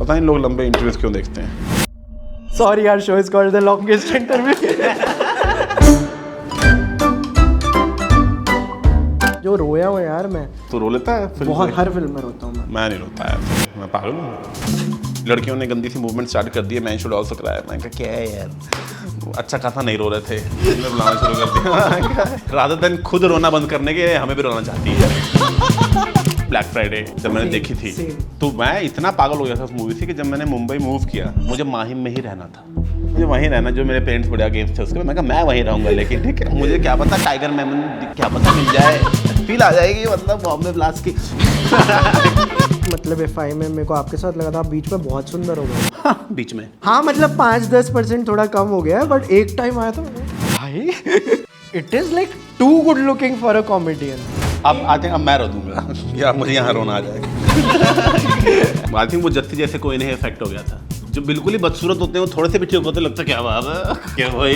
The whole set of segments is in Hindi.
पता नहीं लोग लंबे इंटरव्यूज क्यों देखते हैं। सॉरी यार, show is called the longest interview. जो रोया हूँ यार मैं। तो रो लेता है फिल्म बहुत, से? हर फिल्म में रोता हूँ मैं नहीं रोता यार, मैं पागल हूँ। लड़कियों ने गंदी सी मूवमेंट स्टार्ट कर दी है, मैं शुड ऑल्सो कराया। मैं कहा क्या है यार, अच्छा खासा नहीं रो रहे थे, हमने बुलाना शुरू कर दिया। रादर देन खुद रोना बंद करने के हमें भी रोना चाहती है। ब्लैक फ्राइडे जब मैंने देखी थी तो मैं इतना पागल हो गया था उस मूवी से कि जब मैंने मुंबई मूव किया, मुझे माहिम में ही रहना था। मुझे वहीं रहना, जो मेरे पेरेंट्स बड़े अगेंस्ट थे उसके। मैं कहा मैं वहीं रहूंगा, लेकिन ठीक है, मुझे क्या पता टाइगर मेमन क्या पता मिल जाए, फील आ जाएगी मतलब बॉम्बे ब्लास्ट की। मतलब एफआई में मेरे को आपके साथ लगा था आप बीच में बहुत सुंदर हो गए। हाँ, बीच में हाँ मतलब 5-10% थोड़ा कम हो गया है, बट एक टाइम आया था भाई it is like to good looking for a comedian. अब आते हैं, अब मैं रो दूंगा या मुझे यहाँ रोना आ जाएगा। आई थिंक वो जत्ती जैसे कोई नहीं इफेक्ट हो गया था। जो बिल्कुल ही बदसूरत होते हैं वो थोड़े से भी ठीक होते लगता क्या बात है, क्या भाई।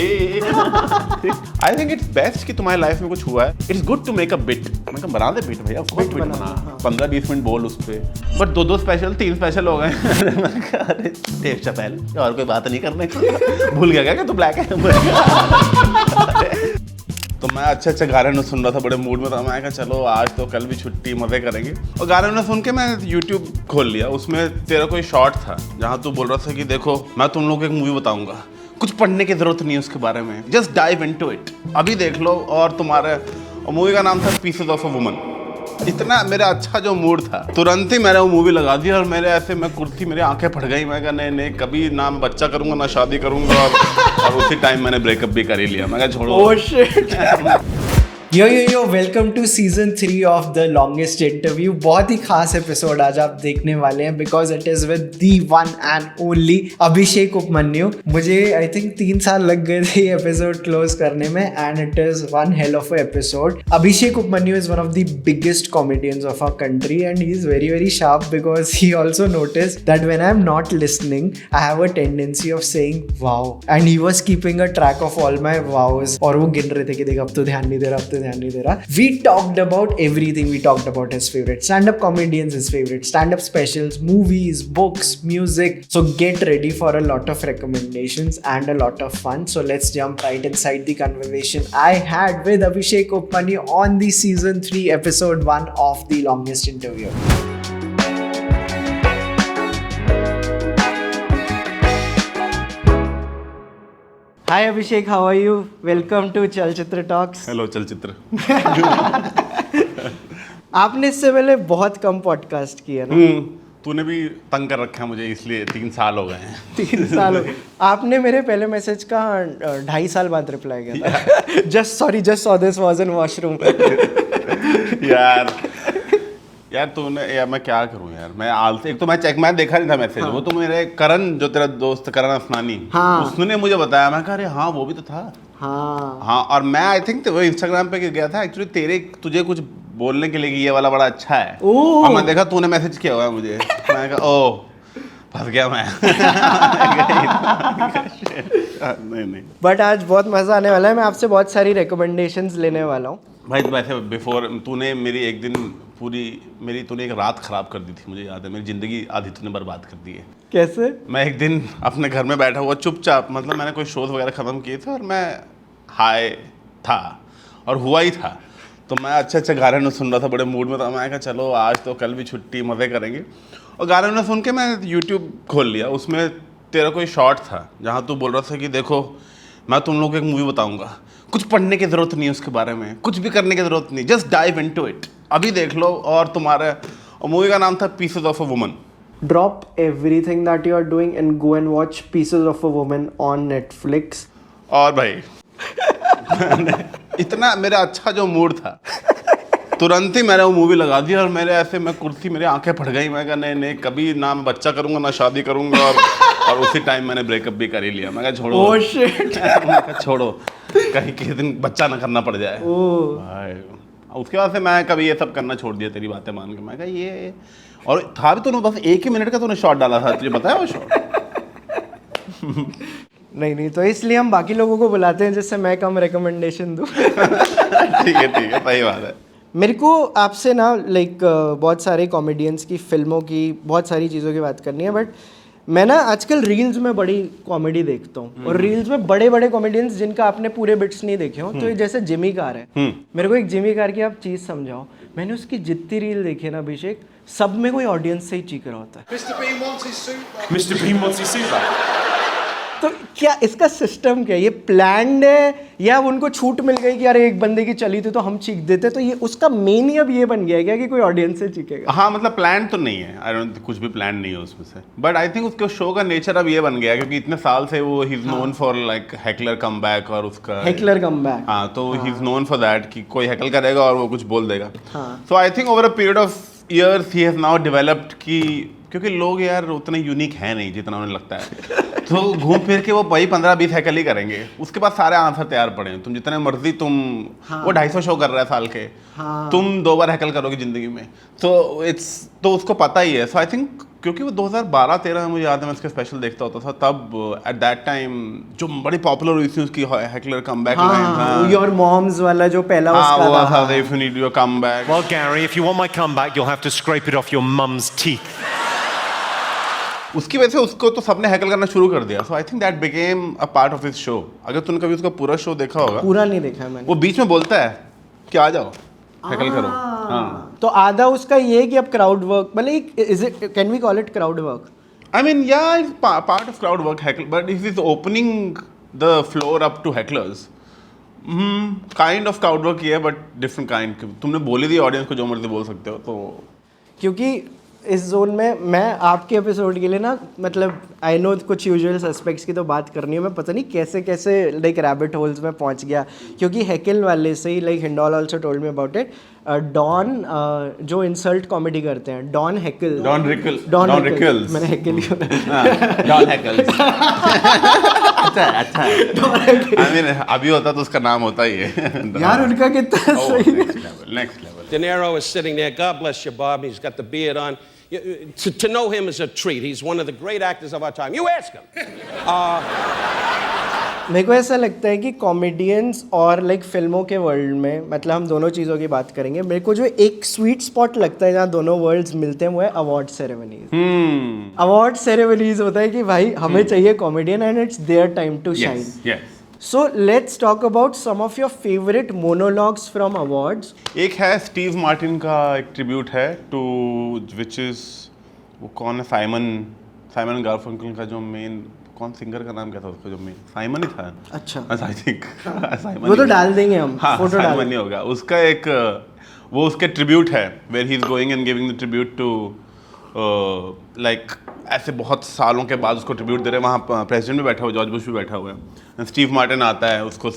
आई थिंक इट्स बेस्ट कि तुम्हारी लाइफ में कुछ हुआ है, it's good to make a bit. मैं कहा बना दे बिट भैया, बिट बना 15-20 मिनट बोल उस पर, बट 2 स्पेशल 3 स्पेशल हो गए। मैं कहा अरे देव चपैल, और कोई बात नहीं करने को, भूल गया क्या तू ब्लैक है। तो मैं अच्छे गाने सुन रहा था, बड़े मूड में था। मैं कहा चलो आज तो कल भी छुट्टी, मजे करेंगे। और गाने सुन के मैं यूट्यूब खोल लिया, उसमें तेरा कोई शॉर्ट था जहाँ तू बोल रहा था कि देखो मैं तुम लोगों को एक मूवी बताऊंगा, कुछ पढ़ने की जरूरत नहीं है उसके बारे में, जस्ट डाइव इनटू इट, अभी देख लो। और तुम्हारे मूवी का नाम था पीसेस ऑफ अ वुमन। इतना मेरा अच्छा जो मूड था, तुरंत ही मैंने वो मूवी लगा दी और मेरे ऐसे मैं कुर्ती, मेरी आंखें फट गई। मैं कहा नहीं कभी ना मैं बच्चा करूंगा ना शादी करूंगा। और उसी टाइम मैंने ब्रेकअप भी कर ही लिया। मैं कहा छोड़ो। Oh shit. Yo welcome to season 3 of the longest interview. बहुत ही खास एपिसोड आज आप देखने वाले हैं, because it is with the one and only Abhishek Upmanyu. मुझे आई थिंक 3 साल लग गए थे एपिसोड क्लोज करने में, and it is one hell of episode. Abhishek Upmanyu is one of the biggest comedians of our country, and he is very very sharp because he also notice that when I am not listening I have a tendency of saying wow, and he was keeping a track of all my wows, और वो गिन रहे थे कि देख अब तो ध्यान नहीं दे रहा, अब तो ध्यान नहीं दे रहा। We talked about everything. We talked about his favorite stand-up comedians, his favorite stand-up specials, movies, books, music. So get ready for a lot of recommendations and a lot of fun. So let's jump right inside the conversation I had with Abhishek Upmanyu on the season 3 episode 1 of The Longest Interview. Hi Abhishek, how are you? Welcome to Chalchitra Talks. Hello चलचित्र। आपने इससे पहले बहुत कम पॉडकास्ट किए ना? तूने भी तंग कर रखा है मुझे, इसलिए 3 साल हो गए हैं। 3 साल हो गए। आपने मेरे पहले मैसेज का 2.5 साल बाद रिप्लाई किया था। Just saw this was in washroom. यार तूने, यार मैं क्या करूं यार, मैं आलसी। एक तो मैं देखा नहीं था मैसेज। हाँ। वो तो मेरे करण, जो तेरा दोस्त करण अफनानी, हाँ। उसने मुझे बताया। मैं कहा अरे हाँ वो भी तो था। हाँ और मैं आई थिंक वो इंस्टाग्राम पे गया था एक्चुअली तुझे कुछ बोलने के लिए कि ये वाला बड़ा अच्छा है। और मैं देखा तूने मैसेज किया हुआ है मुझे। मैं कहा ओह फंस गया मैं। नहीं बट आज बहुत मजा आने वाला है। मैं आपसे बहुत सारी रिकमेंडेशंस लेने वाला हूँ भाई। वैसे बिफोर तूने मेरी एक दिन तूने एक रात खराब कर दी थी, मुझे याद है। मेरी जिंदगी आधी तूने बर्बाद कर दी है। कैसे? मैं एक दिन अपने घर में बैठा हुआ चुपचाप, मतलब मैंने कोई शोज वगैरह ख़त्म किए थे और मैं हाई था और हुआ ही था। तो मैं अच्छे गाने सुन रहा था, बड़े मूड में था। मैं कहा चलो आज तो कल भी छुट्टी, मज़े करेंगे। और गाने सुन के मैं यूट्यूब खोल लिया, उसमें तेरा कोई शॉर्ट था जहाँ तू बोल रहा था कि देखो मैं तुम लोगों को एक मूवी बताऊंगा, कुछ पढ़ने की जरूरत नहीं है उसके बारे में, कुछ भी करने की जरूरत नहीं, जस्ट डाइव इनटू इट, अभी देख लो। और तुम्हारे मूवी का नाम था pieces of a woman. Drop everything that you are doing and go and watch Pieces of a Woman on Netflix. और भाई इतना मेरा अच्छा जो मूड था, तुरंत ही मैंने वो मूवी लगा दी और मेरे ऐसे मैं कुर्सी, मेरी आंखें फट गई। मैं कहा नहीं कभी ना मैं बच्चा करूंगा ना शादी करूंगा। और उसी टाइम मैंने ब्रेकअप भी कर ही लिया। मैं कहा छोड़ो। Oh shit. मैं कहा छोड़ो, कहीं किसी दिन बच्चा ना करना पड़ जाए। भाई उसके बाद से मैं कभी ये सब करना छोड़ दिया, तेरी बातें मान के। मैं कहा ये, और था भी तूने बस 1 ही मिनट का तूने शॉट डाला था, तुझे बताया वो शॉट? नहीं तो इसलिए हम बाकी लोगों को बुलाते हैं जिससे मैं कम रिकमेंडेशन दूं। ठीक है सही बात है। मेरे को आपसे ना लाइक बहुत सारे कॉमेडियंस की फिल्मों की बहुत सारी चीज़ों की बात करनी है, बट मैं ना आजकल रील्स में बड़ी कॉमेडी देखता हूँ और रील्स में बड़े बड़े कॉमेडियंस जिनका आपने पूरे बिट्स नहीं देखे हो, तो ये जैसे जिमी कार है, मेरे को एक जिमी कार की आप चीज़ समझाओ। मैंने उसकी जितनी रील देखी है ना अभिषेक, सब में कोई ऑडियंस से ही चीख रहा होता है। Mr. Bean wants his suit back. तो क्या इसका सिस्टम क्या है? ये प्लान्ड है या उनको छूट मिल गई कि अरे एक बंदे की चली थी तो हम चीख देते, तो ये उसका मेन ही अब ये बन गया है क्या कि कोई ऑडियंस से चीखेगा? हाँ, मतलब प्लान तो नहीं है, आई डोंट, कुछ भी प्लान नहीं है उसमें से, बट आई थिंक उसके शो का नेचर अब ये बन गया है क्योंकि इतने साल से वो he is known for like heckler comeback और उसका हेकलर कमबैक। हाँ, तो he is known for that कि कोई हैकल करेगा और वो कुछ बोल देगा। हाँ। So I think over a period of years he has now developed कि क्योंकि लोग यार उतने यूनिक है नहीं जितना उन्हें लगता है, तो घूम फिर के वो वही 15-20 हैकल ही करेंगे, उसके बाद सारे आंसर तैयार पड़े हैं, तुम जितने मर्जी तुम वो 250 शो कर रहा है साल के, तुम 2 बार हैकल करोगे जिंदगी में, तो उसको पता ही है। सो आई थिंक क्योंकि वो 2012-13 में मुझे याद है मैं उसके स्पेशल देखता होता था, तब एट दैट टाइम जो बड़ी पॉपुलर हुई थी उसकी heckler comeback line, your mom's वाला जो पहला उसका था, if you need your comeback. Well, Gary, if you want my comeback, you'll have to scrape it off your mum's teeth. उसकी वजह से उसको तो सबने हैकल करना शुरू कर दिया। So I think that became a part of his show. अगर तूने कभी उसका पूरा शो देखा होगा, पूरा नहीं देखा है मैंने, वो बीच में बोलता है कि आ जाओ हैकल करो। हाँ, तो आधा उसका ये है कि अब क्राउड वर्क, मतलब is it, can we call it crowd work? I mean, yeah, it's part of crowd work, heckle, but if it's opening the floor up to hecklers, kind of crowd work है, but different kind. तुमने बोली थी ऑडियंस को जो मर्जी बोल सकते हो, तो क्योंकि इस जोन में मैं आपके एपिसोड के लिए ना, मतलब आई नो कुछ यूजुअल सस्पेक्ट्स की तो बात करनी है, मैं पता नहीं कैसे कैसे लाइक रैबिट होल्स में पहुंच गया, क्योंकि हैकल वाले से ही like Hindol also told me about it. Don जो इंसल्ट कॉमेडी करते हैं, डॉन हैकल, डॉन रिकल्स, मैंने हैकल ही डॉन हैकल्स। अच्छा I mean, अभी होता तो उसका नाम होता ही है यार, उनका कितना सही। Next level. De Niro is sitting there. God bless you, Bob. He's got the beard on. To know him is a treat. He's one of the great actors of our time. You ask him. मेरे को ऐसा लगता है कि कॉमेडियंस और लाइक फिल्मों के वर्ल्ड में, मतलब हम दोनों चीज़ों की बात करेंगे, मेरे को जो एक स्वीट स्पॉट लगता है जहाँ दोनों वर्ल्ड्स मिलते हैं वो है अवार्ड सेरेमनीज। अवार्ड सेरेमनीज होता है कि भाई हमें चाहिए comedian and it's their time to shine. So let's talk about some of your favourite monologues from awards. एक है स्टीव मार्टिन का एक ट्रिब्यूट है टू विच इज, वो कौन है, साइमन गारफंकल का जो मेन, कौन सिंगर का नाम क्या था उसका जो मेन, साइमन ही था। अच्छा, आई थिंक साइमन, वो तो डाल देंगे हम, हाँ, फोटो डाल साइमन ही होगा उसका एक, वो उसके ट्रिब्यूट है where he is going and giving the tribute to like, ऐसे बहुत सालों के बाद उसको ट्रिब्यूट दे रहे हैं, वहाँ प्रेसिडेंट भी बैठा हुआ, जॉर्ज बुश भी बैठा हुआ है, स्टीव मार्टिन आता है उसको।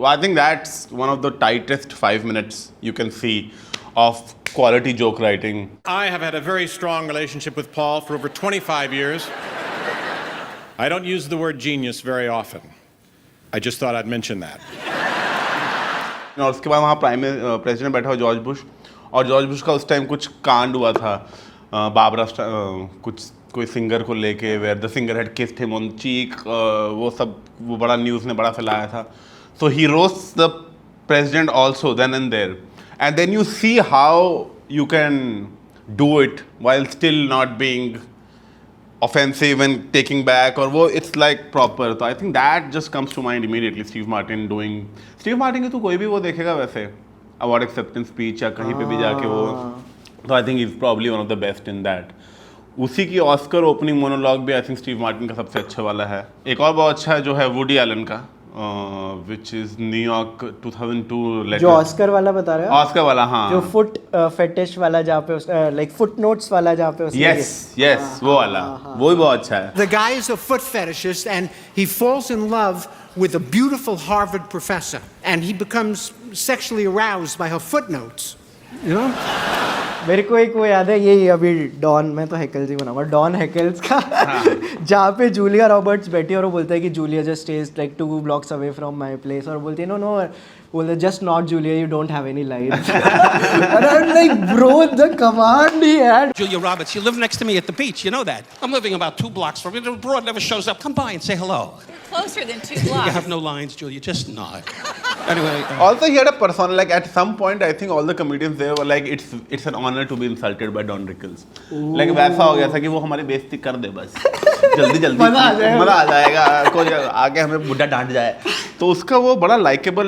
आई think that's one of the tightest 5 minutes you can C of quality joke writing. I have had a very strong relationship with Paul for over 25 years. I don't use the word genius very often. I just thought I'd mention that. और उसके बाद वहाँ प्रेसिडेंट बैठा हुआ जॉर्ज बुश, और जॉर्ज बुश का उस टाइम कुछ कांड हुआ था बाबरा कुछ कोई सिंगर को लेके, where the singer had kissed him on cheek, वो सब, वो बड़ा न्यूज़ ने बड़ा फैलाया था। So he roast the president also then and there, and then you see how you can do it while still not being offensive and taking back, or वो it's like proper. तो I think that just comes to mind immediately. Steve Martin की तो कोई भी वो देखेगा वैसे award acceptance speech या कहीं पे भी जाके वो, तो I think he's probably one of the best in that. उसी की ऑस्कर ओपनिंग मोनोलॉग भी आई थिंक स्टीव मार्टिन का सबसे अच्छा वाला है। एक और बहुत अच्छा है जो है वुडी एलन का, which is न्यूयॉर्क 2002 लेटर। जो ऑस्कर वाला बता रहे हो? ऑस्कर वाला, हाँ, जो फुट फेटिश वाला जहाँ पे लाइक फुट नोट्स वाला जहाँ पे उसने, यस वो वाला, वो भी बहुत अच्छा है। The guy is a foot fetishist and he falls in love with a beautiful Harvard professor and he becomes sexually aroused by her footnotes. You know? मेरे को एक वो याद है, ये अभी डॉन, मैं तो हैकल्स ही बनाऊंगा, डॉन हैकल्स का जहाँ पे जूलिया रॉबर्ट्स बैठी है और वो बोलता है कि Julia just stage like 2 blocks away from my place, और बोलती है नो बोलते just not Julia, you don't have any life. And I'm like, bro, the command he had. Julia Roberts, you live next to me at the beach. You know that. I'm living about 2 blocks from it. The broad never shows up. Come by and say hello. Closer than 2 blocks. You have no lines, Julia. Just nod. Anyway, Also, he had a persona. Like at some point, I think all the comedians there were like, "It's an honor to be insulted by Don Rickles." Like वैसा हो गया था कि वो हमारी बेइज्जती कर दे बस, जल्दी मजा आ जाएगा, कोई आगे हमें बुढ़ा डांट जाए। तो उसका वो बड़ा लाइकेबल,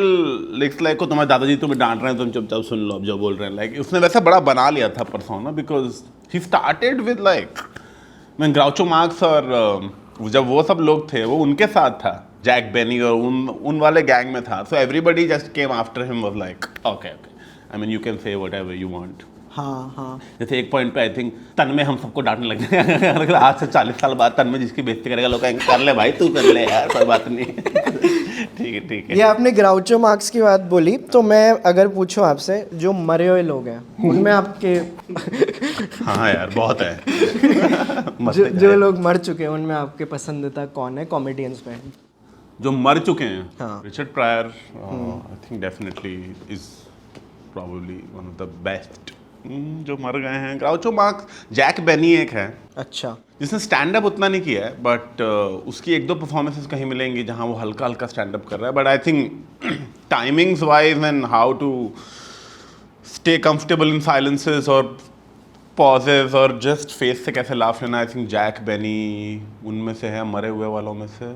लाइक को तुम्हारे दादाजी तुम्हें डांट रहे हैं, तुम चुपचाप सुन लो अब जो बोल रहे हैं। लाइक उसने वैसा बड़ा बना लिया था persona because he started with like मैं ग्राउचो मार्क्स और जब वो सब लोग थे वो उनके साथ था, जैक बेनी और उन वाले गैंग में था। So everybody just came after him was like okay I mean you can say whatever you want. हाँ जैसे एक पॉइंट पे आई थिंक तन में हम सबको डांटने लग गए आज से 40 साल बाद तन में जिसकी बेइज्जती करेगा लोग कहेंगे कर ले भाई, तू कर ले यार, कोई बात नहीं। ठीक है। ये आपने ग्राउचो मार्क्स की बात बोली, तो मैं अगर पूछूं आपसे, जो मरे हुए लोग हैं उनमें आपके हाँ यार बहुत है। जो लोग मर चुके हैं उनमें आपके पसंदीदा कौन है कॉमेडियंस में? जो मर चुके हैं, हाँ। Richard prior I think definitely is probably one of the best जो मर गए हैं। ग्राउचो मार्क्स, जैक बेनी एक है अच्छा, जिसने स्टैंड अप उतना नहीं किया है, बट उसकी एक दो परफॉर्मेंसेस कहीं मिलेंगी जहां वो हल्का हल्का स्टैंड अप कर रहा है। But I think timings wise and how to stay comfortable in silences और पॉजेज और जस्ट फेस से कैसे लाफ लेना, आई थिंक जैक बेनी उनमें से है, मरे हुए वालों में से।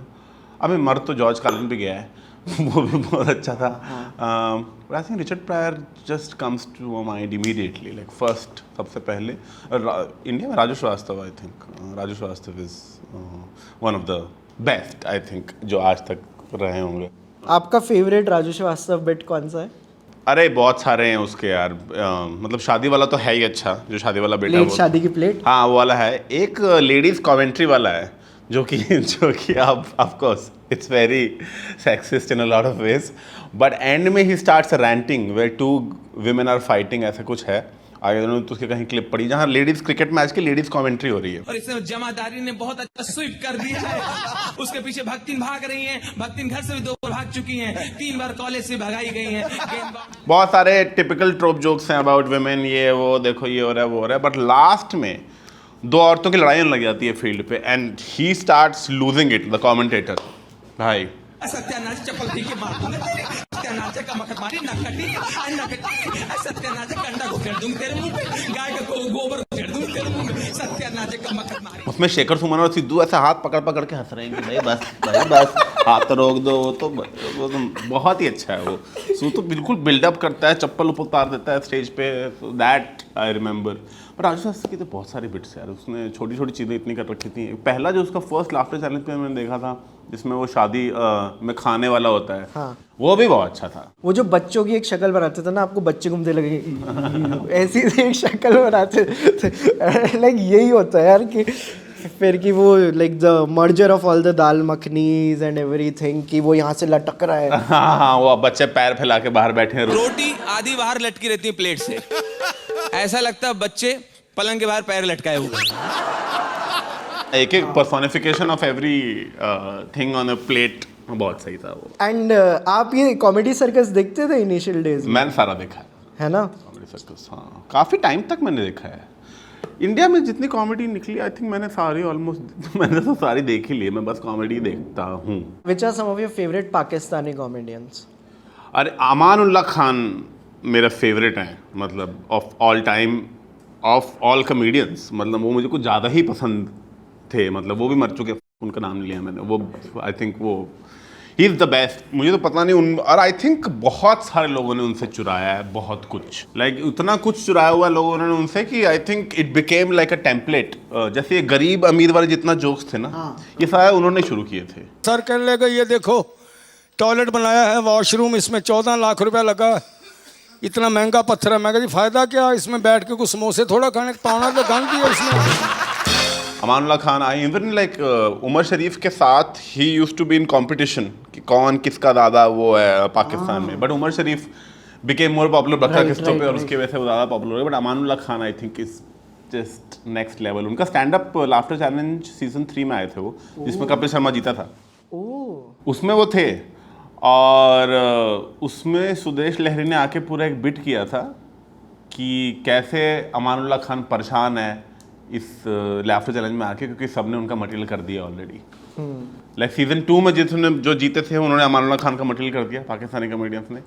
अभी मर तो जॉर्ज कार्लिन भी गया है वो भी बहुत अच्छा था। I think Richard Pryor just comes to mind immediately, like first सबसे पहले। इंडिया में Raju Srivastava, I think Raju Srivastava is one of the best I think जो आज तक रहे होंगे। आपका फेवरेट राजू श्रीवास्तव बिट कौन सा है? अरे बहुत सारे हैं उसके यार, मतलब शादी वाला तो है ही अच्छा, जो शादी वाला बेटा प्लेट, शादी की प्लेट, हाँ वो वाला है। एक लेडीज कमेंट्री वाला है जो कि आप of course it's very sexist in a lot of ways, but end में he starts ranting where two women are fighting, ऐसा कुछ है। आगे दोनों तो उसके कहीं क्लिप पड़ी जहाँ लेडीज क्रिकेट मैच की लेडीज कमेंट्री हो रही है और इसमें जमादारी ने बहुत अच्छा स्वीप कर दिया है। उसके पीछे भक्तिन भाग रही हैं, भक्तिन घर से भी 2 बार भाग चुकी हैं, 3 बार कॉलेज से भगाई गई हैं। बहुत सारे टिपिकल ट्रोप जोक्स हैं अबाउट वुमेन, ये वो देखो ये हो रहा है वो हो रहा है, बट लास्ट में 2 औरतों की लड़ाई लग जाती है फील्ड पे and he starts losing it, the commentator. भाई सत्यानाश चप्पल ठीक है मार दूंगा तेरे, सत्यानाश का मखट मारी नकटी, सत्यानाश कंडा को फेर दूंगा तेरे मुंह पे, गाय का गोबर को फेर दूंगा तेरे मुंह में, सत्यानाश का मखट मारी। उसमें शेखर सुमन और सिद्धू ऐसे हाथ पकड़ पकड़ के हंस रहे हैं कि भाई बस हाथ रोक दो। वो तो बहुत ही अच्छा है वो, सो तो बिल्कुल बिल्डअप करता है, चप्पल उतार देता है स्टेज पे, so that I remember. But Raju Shastri की तो बहुत सारी बिट्स यार, उसने छोटी छोटी चीज़ें इतनी कर रखी थी। पहला जो उसका फर्स्ट लाफ्टर चैलेंज पे मैंने देखा था जिसमें वो शादी में खाने वाला होता है, हाँ। वो भी बहुत अच्छा था। वो जो बच्चों की एक शक्ल बनाते थे ना, आपको बच्चे घूमते लगे ऐसी एक शक्ल बनाते थे, लाइक यही होता है यार कि फिर कि वो like the merger of all the dal makhanis and everything, कि वो यहाँ से लटक रहा है। हाँ वो बच्चे पैर फैला के बाहर बैठे हैं, रोटी आधी बाहर लटकी रहती है प्लेट से, ऐसा लगता है बच्चे पलंग के बाहर पैर लटकाए हुए। एक एक personification of every thing on a plate, बहुत सही था वो। एंड आप ये कॉमेडी सर्कस देखते थे इनिशियल डेज में? मैंने सारा देखा है ना कॉमेडी सर्कस, हाँ काफ़ी टाइम तक मैंने देखा है। इंडिया में जितनी कॉमेडी निकली आई थिंक मैंने सारी ऑलमोस्ट मैंने तो सारी देख ही ली, मैं बस कॉमेडी देखता हूँ। Which are some of your favourite Pakistani comedians? अरे अमान उल्ला खान मेरा फेवरेट है, मतलब of all time, of all comedians, मतलब वो मुझे कुछ ज़्यादा ही पसंद थे। मतलब वो भी मर चुके, उनका नाम नहीं लिया मैंने, वो आई थिंक वो ही इज़ द बेस्ट। मुझे तो पता नहीं उन, और आई थिंक बहुत सारे लोगों ने उनसे चुराया है बहुत कुछ, लाइक उतना कुछ चुराया हुआ लोगों ने उनसे कि I think it became like a template. जैसे ये गरीब अमीर वाले जितना जोक्स थे ना, ये सारे उन्होंने शुरू किए थे। सर कहने लगा ये देखो टॉयलेट बनाया है, वॉशरूम, इसमें 14 लाख रुपया लगा, इतना महंगा पत्थर है। मैं कहा जी फायदा क्या, इसमें बैठ के कुछ समोसे थोड़ा खाने, पाना तो गंद दिया इसमें। Amanullah Khan I even like Umar Sharif के साथ ही used to be in competition कि कौन किसका दादा वो है पाकिस्तान में, but Umar Sharif became more popular बक्का किस्तों पे और उसकी वजह से वो ज़्यादा पॉपुलर हो, but Amanullah Khan I think is just next level. उनका stand up laughter challenge season 3 में आए थे वो, जिसमें कपिल शर्मा जीता था, उसमें वो थे। और उसमें सुदेश लहरी ने आके पूरा एक बिट किया था कि कैसे अमानुल्लाह खान परेशान है इस लाफ्टर चैलेंज में आके, क्योंकि सबने उनका मटेरियल कर दिया ऑलरेडी। लाइक सीजन 2 में जिसने जो जीते थे उन्होंने अमानुल्लाह खान का मटेरियल कर दिया पाकिस्तानी कॉमेडियंस ने।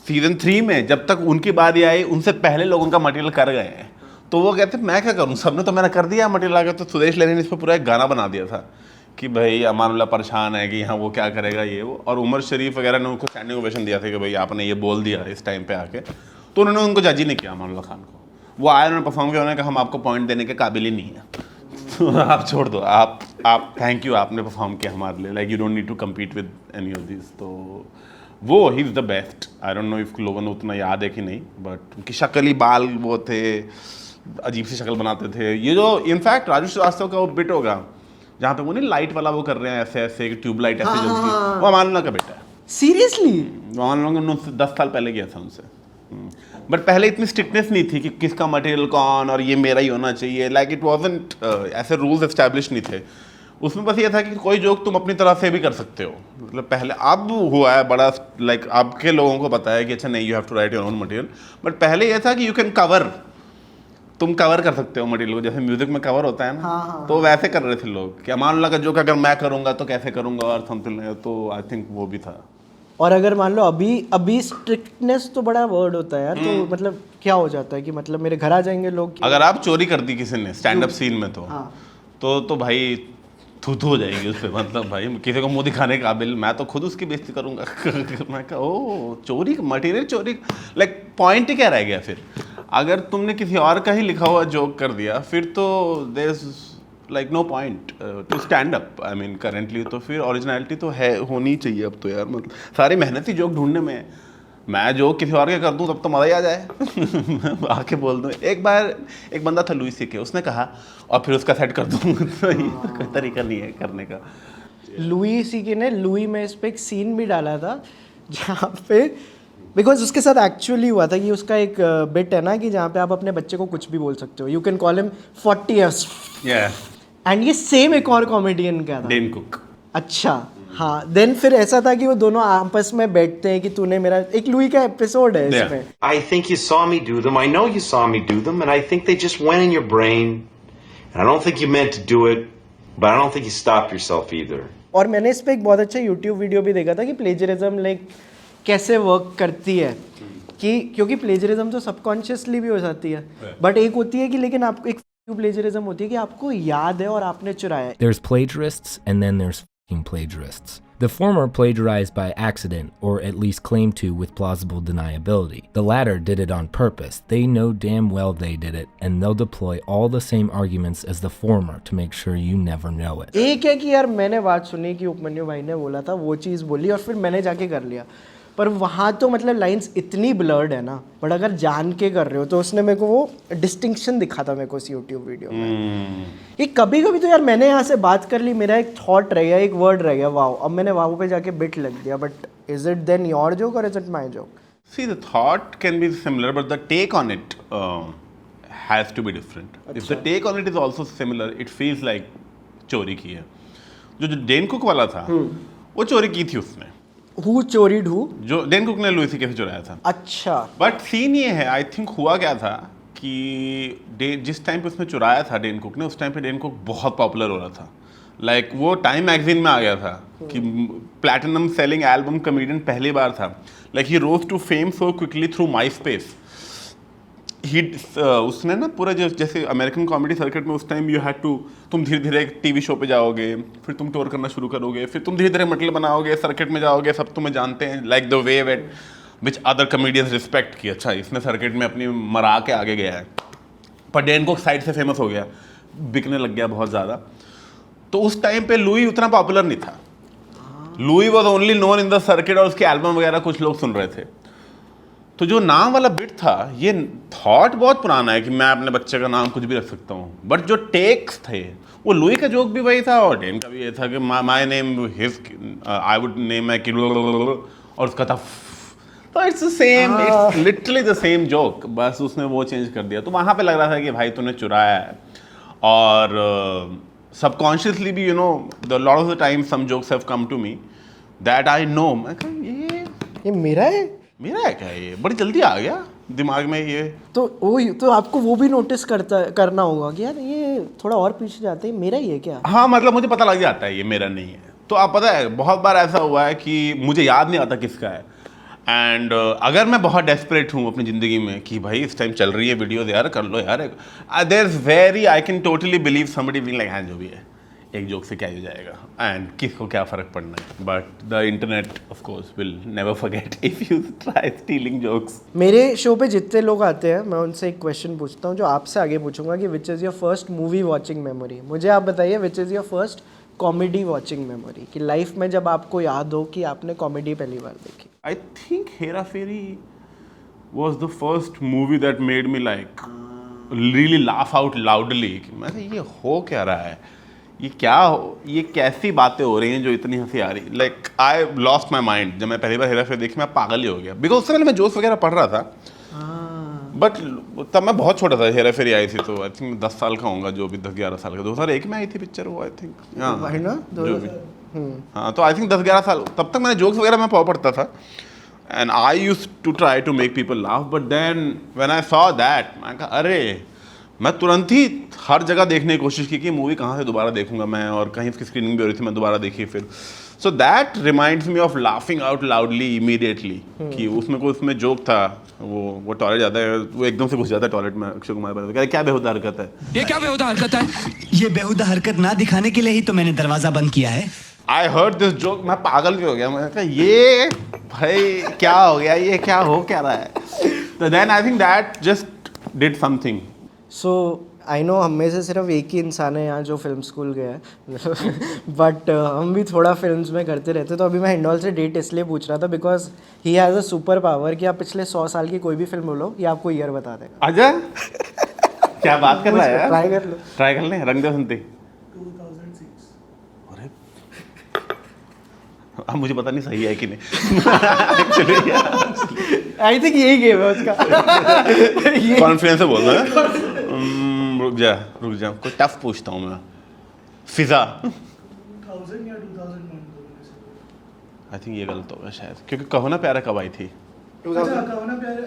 सीजन 3 में जब तक उनकी बारी आई उनसे पहले लोग उनका मटेरियल कर गए हैं, तो वो कहते मैं क्या करूँ, सबने तो मैंने कर दिया मटेरियल आगे। तो सुदेश लहरी ने इस पर पूरा एक गाना बना दिया था कि भाई अमानुल्लाह परेशान है कि हाँ वो क्या करेगा ये वो, और उमर शरीफ वगैरह ने उनको स्टैंडिंग ओवेशन दिया था कि भाई आपने ये बोल दिया इस टाइम पे आके। तो उन्होंने उनको जज ही नहीं किया अमानुल्लाह खान को, वो आए उन्होंने परफॉर्म किया, उन्होंने कहा हम आपको पॉइंट देने के काबिल ही नहीं है तो आप छोड़ दो, आप थैंक यू आपने परफॉर्म किया हमारे लिए, like you don't need to compete with any of this. तो वो ही is the best. I don't know if लोगों ने उतना याद है कि नहीं, बट उनकी शक्ल ही बाल वो थे, अजीब सी शक्ल बनाते थे। ये जो इनफैक्ट राजू श्रीवास्तव का वो बिट होगा जहाँ पे वो नहीं लाइट वाला वो कर रहे हैं ऐसे ऐसे ट्यूब लाइट ऐसे जलती है, वो अमानुल्लाह का बेटा है। सीरियसली? अमानुल्लाह ने 10 साल पहले किया था उनसे। बट पहले इतनी स्ट्रिक्टनेस नहीं थी कि किसका मटेरियल कौन और ये मेरा ही होना चाहिए, लाइक इट वाजंट ऐसे रूल्स एस्टैब्लिश नहीं थे उसमें। बस ये था कि कोई जोक तुम अपनी तरफ से भी कर सकते हो, मतलब पहले अब हुआ है बड़ा, लाइक आपके लोगों को पता है कि अच्छा नहीं you have to write your own material, but पहले ये था कि यू कैन कवर, तुम कवर कर सकते हो मटेरियल को, जैसे म्यूजिक में कवर होता है ना। हाँ। तो वैसे कर रहे थे लोग कि अमानुल्लाह का जोक अगर मैं करूँगा तो कैसे करूँगा और समथिंग, तो आई थिंक वो भी था। और अगर मान लो अभी स्ट्रिक्टनेस तो बड़ा वर्ड होता है यार, तो मतलब क्या हो जाता है कि मतलब मेरे घर आ जाएंगे लोग कि अगर आप चोरी कर दी किसी ने स्टैंड अप सीन में तो भाई थू हो जाएगी उस पर, मतलब भाई किसी को मुंह दिखाने के काबिल, मैं तो खुद उसकी बेइज्जती करूंगा मैं कहा ओ चोरी मटेरियल चोरी, लाइक पॉइंट ही क्या रह गया फिर। अगर तुमने किसी और का ही लिखा हुआ जोक कर दिया फिर तो there is like no point to stand up, I mean currently. तो फिर ओरिजिनलिटी तो है होनी चाहिए अब तो यार, मतलब सारी मेहनत ही जोक ढूंढने में है। मैं जो किसी और के कर दूं तब तो मज़ा ही आ जाए आके बोल दूं। एक बार एक बंदा था लुई सीके, उसने कहा और फिर उसका सेट कर दूं तो ये कोई तरीका नहीं है करने का। लुई सीके ने लुई में इस पे एक सीन भी डाला था जहाँ पे, बिकॉज उसके साथ एक्चुअली हुआ था कि उसका एक बिट है ना कि जहाँ पे आप अपने बच्चे को कुछ भी बोल सकते हो, you can call him 40 years। And ये सेम एक और कॉमेडियन का था, डेन कुक। अच्छा हाँ, देन फिर ऐसा था कि वो दोनों आपस में बैठते हैं कि तूने मेरा, एक लुई का एपिसोड है इसमें। I think you saw me do them. I know you saw me do them, and I think they just went in your brain. And I don't think you meant to do it, but I don't think you stopped yourself either. और मैंने इस पे एक बहुत अच्छा YouTube वीडियो भी देखा था कि प्लेजरिज्म लाइक कैसे वर्क करती है, कि क्योंकि प्लेजरिज्म तो सबकॉन्शियसली भी हो जाती है, बट एक होती है कि लेकिन आपको एक प्लेजरिज्म होती है कि आपको याद है और आपने चुराया है। There's plagiarists and then there's fucking plagiarists. The former plagiarized by accident, or at least claim to with plausible deniability. The latter did it on purpose. They know damn well they did it, and they'll deploy all the same arguments as the former to make sure you never know it. एक है कि यार मैंने बात सुनी कि उपमन्यु भाई ने बोला था, वो चीज़ बोली और फिर मैंने जाके कर लिया, पर वहाँ तो मतलब लाइंस इतनी ब्लर्ड है ना, बट अगर जान के कर रहे हो तो उसने मेरे को वो डिस्टिंक्शन दिखा था मेरे को इस यूट्यूब वीडियो में कि कभी कभी तो यार मैंने यहाँ से बात कर ली, मेरा एक थॉट रह गया, एक वर्ड रह गया, वाओ, अब मैंने वाओ पे जाके बिट लग दिया, but is it then your joke और is it my joke? See, the thought can be similar, but the take on it has to be different. If the take on it is also similar, it feels like चोरी की है। जो डेन कुक वाला था वो चोरी की थी उसने। हु चोरीड हु? जो डेन कुक ने लुई सीके से चुराया था। अच्छा। बट सीन ये है, आई थिंक हुआ क्या था कि जिस टाइम पे उसने चुराया था डेन कुक ने, उस टाइम पे डेन कुक बहुत पॉपुलर हो रहा था। लाइक वो टाइम मैगजीन में आ गया था कि प्लैटिनम सेलिंग एल्बम कॉमेडियन पहली बार था। Like he rose to fame so quickly through MySpace. उसने ना पूरा जैसे अमेरिकन कॉमेडी सर्किट में उस टाइम यू हैड टू, तुम धीरे धीरे एक टीवी शो पे जाओगे, फिर तुम टूर करना शुरू करोगे, फिर तुम धीरे धीरे मटेरियल बनाओगे, सर्किट में जाओगे, सब तुम्हें जानते हैं, like the way weight which other comedians respect की। अच्छा इसने सर्किट में अपनी मरा के आगे गया है, पर डेन कुक साइड से फेमस हो गया, बिकने लग गया बहुत ज़्यादा। तो उस टाइम पे लुई उतना पॉपुलर नहीं था। Louis was only known in the circuit और उसके एल्बम वगैरह कुछ लोग सुन रहे थे। तो जो नाम वाला बिट था, ये थॉट बहुत पुराना है कि मैं अपने बच्चे का नाम कुछ भी रख सकता हूँ, बट जो टेक्स थे वो लुई का जोक भी वही था और डेन का भी ये था कि my name his, I would name my kid, और उसका था। तो it's the same, it's literally the same joke, बस उसने वो चेंज कर दिया। तो वहाँ पे लग रहा था कि भाई तूने चुराया है। और सबकॉन्शियसली भी, you know, the lot of the time some jokes have come to me that I know, मैं कहा ये मेरा है, मेरा है क्या, ये बड़ी जल्दी आ गया, दिमाग में ये तो आपको वो भी नोटिस करना होगा कि यार ये थोड़ा और पीछे जाते हैं, मेरा ही है क्या? हाँ मतलब मुझे पता लग जाता है ये मेरा नहीं है। तो आप पता है बहुत बार ऐसा हुआ है कि मुझे याद नहीं आता किसका है, एंड अगर मैं बहुत डेस्परेट हूँ अपनी ज़िंदगी में कि भाई इस टाइम चल रही है वीडियोस यार कर लो यार, there is very I can totally believe somebody being like हाँ जो भी है एक जोक से क्या हो जाएगा एंड किसको क्या फ़र्क पड़ना है, but the internet of course will never forget if you try stealing jokes. मेरे शो पे जितने लोग आते हैं मैं उनसे एक क्वेश्चन पूछता हूँ जो आपसे आगे पूछूंगा कि which is your first movie watching memory. मुझे आप बताइए which is your first comedy watching memory, कि लाइफ में जब आपको याद हो कि आपने कॉमेडी पहली बार देखी। I think Hera Fairy was the first movie that made me like really laugh out loudly कि मैं ये हो क्या रहा है, ये कैसी बातें हो रही हैं जो इतनी हंसी आ रही, like I lost my mind. जब मैं पहली बार हेरा फेरी देखी मैं पागल ही हो गया, बिकॉज उससे पहले मैं जोक्स वगैरह पढ़ रहा था बट तब मैं बहुत छोटा था। हेरा फेरी आई थी तो आई थिंक 10 साल का होऊंगा, जो भी 10-11 साल का, 2001 में आई थी पिक्चर वो आई थिंक, हाँ तो आई थिंक 10-11 साल। तब तक मैंने जोक्स वगैरह मैं पढ़ता था and I use to try to make people laugh, but then when I saw that मैं कहा अरे, मैं तुरंत ही हर जगह देखने की कोशिश की कि मूवी कहाँ से दोबारा देखूंगा मैं, और कहीं उसकी स्क्रीनिंग भी हो रही थी मैं दोबारा देखी फिर। So that reminds me of laughing out loudly immediately कि उसमें जोक था, वो टॉयलेट जाता है, वो एकदम से घुस जाता है टॉयलेट में, अक्षय कुमार पर क्या बेहुदा हरकत है ये, क्या बेहुदा हरकत है ये? बेहुदा हरकत ना दिखाने के लिए ही तो मैंने दरवाजा बंद किया है। आई हर्ड दिस जोक, मैं पागल भी हो गया, मैं कहा ये भाई क्या हो गया, ये क्या हो क्या रहा है। तो then I think that just did something. So I know हम में से सिर्फ एक ही इंसान है यहाँ जो फिल्म स्कूल गया है बट हम भी थोड़ा फिल्म्स में करते रहते। तो अभी मैं हिंडोल से डेट इसलिए पूछ रहा था because he has a super power कि आप पिछले 100 साल की कोई भी फिल्म बोलो ये आपको ईयर बता देगा। अजय क्या बात कर रहा है, ट्राई कर लो, ट्राई कर लें। रंग दे बसंती 2006। अरे अब मुझे पता नहीं सही है कि नहीं आई थिंक यही गेम है उसका कॉन्फिडेंस से बोल रहा है। रुक जा कोई टफ पूछता हूँ मैं। फिजा 2000 या 2001 आई थिंक ये गलत होगा शायद, क्योंकि कहो ना प्यारा कब आई थी। अच्छा कहो ना प्यारे,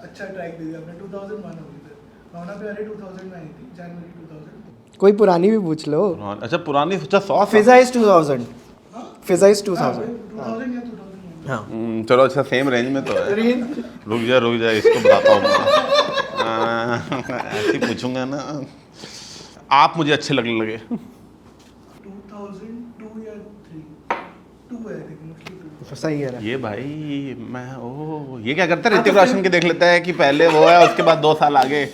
अच्छा ट्रैक दे दिया आपने। 2001 होगी फिर, कहो ना प्यारे 2000 में आई थी, जनवरी 2000। कोई पुरानी भी पूछ लो। अच्छा पुरानी, अच्छा 100। फिजा इज 2000, फिजा इज 2000। 2000 या 2001। हाँ चलो अच्छा सेम रेंज में तो है। रुक जा इसको बताता हूँ ऐसे पूछूंगा ना, आप मुझे अच्छे लगने लगे। 2002 या 3 2 है लेकिन सही है। ये भाई मैं ये क्या करता है, ऋतिक रोशन के देख लेता है कि पहले वो है उसके बाद 2 साल आगे।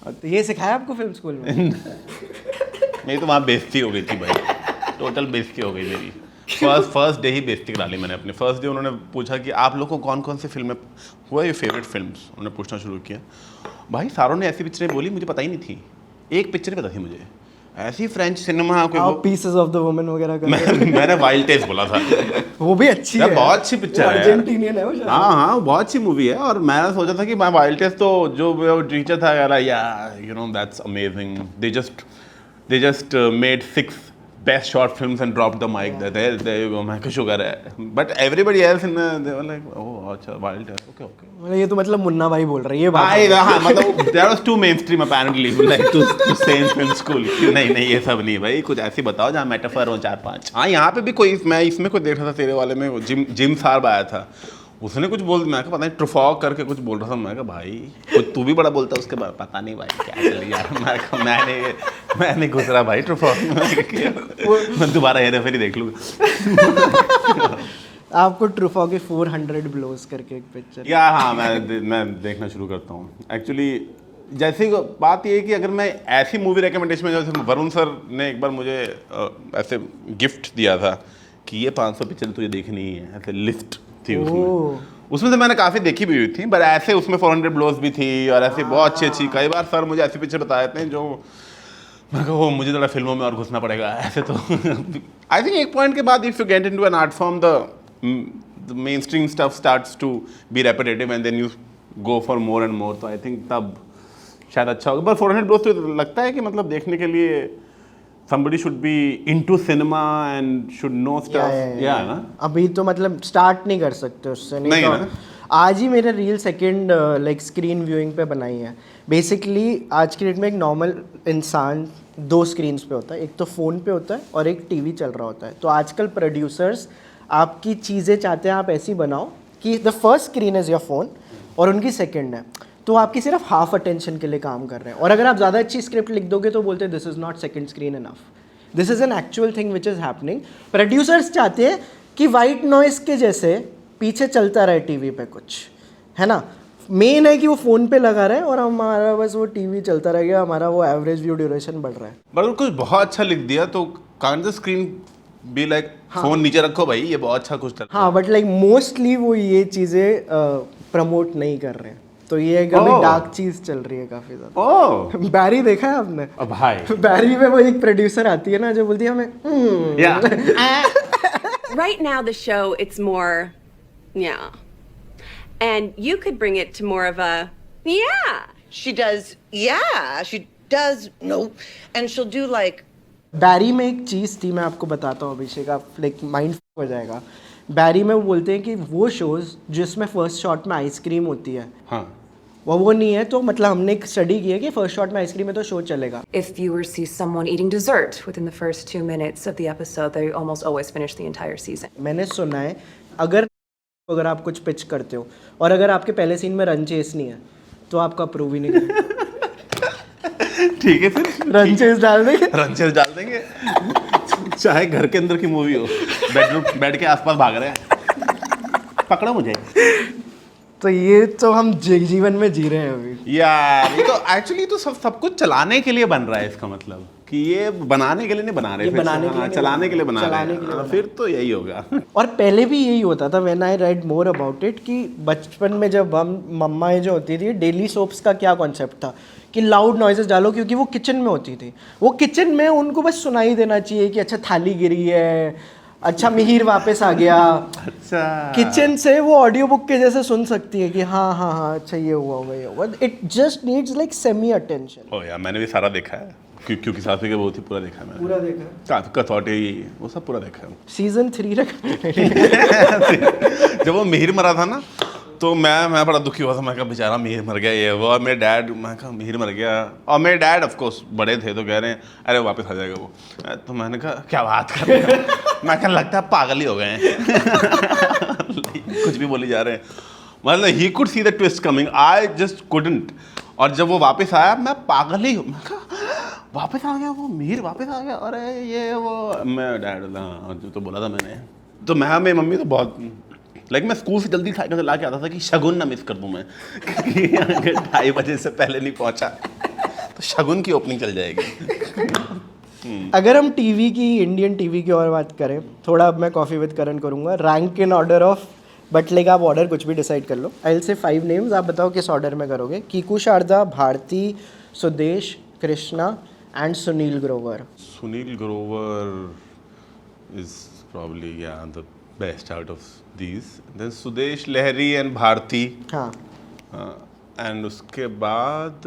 तो ये सिखाया आपको फिल्म स्कूल में? मेरी तो वहाँ बेइज्जती हो गई थी भाई, टोटल बेइज्जती हो गई मेरी। फर्स्ट डे ही बेइज्जती करा ली मैंने अपने। फर्स्ट डे उन्होंने पूछा कि आप लोग को कौन कौन सी फिल्में हुआ ये फेवरेट फिल्म्स, उन्होंने पूछना शुरू किया। भाई सारों ने ऐसी पिक्चरें बोली मुझे पता ही नहीं थी, एक पिक्चर पता थी मुझे ऐसी फ्रेंच सिनेमा कोई पीसेस ऑफ द वुमन वगैरह का मैंने वाइल्ड टेस्ट बोला था। वो भी अच्छी है, बहुत अच्छी पिक्चर है, अर्जेंटीनियन है वो। हाँ बहुत अच्छी मूवी है। और मैंने सोचा था कि मैं वाइल्ड टेस्ट तो जो टीचर था यार you know that's amazing, they just made 6 best short films and dropped the mic there you go, मैं खुश हो गया। but everybody else in they were like oh अच्छा wild है, okay ये तो मतलब मुन्ना भाई बोल रहे हैं ये बात। हाँ मतलब there was too mainstream apparently like to stay in film school। नहीं ये सब नहीं भाई, कुछ ऐसी बताओ जहाँ मेटाफर हो 4-5। हाँ यहाँ पे भी कोई, मैं इसमें कोई देख रहा था तेरे वाले में, जिम साहब आया था, उसने कुछ बोल, मैं पता नहीं ट्रुफॉग करके कुछ बोल रहा था। मैं कहा भाई कुछ तू भी बड़ा बोलता उसके बाद, पता नहीं भाई क्या चल यार। मैं नहीं घुस रहा भाई ट्रुफॉग में, मैं दोबारा हेरा फेरी देख लूँगा। आपको ट्रुफॉग के 400 ब्लोज करके एक पिक्चर या हाँ मैं देखना शुरू करता हूँ एक्चुअली। जैसे बात ये है कि अगर मैं ऐसी मूवी रिकमेंडेशन में, जैसे वरुण सर ने एक बार मुझे ऐसे गिफ्ट दिया था कि ये 500 पिक्चर तुझे देखनी है, ऐसे लिस्ट थी उसमें से मैंने काफ़ी देखी भी हुई थी, बट ऐसे उसमें 400 ब्लोज भी थी और ऐसी बहुत अच्छी कई बार सर मुझे ऐसी पिक्चर बताए थे जो मैं कहा मुझे थोड़ा फिल्मों में और घुसना पड़ेगा ऐसे। तो आई थिंक एक पॉइंट के बाद if you get into an art form the mainstream stuff starts to be repetitive and then you go for more and more, तो आई थिंक तब शायद अच्छा होगा। पर 400 ब्लोज तो लगता है कि मतलब देखने के लिए somebody should be into cinema and should know stuff। या ना अभी तो मतलब स्टार्ट नहीं कर सकते उससे, नहीं तो ना? आज ही मेरे reel second like screen viewing पे बनाई है. बेसिकली आज की डेट में एक नॉर्मल इंसान 2 स्क्रीन्स पे होता है, एक तो फ़ोन पे होता है और एक टीवी चल रहा होता है. तो आजकल प्रोड्यूसर्स आपकी चीज़ें चाहते हैं आप ऐसी बनाओ कि the first screen is your phone और उनकी सेकंड है, तो आपकी सिर्फ हाफ अटेंशन के लिए काम कर रहे हैं. और अगर आप ज़्यादा अच्छी स्क्रिप्ट लिख दोगे तो बोलते हैं this is not second screen enough. This is an actual thing which is happening. Producers चाहते हैं कि वाइट नॉइस के जैसे पीछे चलता रहे टीवी पे कुछ, है ना. मेन है कि वो फ़ोन पे लगा रहे और हमारा बस वो टीवी चलता रहेगा, हमारा वो एवरेज व्यू ड्यूरेशन बढ़ रहा है. पर कुछ बहुत अच्छा लिख दिया तो can't the screen be like phone नीचे रखो भाई, ये बहुत अच्छा कुछ. हाँ, बट लाइक मोस्टली वो ये चीज़ें प्रमोट नहीं कर रहे हैं. तो ये एक अभी डार्क चीज़ चल रही है काफ़ी ज़्यादा. बैरी देखा है आपने? भाई बैरी में वो एक प्रोड्यूसर आती है ना जो बोलती है हमें Right now the show it's more and you could bring it to more of a She does no, and she'll do like. बैरी में एक चीज़ थी, मैं आपको बताता हूँ अभिषेक, आप लाइक माइंड हो जाएगा. बैरी में वो बोलते हैं कि वो शोज़ जिसमें फर्स्ट शॉट में आइसक्रीम होती है, हाँ, वो नहीं है. तो मतलब हमने एक स्टडी की है कि फर्स्ट शॉट में आइसक्रीम है तो शो चलेगा. If viewers see someone eating dessert within the first 2 minutes of the episode, they almost always finish the entire season. मैंने सुना है अगर आप कुछ पिच करते हो और अगर आपके पहले सीन में रन चेस नहीं है तो आपका अप्रूव ही नहीं करेंगे. ठीक है फिर रन चेस डाल देंगे. रन चेस डाल देंगे. चाहे घर के अंदर की मूवी हो, बेडरूम बेड के आसपास भाग रहे हैं, पकड़ो मुझे. तो ये तो हम जीवन में जी रहे हैं अभी यार. ये तो एक्चुअली तो सब कुछ चलाने के लिए बन रहा है. इसका मतलब कि ये बनाने के लिए नहीं बना रहे, चलाने के लिए बना रहे हैं. फिर तो यही होगा. और पहले भी यही होता था. When I read more about it कि बचपन में जब हम मम्मा जो होती थी, डेली सोप्स का क्या कॉन्सेप्ट था कि लाउड नॉइजेस डालो, क्योंकि वो किचन में होती थी. वो किचन में उनको बस सुनाई देना चाहिए कि अच्छा थाली गिरी है, अच्छा मिहिर वापस आ गया. अच्छा, किचन से वो ऑडियो बुक के जैसे सुन सकती है कि हाँ हाँ हाँ अच्छा ये हुआ होगा ये हुआ. It just needs like semi attention. ओ यार, मैंने भी सारा देखा है क्योंकि साथी के बहुत ही पूरा देखा है मैंने. पूरा देखा है. कसौटी वो सब पूरा देखा है. सीजन 3 जब वो मिहिर मरा था ना तो मैं बड़ा दुखी हुआ था. मैं कहा बेचारा मिहिर मर गया ये वो. और मेरे डैड, मैं कहा मिहिर मर गया. और मेरे डैड ऑफ कोर्स बड़े थे तो कह रहे हैं अरे वापस आ जाएगा वो. तो मैंने कहा क्या बात कर रहे हो. मैं कहा लगता है पागल ही हो गए हैं. कुछ भी बोले जा रहे हैं. मतलब he could see the twist coming, I just couldn't. और जब वो वापस आया मैं पागल ही हूँ. मैं कहा वापस आ गया वो मिहिर, वापस आ गया. अरे ये वो. मैं डैड हाँ जो तो बोला था मैंने. तो मैं मेरी मम्मी तो बहुत लाइक मैं स्कूल से जल्दी साइकिल से ला के आता था कि शगुन ना मिस कर दूं मैं. अगर 2:30 बजे से पहले नहीं पहुंचा तो शगुन की ओपनिंग चल जाएगी. अगर हम टीवी की, इंडियन टीवी की और बात करें, थोड़ा अब मैं कॉफ़ी विद करण करूँगा. Rank in order of, but like आप ऑर्डर कुछ भी डिसाइड कर लो. आई विल से 5 नेम्स, आप बताओ किस ऑर्डर में करोगे. Kiku Sharda, Bharti, Sudesh, Krishna and Sunil Grover. Sunil Grover is probably the best out of these. Then Sudesh Lehri and Bharti. हाँ. एंड उसके बाद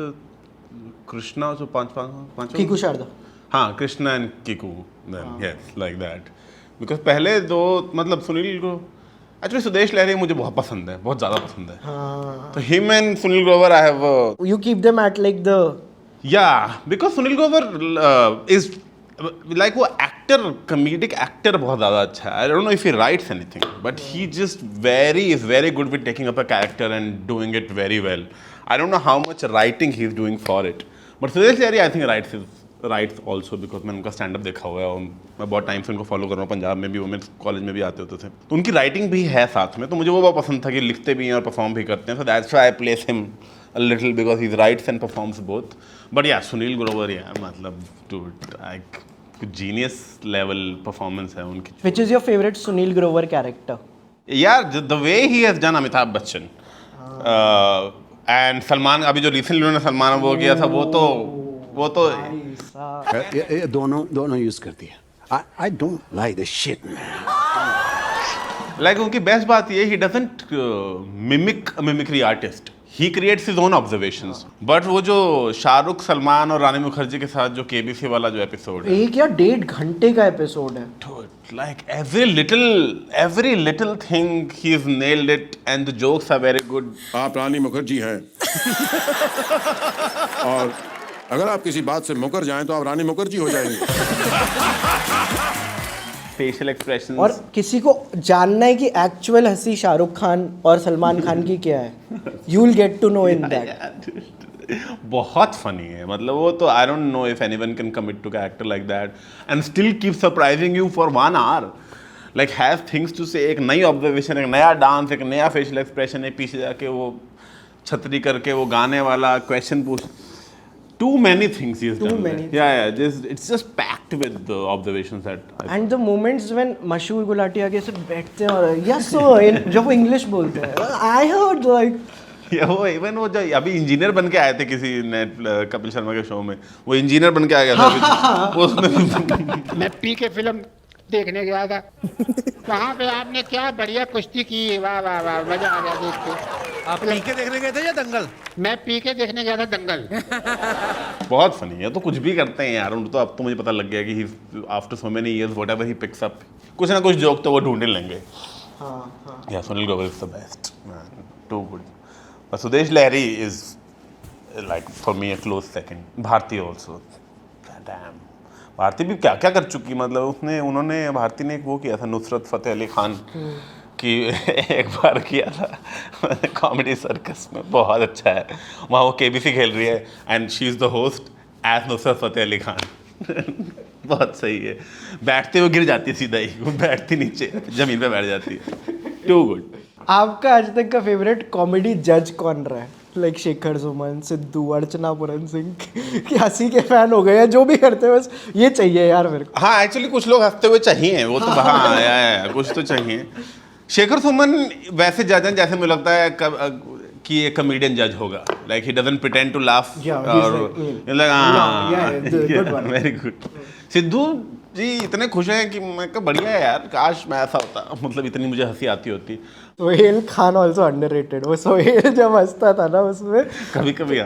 कृष्णा. जो पांच कीकू शारदा. हाँ, Krishna and Kiku. Then yes like that. Because पहले दो मतलब सुनील को एक्चुअली सुदेश लहरी मुझे बहुत पसंद है, बहुत ज़्यादा पसंद है. हाँ. तो him and Sunil Grover I have you keep them at like the because Sunil Grover is like वो एक्टर, कॉमेडिक एक्टर बहुत ज़्यादा अच्छा है. I don't know if he writes anything but he just is very good with taking up a character and doing it very well. I don't know how much writing he is doing for it, but Sudesh Lehri I think writes also because मैंने उनका स्टैंड अप देखा हुआ है और मैं बहुत टाइम से उनको फॉलो कर रहा हूँ. पंजाब में भी वो मेरे कॉलेज में भी आते होते थे तो उनकी राइटिंग भी है साथ में. तो मुझे वो बहुत पसंद था कि लिखते भी हैं और परफॉर्म भी करते हैं. So that's why I place him a little because he writes and performs both. But yeah, Sunil Grover, yeah, मतलब dude, like genius level performance है उनकी. Which is your favorite Sunil Grover character? Yeah, the way he has done Amitabh Bachchan. And Salman, अभी जो recently उन्होंने सलमान वो किया था वो तो दोनों यूज करती है. I don't like this shit, man. Like उनकी बेस्ट बात ये he doesn't mimic a mimicry artist. He creates his own observations. But वो जो शाहरुख, सलमान और रानी मुखर्जी के साथ जो केबीसी वाला जो एपिसोड है, 1 या 1.5 घंटे का एपिसोड है. like every little thing he's nailed it and the jokes are very good. आप रानी मुखर्जी हैं और अगर आप किसी बात से मुकर जाएं तो आप रानी मुखर्जी हो जाएंगे. Facial expressions. और किसी को जानना है कि एक्चुअल हंसी शाहरुख खान और सलमान खान की क्या है, you will get to know in that. बहुत फनी है. मतलब वो तो I don't know if anyone can commit to character like that and still keep surprising you for 1 hour. Like have things to say. एक नई ऑब्जर्वेशन, एक नया डांस, एक नया फेशियल एक्सप्रेशन है, पीछे जाके वो छतरी करके वो गाने वाला क्वेश्चन पूछ. Too many things he has done. Yeah. It's just packed with the observations that. And the moments when मशहूर गुलाटी आगे से बैठते हैं और yes sir, जब वो इंग्लिश बोलते हैं, I heard like. वो इवन वो जो अभी इंजीनियर बन के आए थे किसी ने कपिल शर्मा के शो में, वो इंजीनियर बन के आ गया था. वो उसमें मैं पी के फिल्म देखने गया था. वहाँ पे आपने क्या बढ़िया कुश्ती की. वाह वाह वाह, मजा आ गया देख के. आप पी के देखने गए थे या दंगल? मैं पी के देखने गया था दंगल. बहुत फनी है. तो कुछ भी करते हैं यार. तो अब तो मुझे पता लग गया कि after so many years whatever he picks up, कुछ ना कुछ जोक तो वो ढूंढने लेंगे. या Sunil Grover is the best. Too good. But Sudesh Lahiri is like for me a close second. Bharti also. Damn. Bharti भी क्या क्या कर चुकी. मतलब उन्होंने भारती ने एक वो किया था नुसरत फतेह अली खान की एक बार किया था कॉमेडी सर्कस में. बहुत अच्छा है. वहाँ वो केबीसी खेल रही है and she is the host as Nusrat Fateh Ali Khan. बहुत सही है. बैठते हुए गिर जाती है सीधा ही. वो बैठती नीचे जमीन पे बैठ जाती है. Too good. आपका आज तक का फेवरेट कॉमेडी जज कौन रहा है? लाइक शेखर सुमन, सिद्धू, अर्चना पूरन सिंह कि हंसी के फैन हो गए हैं, जो भी करते हैं बस ये चाहिए यार मेरे को. हाँ एक्चुअली कुछ लोग हंसते हुए चाहिए. वो तो हाँ कुछ तो चाहिए. शेखर सुमन वैसे जज हैं जैसे मुझे लगता है कि एक कॉमेडियन जज होगा. Like he doesn't pretend to laugh. Very good. Sidhu ji इतने खुश हैं कि मैं कहा बढ़िया है यार, काश मैं ऐसा होता. मतलब इतनी मुझे हंसी आती होती. Sohail Khan also underrated. वो सोहेल जब हंसता था ना उसमें कभी कभी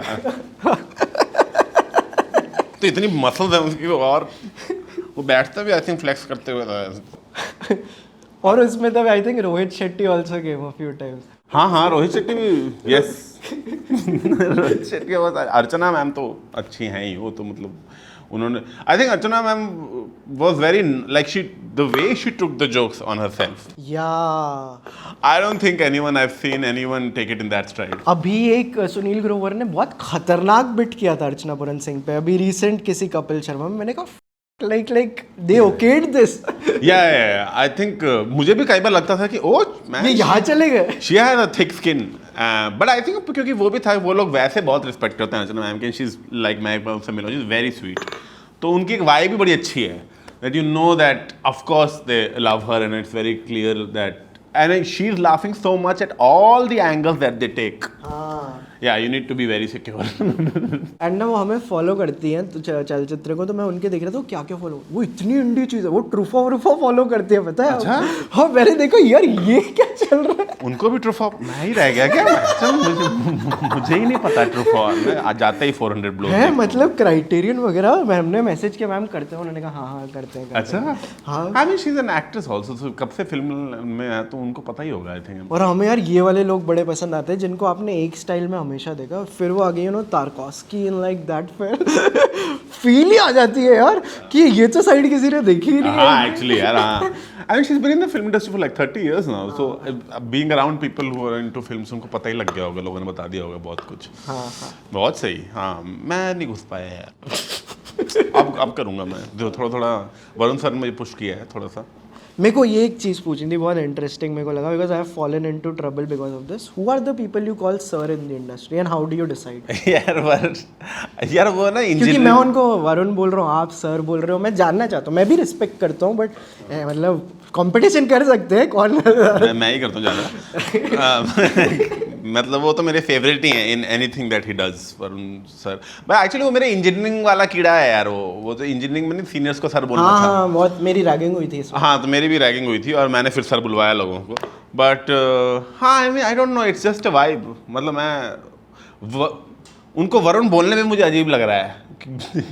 तो इतनी मसल्स है उसकी. और वो बैठता भी आई थिंक फ्लेक्स करते हुए था. और उसमें तब I think Rohit Shetty also came a few times. हाँ रोहित शेट्टी भी. यस रोहित शेट्टी. अर्चना मैम तो अच्छी हैं ही. वो तो मतलब उन्होंने I think Archana ma'am was very like the way she took the jokes on herself. Yeah. I don't think I've seen anyone take it in that stride. अभी एक सुनील ग्रोवर ने बहुत खतरनाक बिट किया था अर्चना पूरन सिंह पे. अभी रिसेंट किसी कपिल शर्मा में मैंने कहा like they okayed this. Yeah. I think मुझे भी कई बार लगता था कि मैं ये यहाँ चले गए. She has a thick skin. But I think क्योंकि वो भी था, वो लोग वैसे बहुत रिस्पेक्ट करते हैं अर्चना मैम की. शी इज लाइक मैं एक बार उनसे मिला, शी इज वेरी स्वीट. तो उनकी एक वाइब भी बड़ी अच्छी है. That you know that of course they love her and it's very clear that and she's laughing so much at all the angles that they take. Yeah, you need to be very secure. And ना वो हमें फॉलो करती हैं तो चलचित्र को. तो मैं उनके देख रहा था क्या क्या फॉलो. वो इतनी इंडी चीज़ है. वो ट्रूफा फॉलो करती है, पता है. अच्छा. हाँ मैंने देखो यार ये क्या चल रहा है. उनको भी ट्रूफा. मैं ही रह गया क्या? मुझे ही नहीं पता ट्रूफा. मैं जाते ही 400 ब्लो है. मतलब क्राइटेरियन वगैरह मैम ने मैसेज किया, मैम करते हैं. उन्होंने कहा हाँ करते हैं. अच्छा. हाँ. I mean she is an actress also. कब से फिल्म में है तो उनको पता ही होगा आई थिंक. और हमें यार ये वाले लोग बड़े पसंद आते हैं जिनको आपने एक स्टाइल में हमेशा देखा, फिर वो आगे तारकोस्की इन लाइक दैट. फिर फील ही आ जाती है यार कि ये तो साइड किसी ने देखी ही नहीं है. हाँ एक्चुअली यार. हाँ. I mean, she's been in the film industry for like 30 years now. So being around people who are into films, उनको पता ही लग गया होगा, लोगों ने बता दिया होगा बहुत कुछ. हाँ. बहुत सही. हाँ मैं नहीं घुस पाया यार. अब करूँगा मैं. जो थोड़ा वरुण सर ने मुझे पुश किया है थोड़ा सा. मेरे को ये एक चीज़ पूछनी थी, बहुत इंटरेस्टिंग मेरे को लगा, because I have fallen into trouble because of this. Who are the people you call sir in the industry and how do you decide? यार वो ना क्योंकि मैं उनको वरुण बोल रहा हूँ, आप सर बोल रहे हो, मैं जानना चाहता हूँ. मैं भी रिस्पेक्ट करता हूँ बट मतलब कंपटीशन कर सकते हैं कौन. मैं ही करता हूँ ज़्यादा. मतलब वो तो मेरे फेवरेट ही हैं in anything that he does. Varun sir. But actually वो मेरे इंजीनियरिंग वाला कीड़ा है यार. वो तो इंजीनियरिंग में सीनियर्स को सर बोलना था. हाँ बहुत मेरी रैगिंग हुई थी इसमें. हाँ तो मेरी भी रैगिंग हुई थी और मैंने फिर सर बुलवाया लोगों को. बट हाँ I mean I don't no, it's just a vibe. मतलब मैं उनको वरुण बोलने में मुझे अजीब लग रहा है.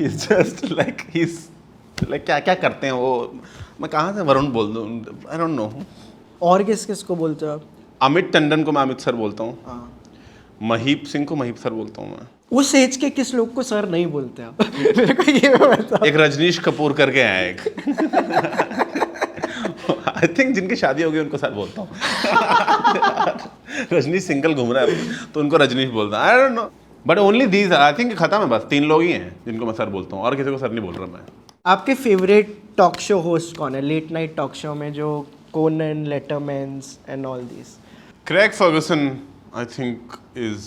जस्ट लाइक क्या क्या करते हैं वो. मैं कहाँ से वरुण बोल दूँ, आई डोंट नो. और किस को बोलते हो आप? अमित टंडन को मैं अमित सर बोलता हूँ. महीप सिंह को महीप सर बोलता हूँ मैं. उस एज के किस लोग को सर नहीं बोलते आप? मेरे को ये बताओ. एक रजनीश कपूर करके आया एक. आई थिंक जिनकी शादी हो गई उनको सर बोलता हूँ. रजनीश सिंगल घूम रहा है तो उनको रजनीश बोलता है. I don't no but only these. I think खत्म है बस. 3 लोग ही हैं जिनको मैं सर बोलता हूँ और किसी को सर नहीं बोल रहा मैं. आपके फेवरेट टॉक शो होस्ट कौन है लेट नाइट टॉक शो में, जो Conan, Letterman's and all this? Craig Ferguson I think is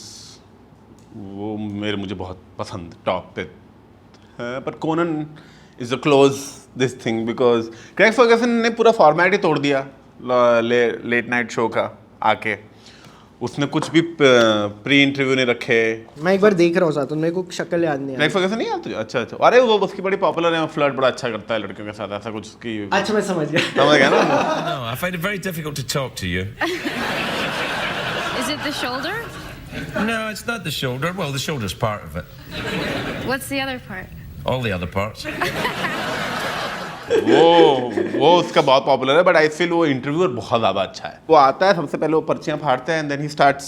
वो मुझे बहुत पसंद टॉप पे है. But Conan is a close this thing because Craig Ferguson ने पूरा फॉर्मेट ही तोड़ दिया लेट नाइट शो का आके. उसने कुछ भी प्री इंटरव्यू नहीं रखे. मैं एक बार देख रहा हूँ साथ, मेरे को शक्ल याद नहीं. क्रेग फर्गसन नहीं याद तुझे? अच्छा. अरे वो उसकी बड़ी पॉपुलर है. फ्लर्ट बड़ा अच्छा करता है लड़कियों के साथ, ऐसा कुछ की. अच्छा मैं समझ गया. समझ गया ना. No, I find it very difficult to talk to you. Is it the shoulder? No, it's not the shoulder. Well, the shoulder's part of it. What's the other part? All the other parts. वो उसका बहुत पॉपुलर है. बट आई फील वो इंटरव्यूअर बहुत ज़्यादा अच्छा है. वो आता है सबसे पहले वो पर्चियाँ फाड़ते हैं एंड देन ही स्टार्ट्स.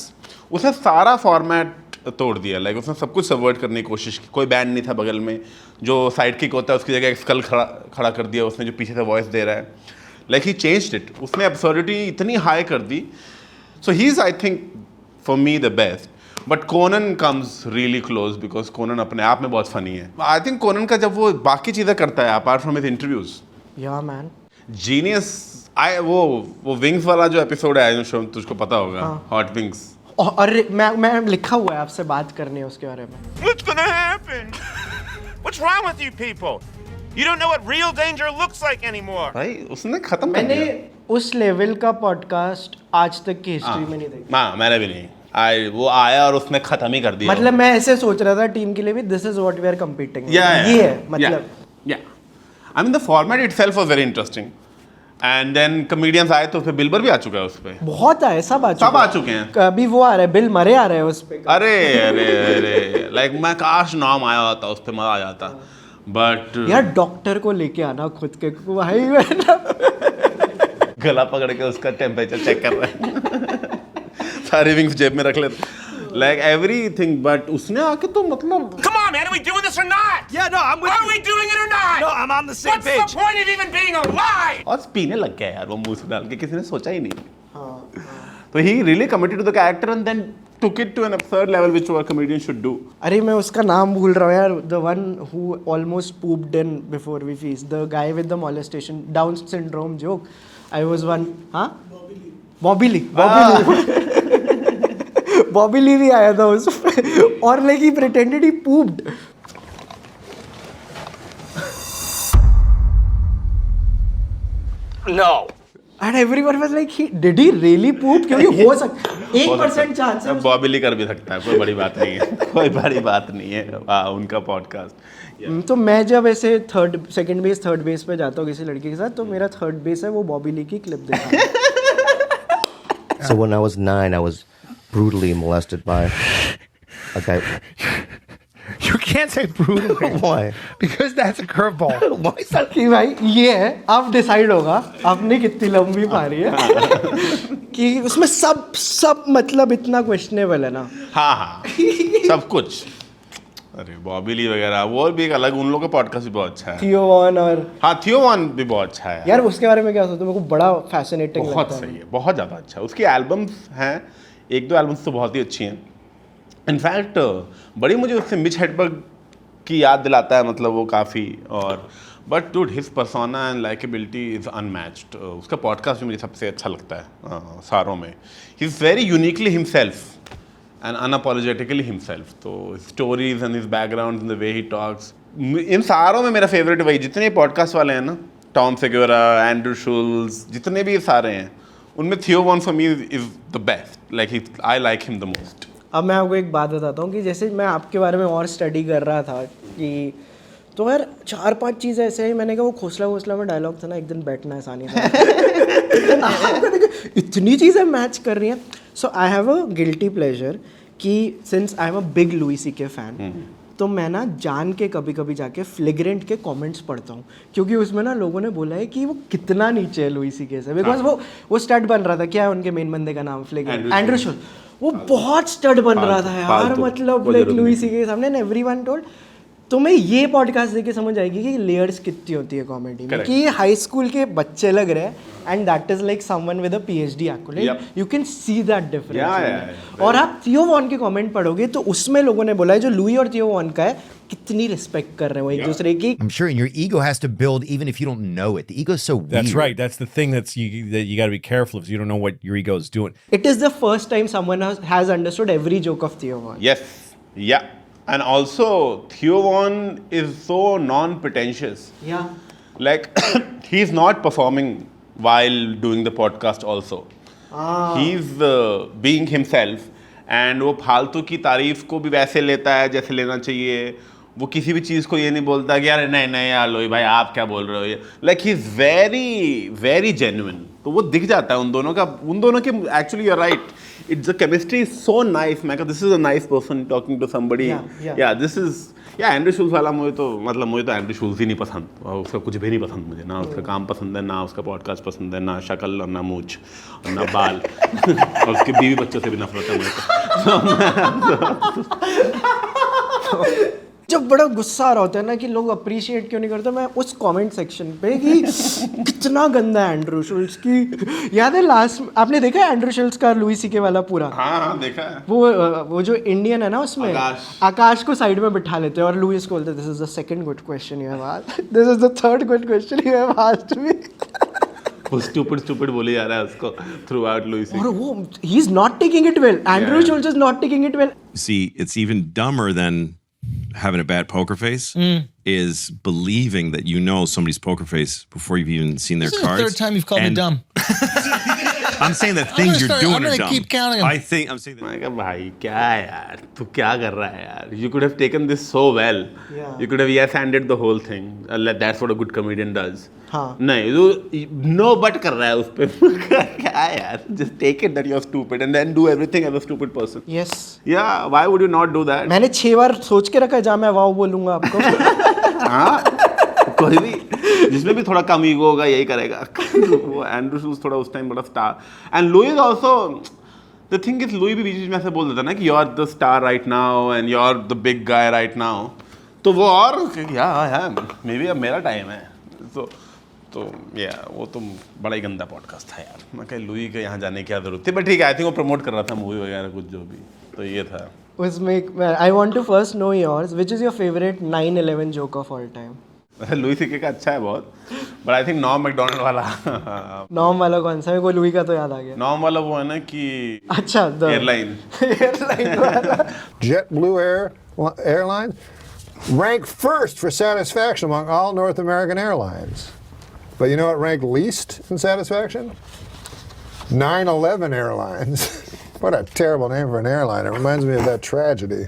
उसने सारा फॉर्मेट तोड़ दिया. लाइक उसने सब कुछ सबवर्ट करने की कोशिश की. कोई बैंड नहीं था बगल में. जो साइड किक होता है उसकी जगह एक स्कल खड़ा कर दिया उसने जो पीछे से वॉइस दे रहा है. Like he changed it. उसने एब्सर्डिटी इतनी हाई कर दी. So he is I think for me the best. But Conan comes really close because Conan अपने आप में बहुत फनी है. आई थिंक कोनन का जब वो बाकी चीज़ें करता है अपार्ट फ्रॉम हिज इंटरव्यूज, या मैन जीनियस. वो विंग्स वाला जो एपिसोड है जो शो तुझको पता होगा, हॉट विंग्स. अरे मैं लिखा हुआ है आपसे बात करनी है उसके बारे में. What's gonna happen? What's wrong with you people? You don't know what real danger looks like anymore. भाई उसने खत्म कर दिया. मैंने उस लेवल का पॉडकास्ट आज तक की हिस्ट्री में नहीं देखा. हाँ मैंने भी नहीं. वो आया और उसने खत्म ही कर दिया. मतलब मैं ऐसे सोच रहा था टीम के लिए भी this is what we are competing. ये है मतलब. I mean the format itself was very interesting. And then comedians आए तो फिर बिल बर भी आ चुका है उस पे. बहुत आए, सब आ चुके हैं. कभी वो आ रहा है, बिल मरे आ रहा है उस पे. अरे लाइक मैं काश नाम आया होता उस पे, मजा आ जाता. बट यार डॉक्टर को लेके आना खुद के भाई. गला पकड़ के उसका टेम्परेचर चेक कर रहे हैं. सारे विंग्स जेब में रख लेते. Like everything, but उसने आके तो मतलब. Come on, man, are we doing this or not? Yeah, no, I'm with you. Are we doing it or not? No, I'm on the same page. What's the point of even being alive? और पीने लग गया यार वो मुंह से डाल के, किसी ने सोचा ही नहीं. तो he really committed to the character and then took it to an absurd level which a comedian should do. अरे मैं उसका नाम भूल रहा हूँ यार. The one who almost pooped in before we feast. The guy with the molestation, Down syndrome joke. I was one. हाँ? Bobby Lee. बॉबी ली भी आया था उस और like he pretended he पूप्ड. No. And everyone was like, did he really poop? क्योंकि हो सकता 1% चांस है. बॉबी ली कर भी सकता है, कोई बड़ी बात नहीं है. कोई बड़ी बात नहीं है उनका पॉडकास्ट. तो मैं जब ऐसे सेकंड बेस थर्ड बेस पे जाता हूँ किसी लड़की के साथ, तो मेरा थर्ड बेस है वो बॉबी ली की क्लिप देखा. So when I was 9, I was brutally molested by a guy. You can't say brutally. Why? Because that's a curveball. Why is that? कि भाई ये है, अब डिसाइड होगा आपने कितनी लंबी मारी है. कि उसमें सब मतलब इतना क्वेश्चनेबल है ना. हाँ सब कुछ. अरे बॉबी ली वगैरह वो भी एक अलग, उन लोगों का पॉडकास्ट भी बहुत अच्छा है. थियो वन और थियो वन भी बहुत अच्छा है यार. उसके बारे में क्या सोचते हो? मेरे को बड़ा फैसिनेटिंग लगता है. बहुत सही है, बहुत ज़्यादा अच्छा है. उसकी एल्बम्स हैं, 1-2 एल्बम्स तो बहुत ही अच्छी हैं. इनफैक्ट बड़ी मुझे उससे मिच हेडबर्ग की याद दिलाता है, मतलब वो काफ़ी. और but dude his persona and likeability is unmatched. उसका पॉडकास्ट भी मुझे सबसे अच्छा लगता है सारों में. ही is very uniquely himself and unapologetically himself. तो stories and his background and the way he talks, इन सारों में मेरा फेवरेट वही. जितने पॉडकास्ट वाले हैं ना, टॉम सेग्योरा, एंड्रू शुल्स, जितने भी सारे हैं, उनमें थियो one for me is the best. Like I like him the most. अब मैं आपको एक बात बताता हूँ कि जैसे मैं आपके बारे में और स्टडी कर रहा था कि तो यार 4-5 चीज़ें ऐसे ही. मैंने कहा वो खोसला में डायलॉग था ना, एक दिन बैठना आसानी था. इतनी चीज़ें मैच कर रही हैं. So I have a guilty pleasure कि since I am a big Louis C K fan, तो मैं ना जान के कभी कभी जाके फ्लिग्रेंट के कमेंट्स पढ़ता हूँ, क्योंकि उसमें ना लोगों ने बोला है कि वो कितना नीचे है लुई सीके से, बिकॉज वो स्टड बन रहा था। क्या है उनके मेन बंदे का नाम? फ्लिग्रेंट, एंड्रू शुल्स। वो बहुत स्टड बन रहा था यार, मतलब लाइक लुई सीके के सामने, एवरीवन टोल्ड। तो मैं ये पॉडकास्ट देख के समझ आएगी कि लेयर्स कितनी होती है कॉमेडी में, कि ये हाई स्कूल के बच्चे लग रहे हैं and that is like someone with a PhD accolade, you can see that difference. और आप थियो वॉन के कमेंट पढ़ोगे तो उसमें लोगों ने बोला है जो लुई और थियो वॉन का है कितनी रिस्पेक्ट कर रहे हैं वो एक दूसरे की। I'm sure your ego has to build even if you don't know it. The ego is so weird. That's right. That's the thing that you got to be careful of. You don't know what your ego is doing. It is the first time someone has understood every joke of Theo Von. Yes. Yeah. And also, Theo Von is so non-pretentious. Yeah. Like, he's not performing while doing the podcast also. He's being himself. And वो फालतू की तारीफ को भी वैसे लेता है जैसे लेना चाहिए। वो किसी भी चीज़ को ये नहीं बोलता कि यार नहीं यार लोई भाई आप क्या बोल रहे हो, ये like he is very very genuine. तो वो दिख जाता है उन दोनों के actually you are right, it's the chemistry is so nice. मैं this is a nice person talking to somebody. या दिस इज एंड्रू शुल्स वाला मुझे तो एंड्रू शुल्स ही नहीं पसंद, उसका कुछ भी नहीं पसंद मुझे, ना उसका काम पसंद है, ना उसका पॉडकास्ट पसंद है, ना शक्ल और ना मूछ और ना बाल और उसके बीवी बच्चों से भी नफरत है मुझे। जब बड़ा गुस्सा आ रहा होता है ना कि लोग अप्रिशिएट क्यों नहीं करते, मैं उस कमेंट सेक्शन पे कि कितना गंदा है एंड्रू शुल्स की। याद है लास्ट आपने देखा है एंड्रू शुल्स का लुई सीके वाला पूरा? हाँ देखा है। वो जो इंडियन है ना उसमें आकाश को साइड में बिठा लेते हैं और लुईस को बोलते हैं this is the second good question you have asked, this is the third good question you have asked me. वो स्टूपिड बोले जा रहा है उसको थ्रू आउट लुई सीके। और वो he is not taking it well, Andrew Schulz is not taking it well. See, it's even dumber than having a bad poker face is believing that you know somebody's poker face before you've even seen their cards. This is the third time you've called me dumb. I'm saying that things you're doing I'm are gonna dumb. keep counting them. I'm saying that. मैं कहा भाई क्या यार तू क्या कर रहा है यार, you could have taken this so well. You could have yes-handed the whole thing. That's what a good comedian does. हाँ. नहीं तू no but कर रहा है उस पे। क्या यार, just take it that you're stupid and then do everything as a stupid person. Yes. Yeah, why would you not do that? मैंने 6 बार सोच के रखा है जहाँ मैं वाओ बोलूँगा आपको। हाँ कोई भी जिसमें भी थोड़ा कम ईगो होगा यही करेगा। वो एंड्रू शुल्स थोड़ा उस टाइम बड़ा star and Louis is also the thing is Louis भी बीच में ऐसे बोल देता ना कि you are the star right now and you are the big guy right now, तो वो और या मे बी अब मेरा टाइम है। तो या वो तो बड़ा ही गंदा पॉडकास्ट था यार। मैं कह लुई के यहाँ जाने की क्या जरूरत थी, बट ठीक है आई थिंक वो प्रमोट कर रहा था मूवी वगैरह कुछ जो भी, तो ये था उसमें। I want to first know yours, which is your favourite 9/11 joke of all time? Louis CK का अच्छा है बहुत, but I think Norm Macdonald वाला। नॉर्म वाला कौन सा है? वो लुई का तो याद आ गया। नॉर्म वाला वो है ना कि अच्छा एयरलाइन वाला। JetBlue Airlines ranked first for satisfaction among all North American airlines. But you know what ranked least in satisfaction? 9/11 Airlines. What a terrible name for an airline. It reminds me of that tragedy.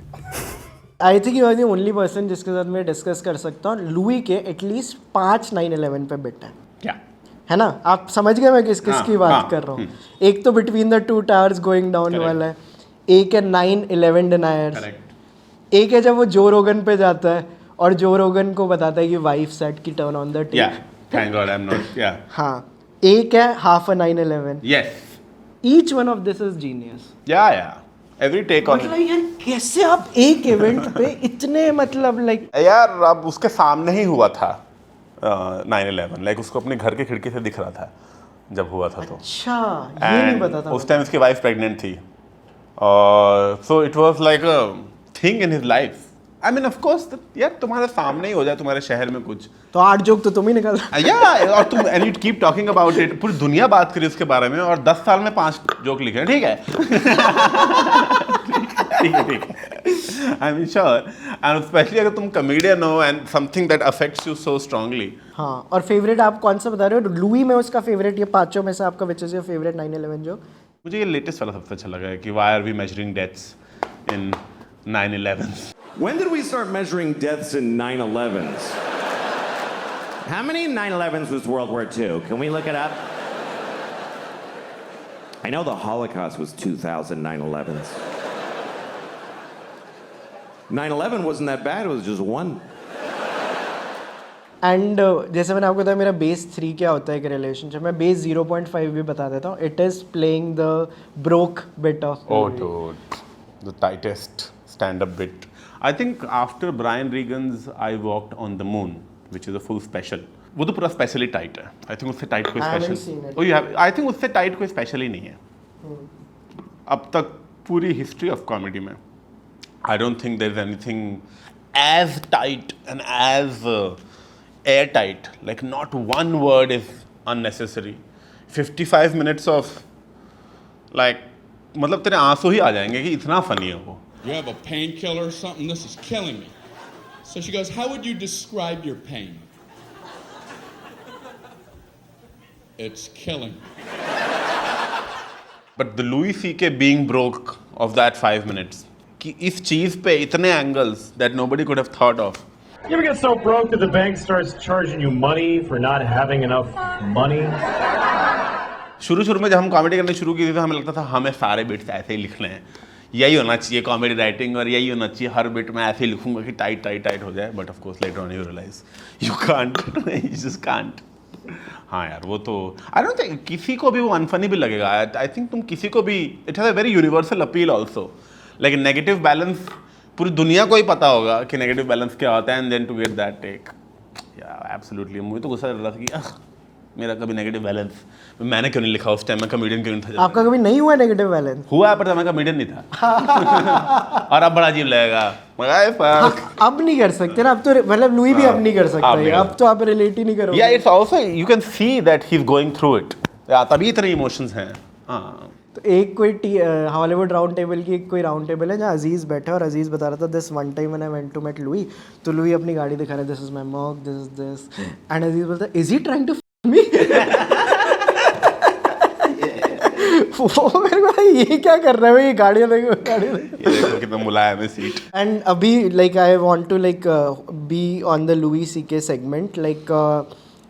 I think you are the only person जिसके साथ मैं डिस्कस कर सकता हूँ। लुई के एटलीस्ट 5 9/11 पे बिट है। क्या है ना? आप समझ गए मैं किसकी बात कर रहा हूँ। एक तो between the two towers going down वाला है, एक है 9/11 डिनायर्स, एक है जब वो जो रोगन पे जाता है और जो रोगन को बताता है कि वाइफ सेट की turn on the tape. Thank God I am not. या हाँ, एक है half a 9/11। Yes, each one of this is genius. या एवरी टेक ऑन। मतलब यार कैसे आप एक इवेंट पे इतने मतलब लाइक यार अब उसके सामने ही हुआ था 9/11, लाइक उसको अपने घर के खिड़की से दिख रहा था जब हुआ था। तो अच्छा ये नहीं पता था। उस टाइम उसकी वाइफ प्रेग्नेंट थी और so it was like a thing in his life. I mean of course यार तुम्हारे सामने ही हो जाए तुम्हारे शहर में कुछ, तो 8 जोक तो तुम ही निकाल। या और तुम and you keep talking about it, पूरी दुनिया बात करी उसके बारे में और 10 साल में 5 जोक लिखे हैं। ठीक है ठीक है I mean sure, and specially अगर तुम कॉमेडियन हो and something that affects you so strongly. हाँ, और फेवरेट आप कौन सा बता रहे हो? लुई में उसका फेवरेट, ये पांचों में से आपका which is your favourite 9/11 joke? मुझे ये लेटेस्ट वाला सबसे अच्छा लगा है कि why are we measuring deaths in 9/11? When did we start measuring deaths in 9/11s? How many 9/11s was World War II? Can we look it up? I know the Holocaust was 2,000 9/11s. 9/11 wasn't that bad. It was just one. And जैसे मैंने आपको बताया मेरा बेस 3 क्या होता है एक रिलेशनशिप में, बेस 0.5 भी बता देता हूँ. It is playing the broke bit of Oh, dude, the tightest stand-up bit. I think after Brian Regan's I Walked on the Moon, which is a full special, वो तो पूरा स्पेशली टाइट है. आई थिंक उससे टाइट कोई I haven't special seen it. I think उससे टाइट कोई स्पेशल ही नहीं है अब तक पूरी हिस्ट्री ऑफ कॉमेडी में. I don't think there is anything as tight and as air tight. Like not one word is unnecessary. 55 minutes of like मतलब तेरे आंसू ही आ जाएंगे कि इतना फनी है वो. You have a painkiller or something? This is killing me. So she goes, how would you describe your pain? It's killing me. But the Louis C.K. being broke of that 5 minutes, कि इस चीज पे इतने angles that nobody could have thought of. You ever get so broke that the bank starts charging you money for not having enough money? शुरू में जब हम कॉमेडी करने शुरू की थी तो हमें लगता था हमें सारे बिट्स ऐसे ही लिखने हैं, यही होना चाहिए कॉमेडी राइटिंग, और यही होना चाहिए हर बिट में ऐसे ही लिखूंगा कि टाइट हो जाए. But of course later on you realise you can't, you just can't. हाँ यार वो तो आई डोंट थिंक किसी को भी वो अनफनी भी लगेगा. आई थिंक तुम किसी को भी, it has a very universal appeal also. Like negative balance पूरी दुनिया को ही पता होगा कि नेगेटिव बैलेंस क्या होता है, and then to get that take. Yeah absolutely. मुझे तो गुस्सा चल रहा था कि मेरा कभी नेगेटिव बैलेंस, मैंने क्यों नहीं लिखा उस टाइम, मैं कॉमेडियन क्यों नहीं था. आपका कभी नहीं हुआ नेगेटिव बैलेंस? हुआ पर मैं कॉमेडियन नहीं था. और अब बड़ा अजीब लगेगा. अब नहीं कर सकते ना, अब तो मतलब लुई भी अब नहीं कर सकता है. अब तो आप रिलेट ही नहीं करोगे. या it's also you can see that he is going through it. तभी इतने इमोशंस हैं. हाँ. तो एक कोई हॉलीवुड राउंड टेबल की कोई राउंड टेबल है जहाँ अजीज़ बैठा है और अजीज़ बता रहा था this one time when I went to meet Louis, तो लुई अपनी गाड़ी दिखा रहा है, this is my mog, this is this, and Aziz बोलता है इज ही ट्राइंग टू फ मी. वो मेरे को ये क्या कर रहा है भाई, गाड़ियाँ देखो कितना मुलायम है सीट. एंड अभी like I want to like be on the Louis CK segment. Like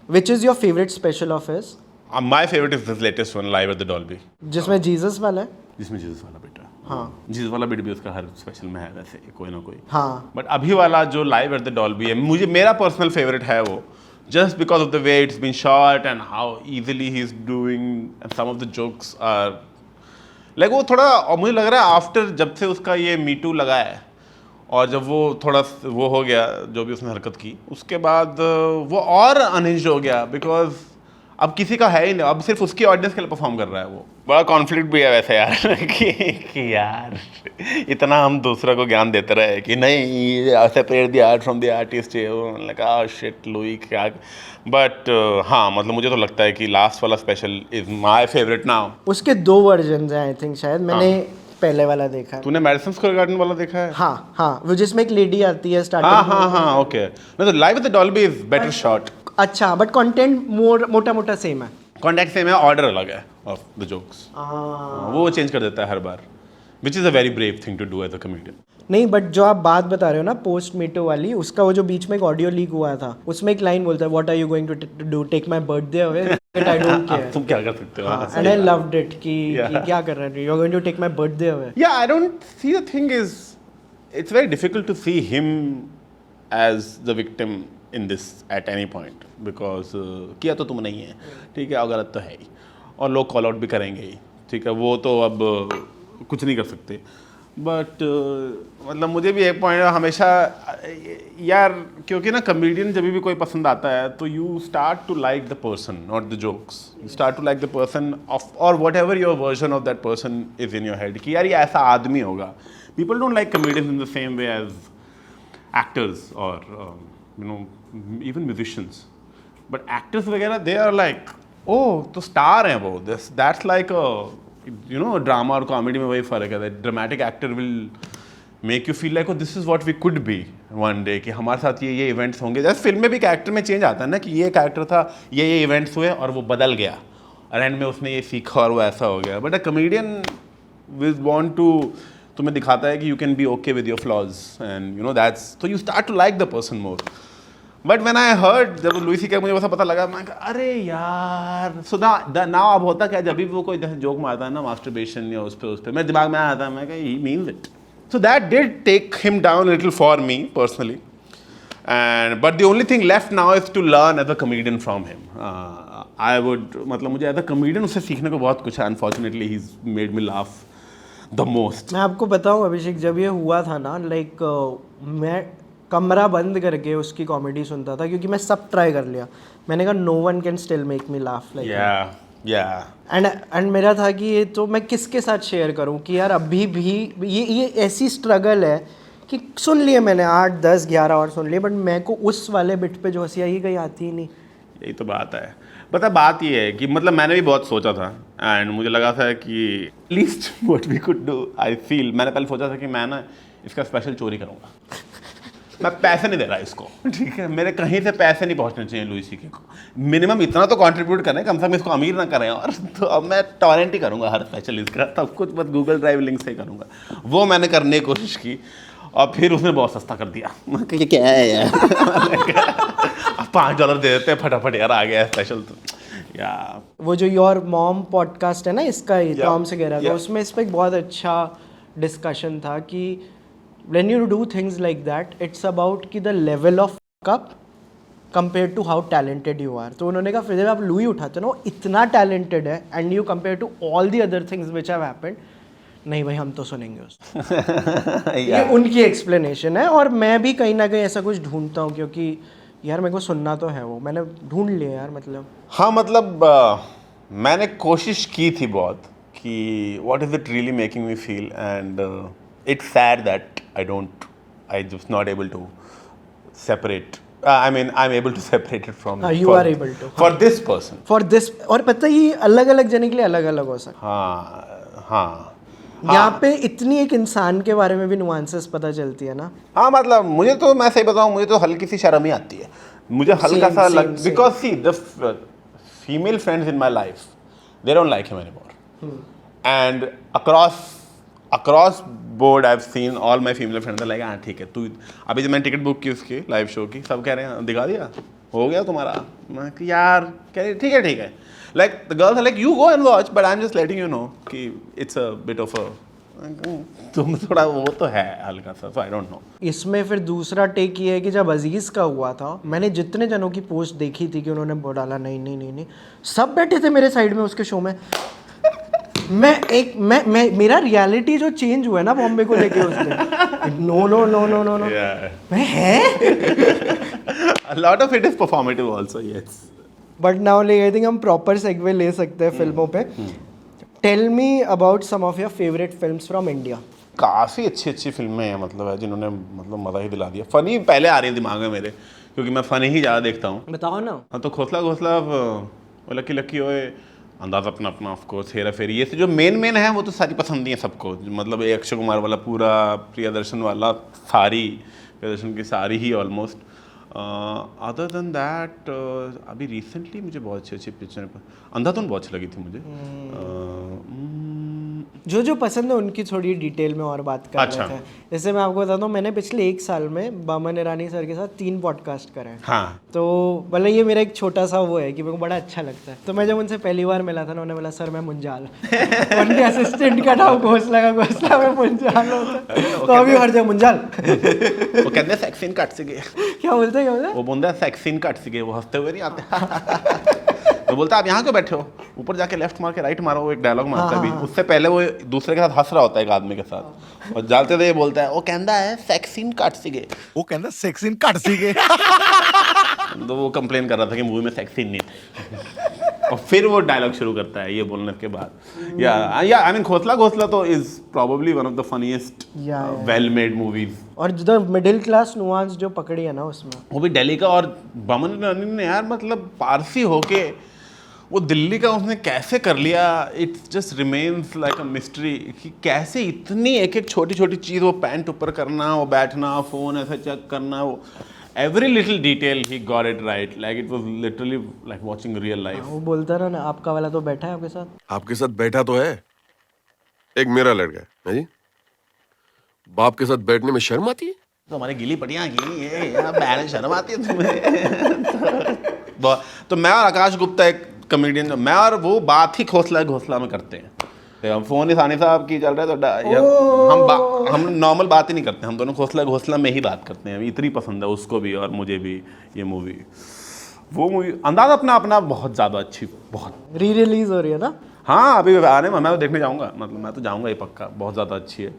which is your favourite special of his? My favourite is this latest one, live at the Dolby, जिसमें जीसस वाला है. जिसमें जीसस वाला बेटा. हाँ, जीसस वाला बेट भी उसका हर स्पेशल में है वैसे कोई ना कोई. हाँ, बट अभी वाला जो लाइव एट द डॉल्बी है, मुझे मेरा पर्सनल फेवरेट है वो, just because of the way it's been shot and how easily he's doing, and some of the jokes are like वो थोड़ा, और मुझे लग रहा है आफ्टर जब से उसका ये मी टू लगा है और जब वो थोड़ा वो हो गया जो भी उसने हरकत की, उसके बाद वो और अनहिंज्ड हो गया. बिकॉज अब किसी का है ही नहीं, अब सिर्फ उसकी ऑडियंस के लिए परफॉर्म कर रहा है वो. बड़ा कॉन्फ्लिक्ट भी है वैसे यार कि यार इतना हम दूसरा को ज्ञान देते रहे कि नहीं separate the art from the artist, like ah shit Louis क्या. बट हाँ मतलब मुझे तो लगता है कि लास्ट वाला special is my favourite now. उसके 2 वर्जन हैं आई थिंक. शायद मैंने पहले वाला देखा है. तूने मैडिसन स्क्वायर गार्डन वाला देखा है? हाँ, वो जिसमें एक लेडी आती है स्टार्टिंग. हाँ ओके. नहीं तो live at the Dolby is better shot. अच्छा, बट कंटेंट मोटा सेम है. कॉन्टेक्ट सेम है, ऑर्डर अलग है ऑफ द जोक्स. वो चेंज कर देता है हर बार, which is a very brave thing to do as a comedian. नहीं, बट जो आप बात बता रहे हो ना पोस्ट मीटू वाली, उसका वो जो बीच में एक ऑडियो लीक हुआ था, उसमें एक लाइन बोलता है what are you going to do, take my birthday away, I don't care. तुम क्या कर सकते हो. एंड आई लव्ड इट कि क्या कर रहे हो, you are going to take my birthday away. या I don't see the thing is it's very difficult to see him as the victim in this at any point, because किया तो तुम नहीं है, ठीक है, और गलत तो है ही, और लोग कॉल आउट भी करेंगे ही, ठीक है, वो तो अब कुछ नहीं कर सकते. बट मतलब मुझे भी एक पॉइंट हमेशा यार, क्योंकि ना कॉमेडियन जब भी कोई पसंद आता है तो you start to like the person not the jokes. You start to like the person of और whatever your version of that person is in your head कि यार ये ऐसा आदमी होगा. People don't like comedians in the same way as actors और you know even musicians, but actors वगैरह they are like oh तो स्टार हैं वो. that's like a you know drama और कॉमेडी में वही फ़र्क है. Dramatic actor will make you feel like this is what we could be one day, कि हमारे साथ ये इवेंट्स होंगे. जैसे फिल्म में भी कैरेक्टर में चेंज आता है ना कि ये कैरेक्टर था, ये इवेंट्स हुए और वो बदल गया और एंड में उसने ये सीखा और वो ऐसा हो गया. But a comedian will want to तुम्हें दिखाता है कि you can be okay with your flaws and you know that's, तो you start to like the person more. But when I heard, जब लुई सी के मुझे वैसा पता लगा, मैं कहा अरे यार. सो नाउ अब होता क्या, जब भी वो कोई जैसे जोक मारता है ना मास्टरबेशन या उस पर मेरे दिमाग में आता है, मैं कहा he means it. So that did take him down a little for me personally. But the only thing left now is to learn as a comedian from him. I would, मतलब मुझे as a comedian उससे सीखने को बहुत कुछ है. Unfortunately, he's made me laugh the most. मैं आपको बताऊं अभिषेक, जब ये हुआ था ना, लाइक मैं कमरा बंद करके उसकी कॉमेडी सुनता था क्योंकि मैं सब ट्राई कर लिया. मैंने कहा no one can still make me laugh like. And मेरा था कि ये तो मैं किसके साथ शेयर करूं कि यार अभी भी ये ऐसी स्ट्रगल है कि सुन लिए मैंने 8, 10, 11 और सुन लिए, बट मैं को उस वाले बिट पे जो हंसी आई कहीं आती ही नहीं. यही तो बात है. पता बात ये है कि मतलब मैंने भी बहुत सोचा था एंड मुझे लगा था कि least what we could do, I feel, मैंने पहले सोचा था कि मैं ना इसका स्पेशल चोरी करूँगा. मैं पैसे नहीं दे रहा इसको, ठीक है, मेरे कहीं से पैसे नहीं पहुंचने चाहिए लुई सीके को. मिनिमम इतना तो कंट्रीब्यूट करें, कम से कम इसको अमीर ना करें. और तो अब मैं टॉरेंट ही करूँगा हर स्पेशल इसका, तब कुछ बस गूगल ड्राइव लिंक से ही करूँगा. वो मैंने करने की कोशिश की और फिर उसने बहुत सस्ता कर दिया. ये क्या है यार, $5 दे देते फटाफट यार, आ गया स्पेशल. तो या वो जो योर मॉम पॉडकास्ट है ना इसका, ये टॉम से कह रहा था, उसमें इस पर एक बहुत अच्छा डिस्कशन था कि when you do things like that, it's about कि the level of fuck up compared to how talented you are. तो उन्होंने कहा फिर जब आप लुई उठाते हो ना, वो इतना talented है and you compare to all the other things which have happened, नहीं भाई हम तो सुनेंगे उसको. ये उनकी एक्सप्लेनेशन है. और मैं भी कहीं ना कहीं ऐसा कुछ ढूंढता हूँ क्योंकि यार मेरे को सुनना तो है, वो मैंने ढूंढ लिया यार. मतलब हाँ, मतलब मैंने कोशिश की थी बहुत कि what is it really making me feel, and it's sad that I just not able to separate. I mean, I'm able to separate it from. You are able to. For this person. For this, और पता ही अलग अलग जने के लिए अलग अलग हो सकता. हाँ. यहाँ पे इतनी एक इंसान के बारे में भी नुआंसेस पता चलती है ना. हाँ, मतलब मुझे तो, मैं सही बताऊँ, मुझे तो हल्की सी शर्म ही आती है. मुझे हल्का सा लग, because see the female friends in my life, they don't like him anymore. And across board I've seen all my female friends are like, हाँ ठीक है, तू अभी जब मैंने टिकट बुक की उसकी लाइव शो की, सब कह रहे हैं दिखा दिया, हो गया तुम्हारा. मैं कि यार कह रहे ठीक है. Like the girls are like, you go and watch, but I'm just letting you know कि it's a bit of a, तुम थोड़ा वो तो है हल्का सा, so I don't know. इसमें फिर दूसरा टेक ये है कि जब अजीज़ का हुआ था, मैंने जितने जनों की पोस्ट देखी थी कि उन्होंने डाला नहीं, सब बैठे थे मेरे साइड में उसके शो में. मैं मेरा रियलिटी जो चेंज हुआ है ना बॉम्बे को लेके उसमें, नो मैं है. A lot of it is performative also, yes. But now like I think हम प्रॉपर सेगवे ले सकते हैं फिल्मों पे. Tell me about some of your favourite films from India. काफ़ी अच्छी फिल्में हैं, मतलब है जिन्होंने मतलब मज़ा ही दिला दिया. फ़नी पहले आ रही है दिमाग में मेरे, क्योंकि मैं फ़नी ही ज़्यादा देखता हूँ. बताओ ना. हाँ, तो घोसला वो लकी होए, अंदाज़ अपना ऑफ कोर्स, हेरा फेरी, ये से जो मेन है वो तो सारी पसंद ही है सबको. मतलब अक्षय कुमार वाला पूरा, प्रियदर्शन वाला सारी, प्रियदर्शन की सारी ही ऑलमोस्ट. अदर देन दैट अभी रिसेंटली मुझे बहुत अच्छी पिक्चर, अंधाधुन बहुत अच्छी लगी थी मुझे. जो पसंद है उनकी थोड़ी डिटेल में और बात कर रहे थे. जैसे मैं आपको बताता हूँ, मैंने पिछले 1 साल में बामन ईरानी सर के साथ 3 पॉडकास्ट करे हैं. हाँ. तो मतलब ये मेरा एक छोटा सा वो है कि मेरे को बड़ा अच्छा लगता है. तो मैं जब उनसे पहली बार मिला था ना, उन्होंने बोला सर मैं मुंजाल. उनके असिस्टेंट का नाम घोसला में मुंजाल होता. तो अभी हर जगह मुंजाल. वो कहते हैं सेक्सीन कट से गए. क्या बोलते हैं वो बोलता है सेक्सीन कट से गए, वो हंसते हुए नहीं आते. तो बोलता है आप यहाँ क्यों बैठे हो, ऊपर जाके लेफ्ट मार के राइट मारो. वो एक डायलॉग मारता है भी, उससे पहले वो दूसरे के साथ हंस रहा होता है एक आदमी के साथ, और जाते थे ये बोलता है, वो कहता है सेक्सीन कट सी गए. वो कहता है सेक्सीन कट सी गए. तो वो कंप्लेन कर रहा था कि मूवी में सेक्सीन नहीं थे, और फिर वो डायलॉग शुरू करता है ये बोलने के बाद. या आई मीन घोसला तो is probably one of the funniest well made movies. और जो मिडिल क्लास नुआंस जो पकड़ी है ना उसमें, वो भी दिल्ली का. और बमन ईरानी ने यार मतलब पारसी होके वो दिल्ली का उसने कैसे कर लिया. It's just remains like a mystery कि कैसे इतनी एक छोटी चीज़, वो पैंट ऊपर करना, वो बैठना, फ़ोन ऐसा चेक करना, वो every little detail he got it right. Like it was literally like watching real life. वो बोलता रहा ना, आपका वाला तो बैठा है आपके साथ. आपके साथ बैठा तो है, एक मेरा लड़का है जी. बाप के साथ बैठने में शर्म आती है. तो हमारे गिली पटियाँ की ये बैठने शर्म आती है तुम्हें. तो मैं और आकाश गुप्ता एक कॉमेडियन, मैं और वो बात ही घोसला में करते हैं. करते हम फोन ही सानी साहब की चल रहा है हम नॉर्मल बात ही नहीं करते, हम दोनों घोसला में ही बात करते हैं। इतनी पसंद है उसको भी और मुझे भी ये मूवी। वो मूवी अंदाज अपना बहुत ज़्यादा अच्छी, बहुत री रिलीज हो रही है ना? हाँ अभी आने में, मैं तो देखने जाऊँगा, मतलब मैं तो जाऊँगा ही पक्का। बहुत ज़्यादा अच्छी है,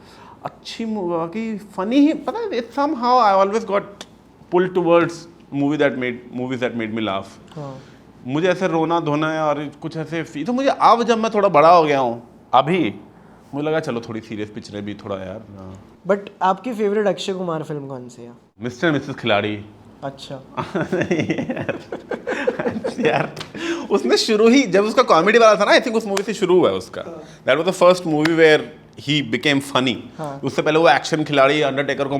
अच्छी मूवी की फनी ही, पता है somehow I always got pulled towards movies that made me laugh। मुझे ऐसे रोना धोना है और कुछ ऐसे तो मुझे अब जब मैं थोड़ा बड़ा हो गया हूँ अभी मुझे लगा चलो थोड़ी सीरियस पिक्चरें भी थोड़ा यार। बट आपकी फेवरेट अक्षय कुमार फिल्म कौन सी है? मिस्टर मिसेस खिलाड़ी। अच्छा यार उसने शुरू ही जब उसका कॉमेडी वाला था ना, आई थिंक उस मूवी से शुरू हुआ है उसका। That was the first movie where he became funny. उससे पहले वो एक्शन खिलाड़ी अंडरटेकर को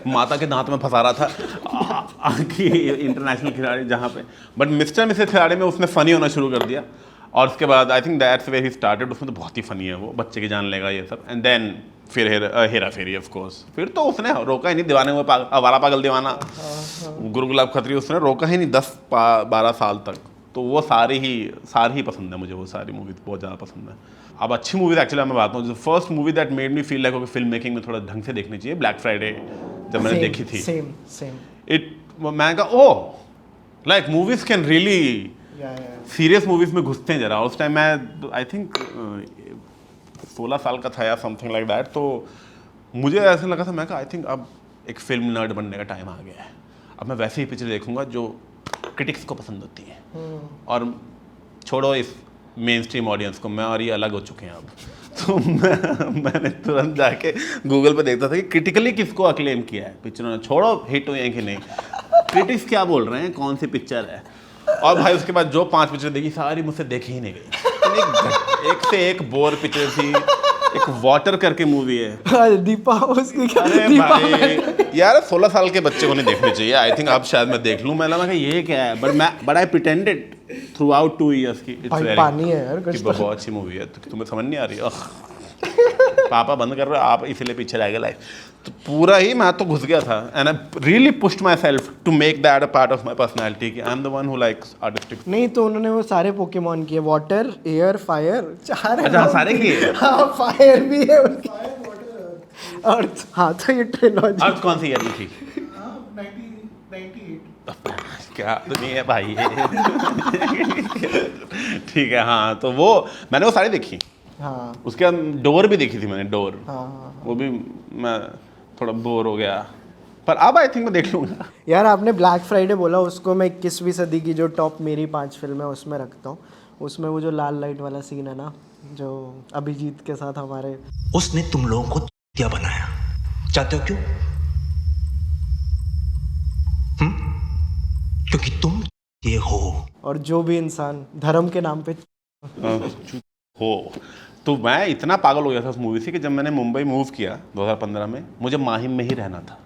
माता के दांत में फंसा रहा था कि इंटरनेशनल खिलाड़ी जहाँ पे, बट मिस्टर मिसेस खिलाड़ी में उसने फनी होना शुरू कर दिया। और उसके बाद I think that's where he started. उसमें तो बहुत ही फनी है वो, बच्चे की जान लेगा ये सब। एंड देन फिर हेरा फेरी ऑफ कोर्स। फिर तो उसने रोका ही नहीं, दीवाने हुए आवारा पागल दीवाना, गुरु गुलाब खत्री, उसने रोका ही नहीं 10-12 साल तक। तो वो सारी ही पसंद है मुझे, वो सारी मूवीज बहुत ज़्यादा पसंद है। अब अच्छी मूवीज एक्चुअली मैं बात हूँ, first movie that made me feel like film making में थोड़ा ढंग से देखनी चाहिए, ब्लैक फ्राइडे जब मैंने देखी थी। मैं कहा oh like movies can really serious movies में घुसते हैं जरा। उस टाइम मैं आई थिंक 16 साल का था या समथिंग लाइक दैट। तो मुझे ऐसा लगा था, मैं कहा आई थिंक अब एक फिल्म नर्ड बनने का टाइम आ गया है। अब मैं वैसे ही पिक्चर देखूंगा जो क्रिटिक्स को पसंद होती है, और छोड़ो इस मेन स्ट्रीम ऑडियंस को, मैं और ये अलग हो चुके हैं अब। तो मैंने तुरंत जाके गूगल पे देखता था कि क्रिटिकली किसको अक्लेम किया है पिक्चरों ने, छोड़ो हिट हुई है कि नहीं, क्रिटिक्स क्या बोल रहे हैं, कौन सी पिक्चर है। और भाई उसके बाद जो 5 पिक्चर देखी सारी मुझसे देखी ही नहीं गई। एक से एक बोर पिक्चर थी। एक वाटर करके मूवी है दीपा, उसकी अरे भाई यार 16 साल के बच्चे को नहीं देखनी चाहिए। आई थिंक अब शायद मैं देख लूँ। मैं लगा ये क्या है, but I pretended through out 2 years की इट्स वेरी पानी है यार, बहुत अच्छी मूवी है। तो तुम्हें समझ नहीं आ रही पापा बंद कर रहे हो आप, इसीलिए पीछे रह गया लाइफ। तो पूरा ही मैं तो घुस गया था, and I really pushed myself to make that a part of my personality कि I am the one who likes artistic. नहीं तो उन्होंने वो सारे पोकेमॉन किए, वाटर, एयर, फायर, 4 अच्छा सारे किए। हाँ फायर भी है उनकी, अर्थ। हाँ तो ये ट्रिलॉजी। अर्थ कौन सी ईयर में थी? 1998। क्या दुनिया है भाई ठीक है। हाँ तो वो मैंने वो सारी देखी। हाँ उसके बाद डोर भी देखी थी मैंने, डोर। हाँ वो भी मैं थोड़ा बोर हो गया, पर अब आई थिंक मैं देख लूँगा। यार आपने ब्लैक फ्राइडे बोला, उसको मैं 21वीं सदी की जो टॉप मेरी 5 फिल्में उसमें रखता हूँ। उसमें वो जो लाल लाइट वाला सीन है ना, जो अभिजीत के साथ हमारे, उसने तुम लोगों को क्या बनाया, चाहते हो क्यों? क्योंकि तुम ये हो, और जो भी इंसान धर्म के नाम पे हो। तो मैं इतना पागल हो गया था उस मूवी से कि जब मैंने मुंबई मूव किया 2015 में, मुझे माहिम में ही रहना था।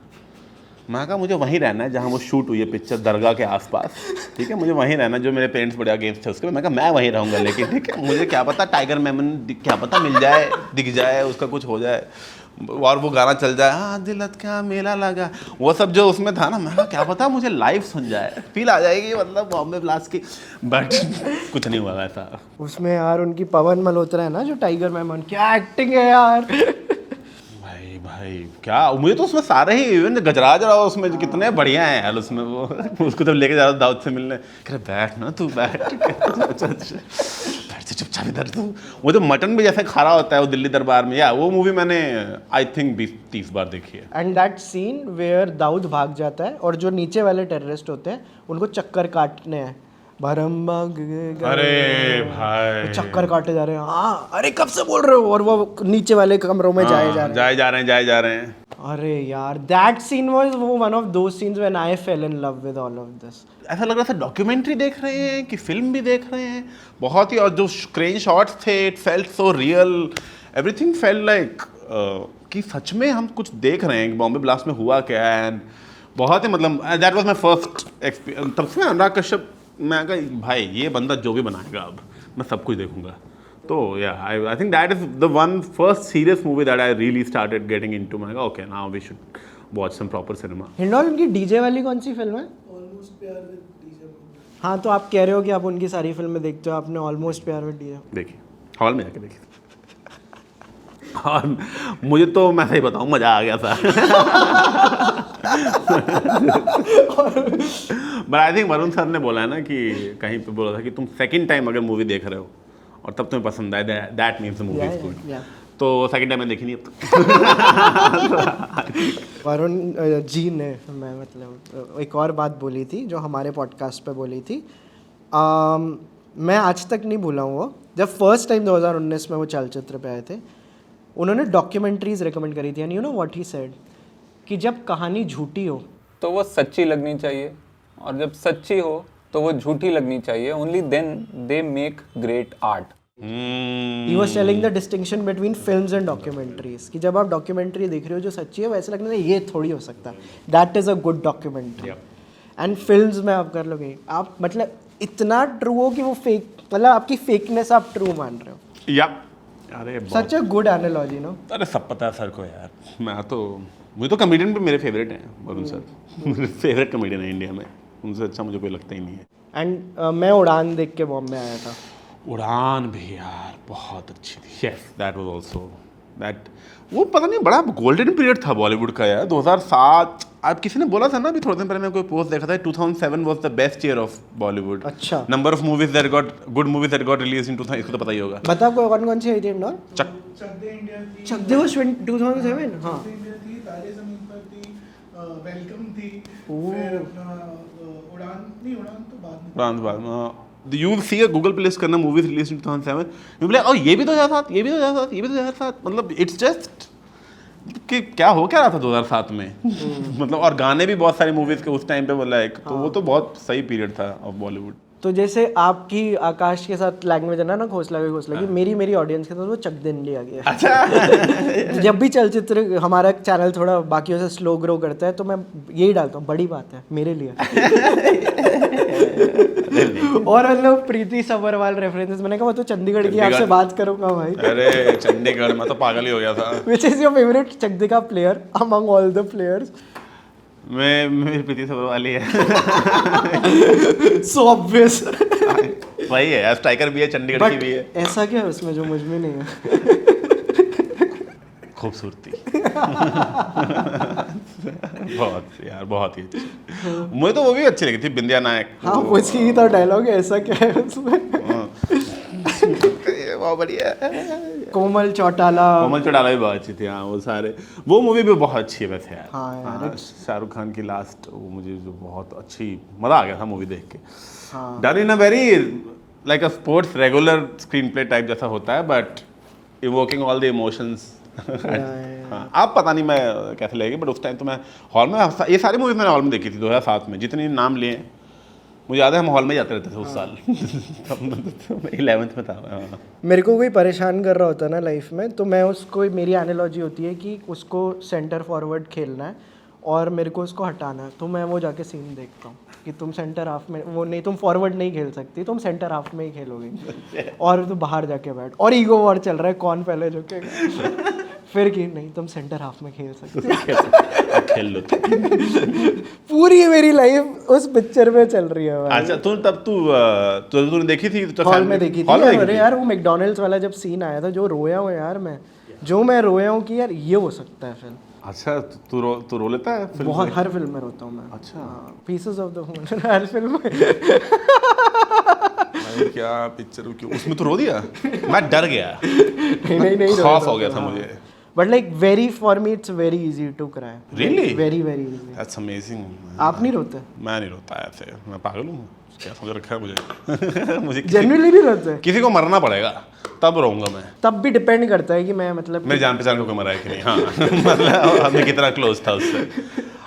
मैं कहा मुझे वहीं रहना है जहाँ वो शूट हुई है पिक्चर, दरगाह के आसपास, ठीक है, मुझे वहीं रहना। जो मेरे पेरेंट्स बड़े अगेंस्ट थे उसके, मैं कहा मैं वहीं रहूँगा, लेकिन ठीक है मुझे क्या पता टाइगर मेमन क्या पता मिल जाए, दिख जाए, उसका कुछ हो जाए और वो गाना चल जाए, हाँ दिलत क्या मेला लगा, वो सब जो उसमें था ना, मैं कहा क्या पता मुझे लाइव सुन जाए, फील आ जाएगी मतलब बॉम्बे ब्लास्ट की। बट कुछ नहीं हुआ ऐसा उसमें यार। उनकी पवन मल्होत्रा है ना जो टाइगर मेमन, क्या एक्टिंग है यार भाई क्या, मुझे तो उसमें सारे ही इवन गजराज राव उसमें कितने बढ़िया हैं यार उसमें। वो उसको जब लेके जा रहा दाऊद से मिलने, कह बैठ ना तू बैठ चुपचाप इधर तू। वो जो मटन भी जैसे खा रहा होता है वो दिल्ली दरबार में, या वो मूवी मैंने आई थिंक 20-30 बार देखी है। And that scene where Dawood भाग जाता है और जो नीचे वाले टेररिस्ट होते हैं उनको चक्कर काटने हैं, अरे भाई चक्कर काटे जा रहे हैं। हाँ अरे कब से बोल रहे हो, और वो नीचे वाले कमरों में जाए जा रहे हैं। अरे यार that scene was one of those scenes when I fell in love with all of this. ऐसा लग रहा था डॉक्यूमेंट्री देख रहे हैं कि फिल्म भी देख रहे हैं बहुत ही। और जो क्रेन शॉट्स थे, it felt so real, everything felt like कि सच में हम कुछ देख रहे हैं कि बॉम्बे ब्लास्ट में हुआ क्या है। एंड बहुत ही मतलब that was my first experience. तब से अनुराग कश्यप, मैं कहा भाई ये बंदा जो भी बनाएगा अब मैं सब कुछ देखूंगा। तो yeah I think that is the one first serious movie that I really started getting into. मैं कहा okay now we should watch some proper cinema. Hindol उनकी डीजे वाली कौन सी फिल्म है? ऑलमोस्ट प्यार विद डीजे। हाँ तो आप कह रहे हो कि आप उनकी सारी फिल्में देखते हो, आपने ऑलमोस्ट प्यार विद डीजे देखी, हॉल में जाके देखी। और मुझे तो मैं सही बताऊं मजा आ गया था। But I think Varun sir ने बोला है ना कि कहीं पे बोला था कि तुम सेकंड टाइम अगर मूवी देख रहे हो और तब तुम्हें पसंद आए that means the movie is good. तो सेकंड टाइम मैंने देखी नहीं अब तक। वरुण जी ने मैं मतलब एक और बात बोली थी जो हमारे पॉडकास्ट पे बोली थी, मैं आज तक नहीं भूला हूँ वो, जब फर्स्ट टाइम 2019 में वो चलचित्र पे आए थे, उन्होंने डॉक्यूमेंट्रीज रिकमेंड करी थी and you know what he said कि जब कहानी झूठी हो तो वो सच्ची लगनी चाहिए, और जब सच्ची हो तो वो झूठी लगनी चाहिए। Only then they make great art. He was telling the distinction between films and documentaries कि जब आप डॉक्यूमेंट्री देख रहे हो जो सच्ची है वैसे लगना ये थोड़ी हो सकता, that is a good documentary. And films में आप कर लोगे, आप मतलब इतना ट्रू हो कि वो फेक, मतलब आपकी फेकनेस आप ट्रू मान रहे हो। या अरे सच अ गुड एनालॉजी नो। अरे सब पता है सर को यार, मुझे तो कॉमेडियन भी मेरे फेवरेट हैं वरुण सर। मेरे फेवरेट कॉमेडियन है इंडिया में, उनसे अच्छा मुझे कोई लगता ही नहीं है। एंड मैं उड़ान देख के बॉम्बे आया था। उड़ान भी यार बहुत अच्छी थी। Yes that was also that, वो पता नहीं बड़ा गोल्डन पीरियड था बॉलीवुड का यार, 2007। आप किसी ने बोला था ना अभी थोड़े दिन पहले, मैं कोई पोस्ट देखा था, 2007 was the best year of Bollywood. अच्छा, number of movies that got good movies that got released in 2000, इसको तो पता ही होगा। बता कौन कौन सी आई थी इंडोर? Chak they was 2007। हां, वेलकम थी, फिर अपना उड़ान तो बाद में You will see a Google पे लिस्ट करना movies release in 2007, you will be like, oh ये भी 2007, ये भी 2007, ये भी 2007, मतलब इट्स जस्ट कि क्या हो क्या रहा था 2007 में। मतलब और गाने भी बहुत सारी मूवीज के उस टाइम पे बोला एक, तो वो तो बहुत सही पीरियड था ऑफ बॉलीवुड। तो जैसे आपकी आकाश के साथ लैंग्वेज है ना घोसला की, मेरी ऑडियंस के साथ वो चक दिन लिया गया। अच्छा। जब भी चलचित्र हमारा चैनल थोड़ा बाकियों से स्लो ग्रो करता है तो मैं यही डालता हूँ, बड़ी बात है मेरे लिए। और मतलब प्रीति सबरवाल रेफरेंसेस, मैंने कहा मैं तो चंडीगढ़ की आपसे बात करूंगा भाई। अरे चंडीगढ़ में तो पागल ही हो गया था। Which is your favorite चकदिका player among all the players? मेरी प्रीति सबरवाल ही है। So obvious। वही है, स्ट्राइकर भी है, चंडीगढ़ की भी है। ऐसा क्या है उसमें जो मुझ में नहीं है? खूबसूरती। बहुत यार, बहुत ही अच्छी। मुझे तो वो भी अच्छी लगी थी, बिंदिया नायक। हाँ, उसकी तो डायलॉग है, ऐसा क्या है उसमें? बहुत बढ़िया। कोमल चौटाला भी बहुत अच्छी थी। हाँ, वो सारे, वो मूवी भी बहुत अच्छी है वैसे यार। हाँ, शाहरुख खान की लास्ट, वो मुझे जो बहुत अच्छी, मजा आ गया था मूवी देख के। Done in a very like a sports regular screen play type जैसा होता है, but evoking all the emotions. आप पता नहीं मैं कैसे लगेगी, बट उस टाइम तो मैं हॉल में, ये सारी मूवीज मैंने हॉल में देखी थी 2007 में, जितनी नाम लिए मुझे याद है, हम हॉल में जाते रहते थे उस साल। 11th में था। मेरे को कोई परेशान कर रहा होता है ना लाइफ में, तो मैं उसको, मेरी एनालॉजी होती है कि उसको सेंटर फॉरवर्ड खेलना है और मेरे को उसको हटाना है, तो मैं वो जाके सीन देखता हूँ कि तुम सेंटर हाफ में, वो नहीं, तुम फॉरवर्ड नहीं खेल सकती, तुम सेंटर हाफ में ही खेलोगे और तो बाहर जाके बैठ, और ईगो वॉर चल रहा है कौन पहले झुकेगा। फिर कि नहीं, तुम सेंटर हाफ में खेल सकते हो। खेल लो। पूरी मेरी लाइफ उस पिक्चर में चल रही है। अच्छा, तूने देखी थी? तो हॉल में देखी थी। अरे यार, वो मैकडॉनल्ड्स वाला जब सीन आया था, जो रोया हूँ यार मैं, रोया हूँ कि यार ये हो सकता है फिल्म। अच्छा, तू रो लेता है फिल्म? बहुत, हर फिल्म में रोता हूँ मैं। अच्छा, pieces of the human her film में। क्या पिक्चर, क्यों उसमें तो रो दिया? मैं डर गया। नहीं खौफ हो गया था मुझे। But like for me it's very easy to cry. Really? Very easy. That's amazing. आप नहीं रोते? मैं नहीं रोता ऐसे, मैं पागल हूँ, क्या समझ रखा है मुझे? मुझे Genuinely नहीं रोते? किसी को मरना पड़ेगा तब रोऊंगा मैं। तब भी डिपेंड करता है कि मैं, मतलब मेरे जान पहचान को कोई मरा है कि नहीं। हाँ, मतलब मैं कितना क्लोज था उससे।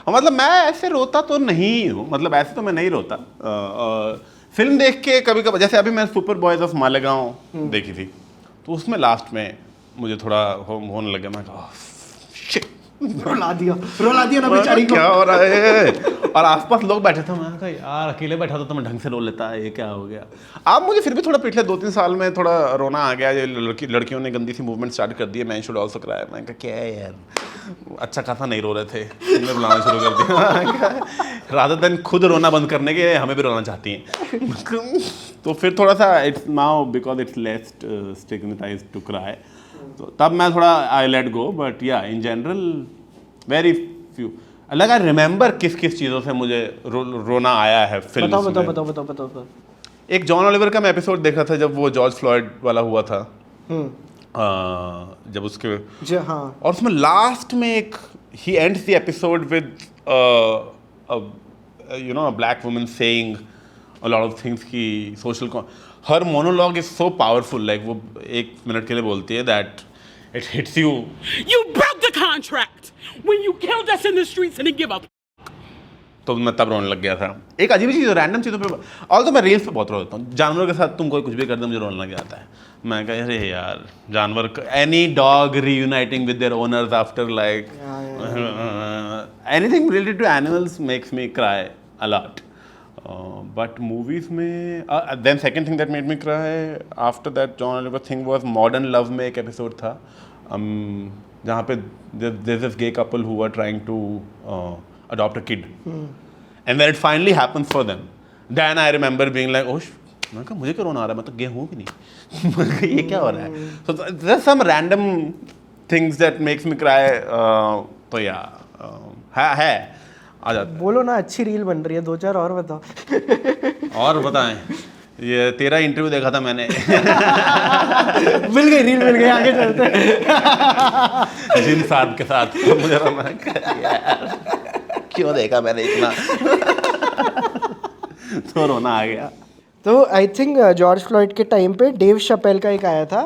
मतलब मैं ऐसे रोता तो नहीं हूँ, मतलब ऐसे तो मैं नहीं रोता। फिल्म देख के कभी कभी, जैसे अभी मैं सुपर बॉयज ऑफ मालेगांव देखी थी, तो उसमें लास्ट में मुझे थोड़ा होने लगा, मैं कहा शिट, रुला दिया ना बेचारी को। क्या हो रहा है? और आसपास लोग बैठे थे, मैं कहा यार अकेले बैठा था तो मैं ढंग से रो लेता, ये क्या हो गया? अब मुझे फिर भी थोड़ा पिछले 2-3 साल में थोड़ा रोना आ गया, ये लड़कियों ने गंदी सी मूवमेंट स्टार्ट कर दी है, मैन शुड ऑल्सो क्राई। मैं कहा क्या है यार, अच्छा खासा नहीं रो रहे थे, तुमने रुलाना शुरू कर दिया। रादर देन खुद रोना बंद करने के, हमें भी रोना चाहती हैं। तो फिर थोड़ा सा it's now because it's less stigmatized to cry. तो तब मैं थोड़ा I let go, but yeah in general very few. Like I remember किस किस चीज़ों से मुझे रोना आया है फिल्म में। बताओ। एक जॉन ओलिवर का मैं एपिसोड देखा था जब वो जॉर्ज फ्लॉयड वाला हुआ था, जब उसके हाँ, और उसमें लास्ट में एक ही ends the episode with you know a black woman saying a lot of things की social, her monologue is so powerful, like वो 1 मिनट के लिए बोलती है that it hits you. You broke the contract when you killed us in the streets and didn't give up. तो मैं तब रोने लग गया था। एक अजीब चीज़, रैंडम चीज़ों पे, और तो मैं रील्स पे बहुत रो देता हूँ। जानवरों के साथ तुम कोई कुछ भी कर दे मुझे रोने लग जाता है। मैं कह अरे यार जानवर, any dog reuniting with their owners after like anything related to animals makes me cry a lot. But movies में then second thing that made me cry after that John Oliver thing was Modern Love में एक एपिसोड था जहाँ पे there is this gay couple who were trying to adopt a kid, and when it finally happens for them, then I remember being like, oh, मैं कहा मुझे क्यों रोना आ रहा है, मैं तो गया हूँ भी नहीं। ये क्या हो रहा है? So there's some random things that makes me cry. तो या है आ जाता है। बोलो ना, अच्छी रील बन रही है, 2-4 और बताओ। और बताएं, ये तेरा इंटरव्यू देखा था मैंने। मिल गई, आगे चलते हैं। जिन साहब के साथ मुझे रोना क्यों देखा मैंने इतना। तो रोना आ गया। तो आई थिंक जॉर्ज फ्लॉयड के टाइम पे डेव शपेल का एक आया था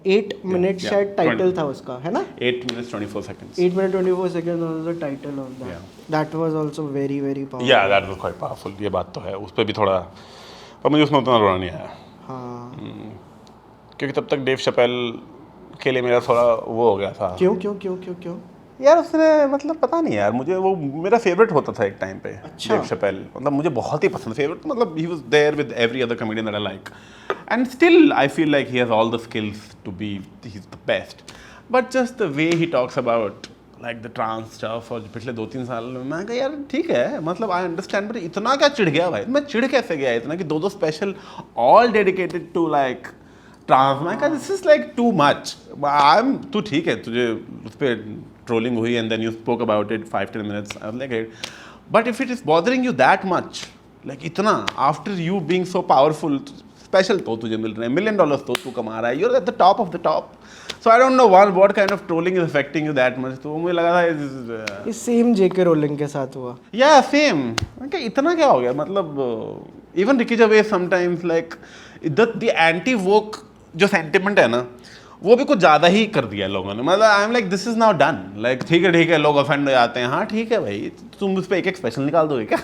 8 मिनट शायद टाइटल था उसका, है ना? 8 minutes 24 seconds 8 minutes 24 seconds was the title of that. That was also very powerful. Yeah, that was quite powerful. ये बात तो है, उस पर भी थोड़ा, पर मुझे उसमें उतना रोना नहीं आया। हाँ, क्योंकि तब तक डेव शपेल के लिए मेरा थोड़ा वो हो गया था। क्यों? यार उसने मतलब पता नहीं यार, मुझे वो मेरा फेवरेट होता था एक टाइम पे। अच्छा। डेव शपेल मतलब मुझे बहुत ही पसंद, फेवरेट मतलब he was there with every other comedian that I like, and still I feel like he has all the skills to be he is the best, but just the way he talks about like the trans stuff और पिछले 2-3 साल में मैं कहा यार ठीक है, मतलब आई अंडरस्टैंड, बट इतना क्या चिढ़ गया भाई, मैं चिढ़ कैसे गया इतना कि 2 special all dedicated to like trans, मैं कहा this is like too much. I am तू ठीक है, तुझे उस पर ट्रोलिंग हुई and then you spoke about it 5-10 minutes, I was like, but if it is bothering you that much, like इतना after you being so powerful, special तो तुझे मिल रहे हैं, $1 million तो तू कमा रहा है, you are at the top of the top, so I don't know what kind of trolling is affecting you that much. तो मुझे लगा था इस सेम जेके रोलिंग के साथ हुआ। या सेम, इतना क्या हो गया, मतलब even Ricky Gervais sometimes like the anti woke जो सेंटिमेंट है ना, वो भी कुछ ज़्यादा ही कर दिया लोगों ने, मतलब I am like this is now done, like ठीक है लोग ऑफेंड हो जाते हैं, हाँ ठीक है भाई, तुम उस पर एक स्पेशल निकाल दोगे क्या?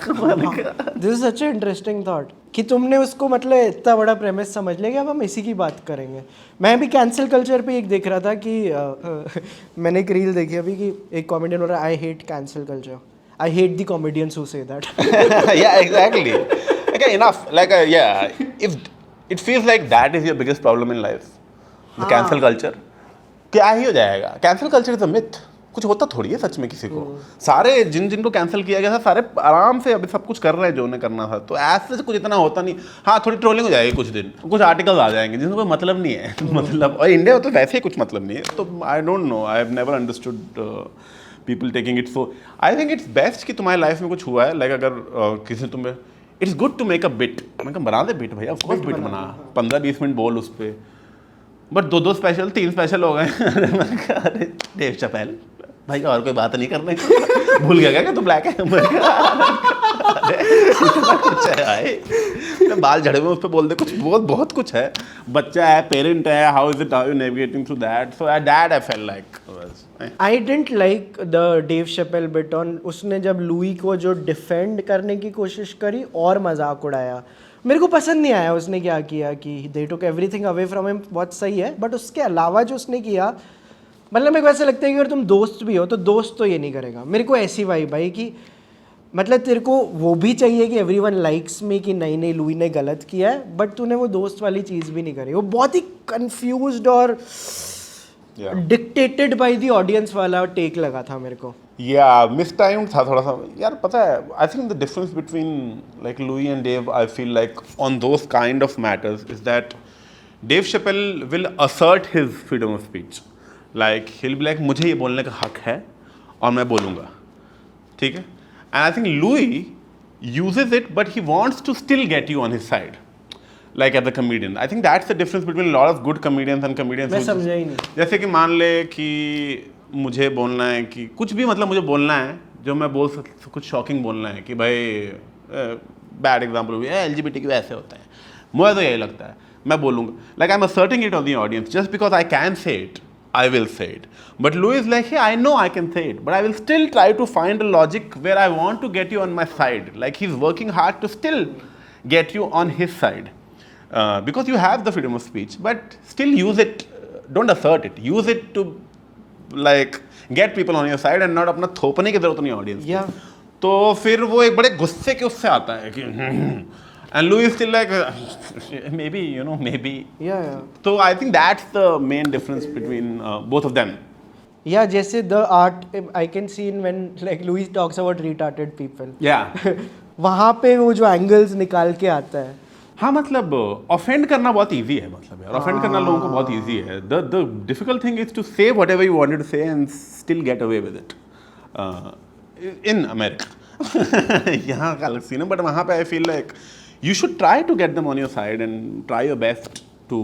This is such A interesting thought कि तुमने उसको मतलब इतना बड़ा प्रेमिस समझ लिया कि अब हम इसी की बात करेंगे। मैं भी कैंसिल कल्चर पे एक देख रहा था कि मैंने एक रील देखी अभी कि एक कॉमेडियन हो रहा है, I hate cancel culture, I hate the comedians who say that. Yeah, exactly. Okay, enough. Like, yeah, if it feels like that is your biggest problem in life, the cancel culture, क्या ही हो जाएगा? Cancel culture is a myth. कुछ होता थोड़ी है सच में किसी को। सारे जिनको कैंसिल किया गया था सारे आराम से अभी सब कुछ कर रहे हैं जो उन्हें करना था, तो ऐसे कुछ इतना होता नहीं। हाँ, थोड़ी ट्रोलिंग हो जाएगी कुछ दिन, कुछ आर्टिकल्स आ जाएंगे जिनको कोई मतलब नहीं है। मतलब, और इंडिया में तो वैसे ही कुछ मतलब नहीं है, तो I don't no, I have never understood people taking it so. I think it's best कि तुम्हारी लाइफ में कुछ हुआ है, लाइक अगर किसी तुम्हें, it's good to make a bit, मैं बना दे बिट भैया, ऑफकोर्स बिट बना, 15-20 मिनट बोल उस पर, बट 2 स्पेशल 3 स्पेशल हो गए। अरे डेव शपेल भाई और कोई बात नहीं करने को, भूल गया क्या तू ब्लैक है? इतना कुछ है भाई, बाल झड़े हुए उस पर बोल दे, कुछ बहुत कुछ है, बच्चा है, पेरेंट है, how is it, how you navigating through that, so at that I felt like I didn't like the Dave Chappelle bit on, उसने जब लुई को जो डिफेंड करने की कोशिश करी और मजाक उड़ाया, मेरे को पसंद नहीं आया उसने क्या किया कि they took everything away from him, बहुत सही है, बट उसके अलावा जो उसने किया, मतलब मेरे को ऐसा लगता है कि अगर तुम दोस्त भी हो तो दोस्त तो ये नहीं करेगा। मेरे को ऐसी वाइब भाई कि मतलब तेरे को वो भी चाहिए कि एवरीवन लाइक्स मी कि नहीं लुई ने गलत किया है, बट तूने वो दोस्त वाली चीज़ भी नहीं करी। वो बहुत ही कंफ्यूज्ड और डिक्टेटेड बाय द ऑडियंस वाला टेक लगा था मेरे को। या मिस टाइम था थोड़ा सा यार, पता है, I think the difference between like Louis and Dave, I feel like on those kind of matters is that Dave Chappelle will assert his freedom of speech. Like he'll be like, मुझे ये बोलने का हक है और मैं बोलूँगा, ठीक है? And I think Louis uses it, but he wants to still get you on his side, like as a comedian. I think that's the difference between a lot of good comedians and comedians. मैं समझा ही नहीं. जैसे कि मान ले कि मुझे बोलना है कि कुछ भी, मतलब मुझे बोलना है जो मैं बोल सकता, कुछ शॉकिंग बोलना है कि भाई बैड एग्जाम्पल भी है, LGBTQ ऐसे होता है, मुझे तो यही लगता है, मैं बोलूँगा. Like I am asserting it on the audience just because I can say it, I will say it. But Louis is like, hey, I know I can say it, but I will still try to find a logic where I want to get you on my side. Like he's working hard to still get you on his side. Because you have the freedom of speech, but still use it, don't assert it. Use it to like get people on your side and not अपना थोपने की जरूरत नहीं ऑडियंस. Yeah. तो फिर वो एक बड़े गुस्से के उससे आता है कि and Louis is still like maybe, you know, maybe. Yeah. So I think that's the main difference between both of them. Yeah, जैसे the art I can see in when like Louis talks about retarded people. Yeah. वहाँ पे वो जो angles निकाल के आता है. हाँ, मतलब offend करना बहुत easy है, मतलब यार offend करना लोगों को बहुत easy है. The difficult thing is to say whatever you wanted to say and still get away with it. In America. यहाँ का अलग सीन है, but वहाँ पे I feel like you should try to get them on your side and try your best to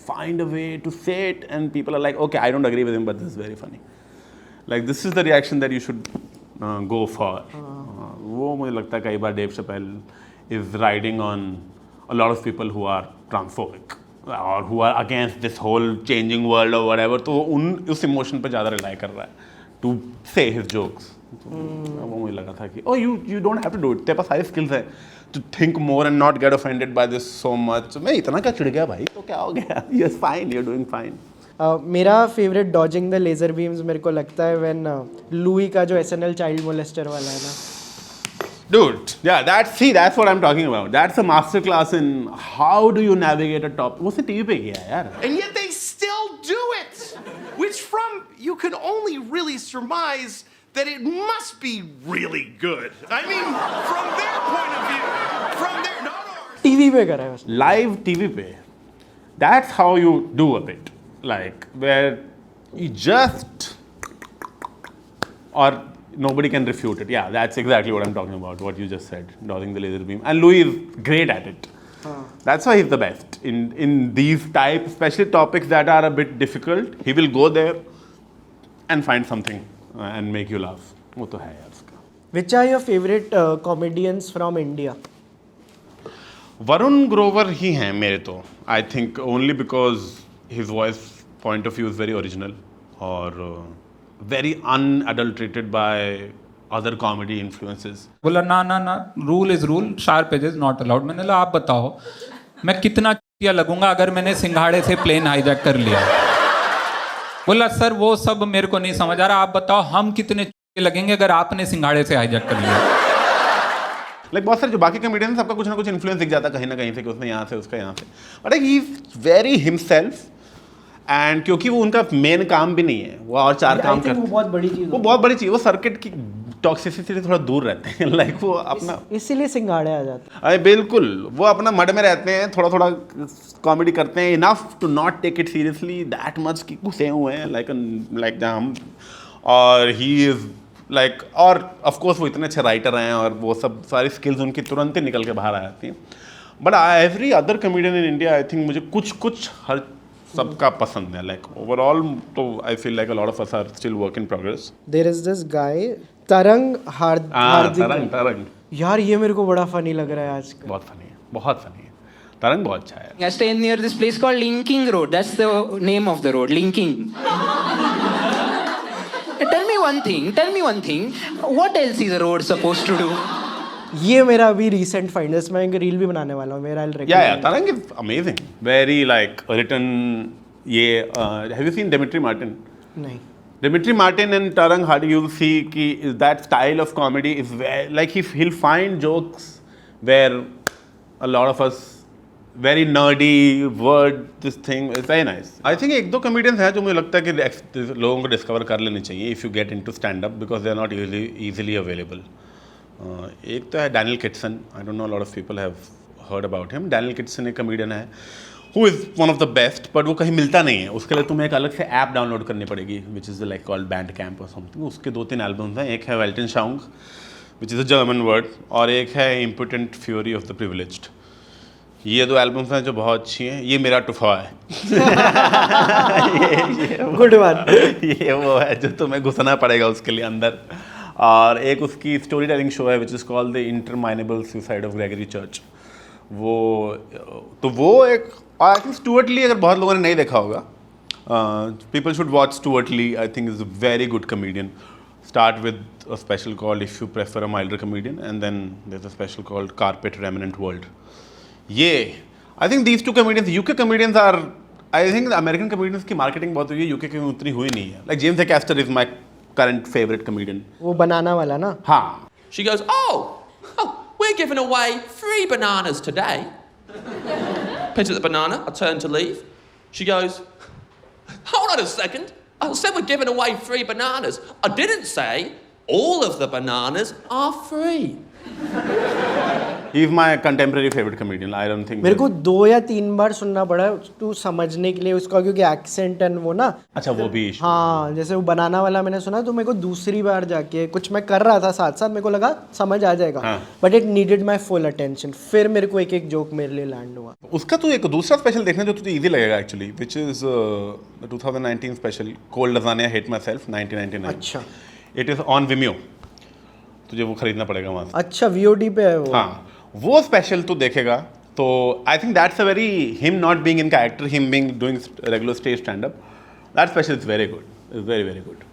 find a way to say it, and people are like, okay, I don't agree with him, but this is very funny. Like this is the reaction that you should go for. वो मुझे लगता है कई बार Dave Chappelle is riding on a lot of people who are transphobic or who are against this whole changing world or whatever. तो उस emotion पे ज़्यादा rely कर रहा है to say his jokes. वो मुझे लगा था कि oh you don't have to do it. तेरे पास सारी skills है to think more and not get offended by this so much. मैं इतना क्या चिढ़ गया भाई, तो क्या हो गया? You're fine, you're doing fine. मेरा favourite dodging the laser beams मेरे को लगता है व्हेन लुई का जो SNL चाइल्ड मोलेस्टर वाला है ना. Dude, yeah, that's what I'm talking about. That's a master class in how do you navigate a top. वो से TV पे किया है यार. And yet they still do it, which from you can only really surmise that it must be really good. I mean, from their point of view, from their not ours. TV पे करा है. Live TV पे. That's how you do a bit, like where you just or nobody can refute it. Yeah, that's exactly what I'm talking about. What you just said, dodging the laser beam. And Louis is great at it. That's why he's the best in these types, especially topics that are a bit difficult. He will go there and find something and make you laugh. वो तो है यार उसका. Which are your favorite comedians from India? Varun Grover ही हैं मेरे तो. I think only because his voice point of view is very original और very unadulterated by other comedy influences. बोला ना rule is rule, sharp edges not allowed. मैंने बोला आप बताओ मैं कितना चूतिया लगूंगा अगर मैंने सिंघाड़े से प्लेन हाईजैक कर लिया. बोला सर वो सब मेरे को नहीं समझ आ रहा, आप बताओ हम कितने चूतिया लगेंगे अगर आपने सिंघाड़े से हाईजैक कर लिया. लाइक बहुत सारे जो बाकी कॉमेडियंस आपका कुछ ना कुछ इन्फ्लुएंस दिख जाता है कहीं ना कहीं से कि उसने यहाँ से उसका यहाँ से, but he is very himself. And क्योंकि वो उनका मेन काम भी नहीं है, वो और चार काम करते हैं. वो बहुत बड़ी चीज़. वो बहुत बड़ी चीज़, वो सर्किट की टॉक्सिसिटी से थोड़ा दूर रहते हैं. लाइक वो अपना इसीलिए सिंघाड़े आ जाते हैं. अरे बिल्कुल, वो अपना मड में रहते हैं, थोड़ा थोड़ा कॉमेडी करते हैं, enough to not take it seriously that much कि घुसे हुए हैं लाइक जहाँ हम. और ही इज लाइक, और ऑफ कोर्स वो इतने अच्छे राइटर हैं और वो सब सारी स्किल्स उनकी तुरंत ही निकल के बाहर आ जाती हैं. But every other comedian in India I think मुझे कुछ हर सबका पसंद है. लाइक ओवरऑल तो I feel like a lot of us are still work in progress. There is this guy Tarang Hardik. तरंग यार ये मेरे को बड़ा फनी लग रहा है आजकल. बहुत फनी है, बहुत फनी है. तरंग बहुत अच्छा है. I stay near this place called Linking Road. That's the name of the road, Linking. Tell me one thing. What else is a road supposed to do? ये मेरा अभी recent find है, मैं एक रील भी बनाने वाला हूँ. मेरा Yeah, Tarang is amazing. Very like written. ये have you seen Dimitri Martin? नहीं. Dimitri Martin and Tarang Harding, you'll see कि that style of comedy is very, like he'll find jokes where a lot of us very nerdy word this thing is very nice. I think एक दो comedians हैं जो मुझे लगता है कि लोगों को discover कर लेने चाहिए if you get into stand up because they are not easily available. एक तो है Daniel Kitson. I don't know, a lot of people have heard about him. Daniel Kitson एक comedian है who is one of the best, but वो कहीं मिलता नहीं है। उसके लिए तुम्हें एक अलग से ऐप डाउनलोड करनी पड़ेगी, which is like called Bandcamp और समथिंग। उसके 2-3 एल्बम्स हैं, एक है Weltanschauung, which is a German word, और एक है Impotent Fury of the Privileged। ये 2 एल्बम्स हैं जो बहुत अच्छी हैं। ये मेरा टुफा है। Good one. ये वो है जो तुम्हें घुसना पड़ेगा उसके लिए अंदर। और एक उसकी स्टोरी टेलिंग शो है, which is called the interminable suicide of Gregory Church. वो एक, आई थिंक स्टुअर्ट ली, अगर बहुत लोगों ने नहीं देखा होगा, people should watch Stewart Lee. I think is a very good comedian. Start with a special called If You Prefer a Milder Comedian, and then there's a special called Carpet Remnant World. I think these 2 comedians, UK comedians are, I think the American comedians की marketing बहुत हुई है, UK की उतनी हुई नहीं है। Like James Acaster is my current favorite comedian. वो बनाना वाला ना? हाँ। She goes, oh, we're giving away 3 bananas today. Pinch at the banana, I turn to leave. She goes, hold on a second. I said we're giving away 3 bananas. I didn't say all of the bananas are free. He is my contemporary favorite comedian. I don't think. मेरे को 2 या 3 बार सुनना पड़ा तू समझने के लिए उसका, क्योंकि एक्सेंट एंड वो ना। अच्छा, वो भी। हाँ, जैसे वो बनाना वाला मैंने सुना, तो मेरे को दूसरी बार जाके कुछ मैं कर रहा था साथ साथ, मेरे को लगा समझ आ जाएगा, but it needed my full attention. फिर मेरे को एक जोक मेरे लिए लैंड हुआ। उसका तो एक दूसरा स्पेशल देखना जो तुझे इजी लगेगा actually, which is 2019 special cold lasagne hate myself 1999। अच्छा। इट इज ऑन Vimeo, तुझे वो खरीदना पड़ेगा वहाँ से। अच्छा, VOD पे है वो? हाँ, वो स्पेशल तू देखेगा तो I think that's a very, him not being in character, him being doing regular stage stand up, that special is very good, is very very good.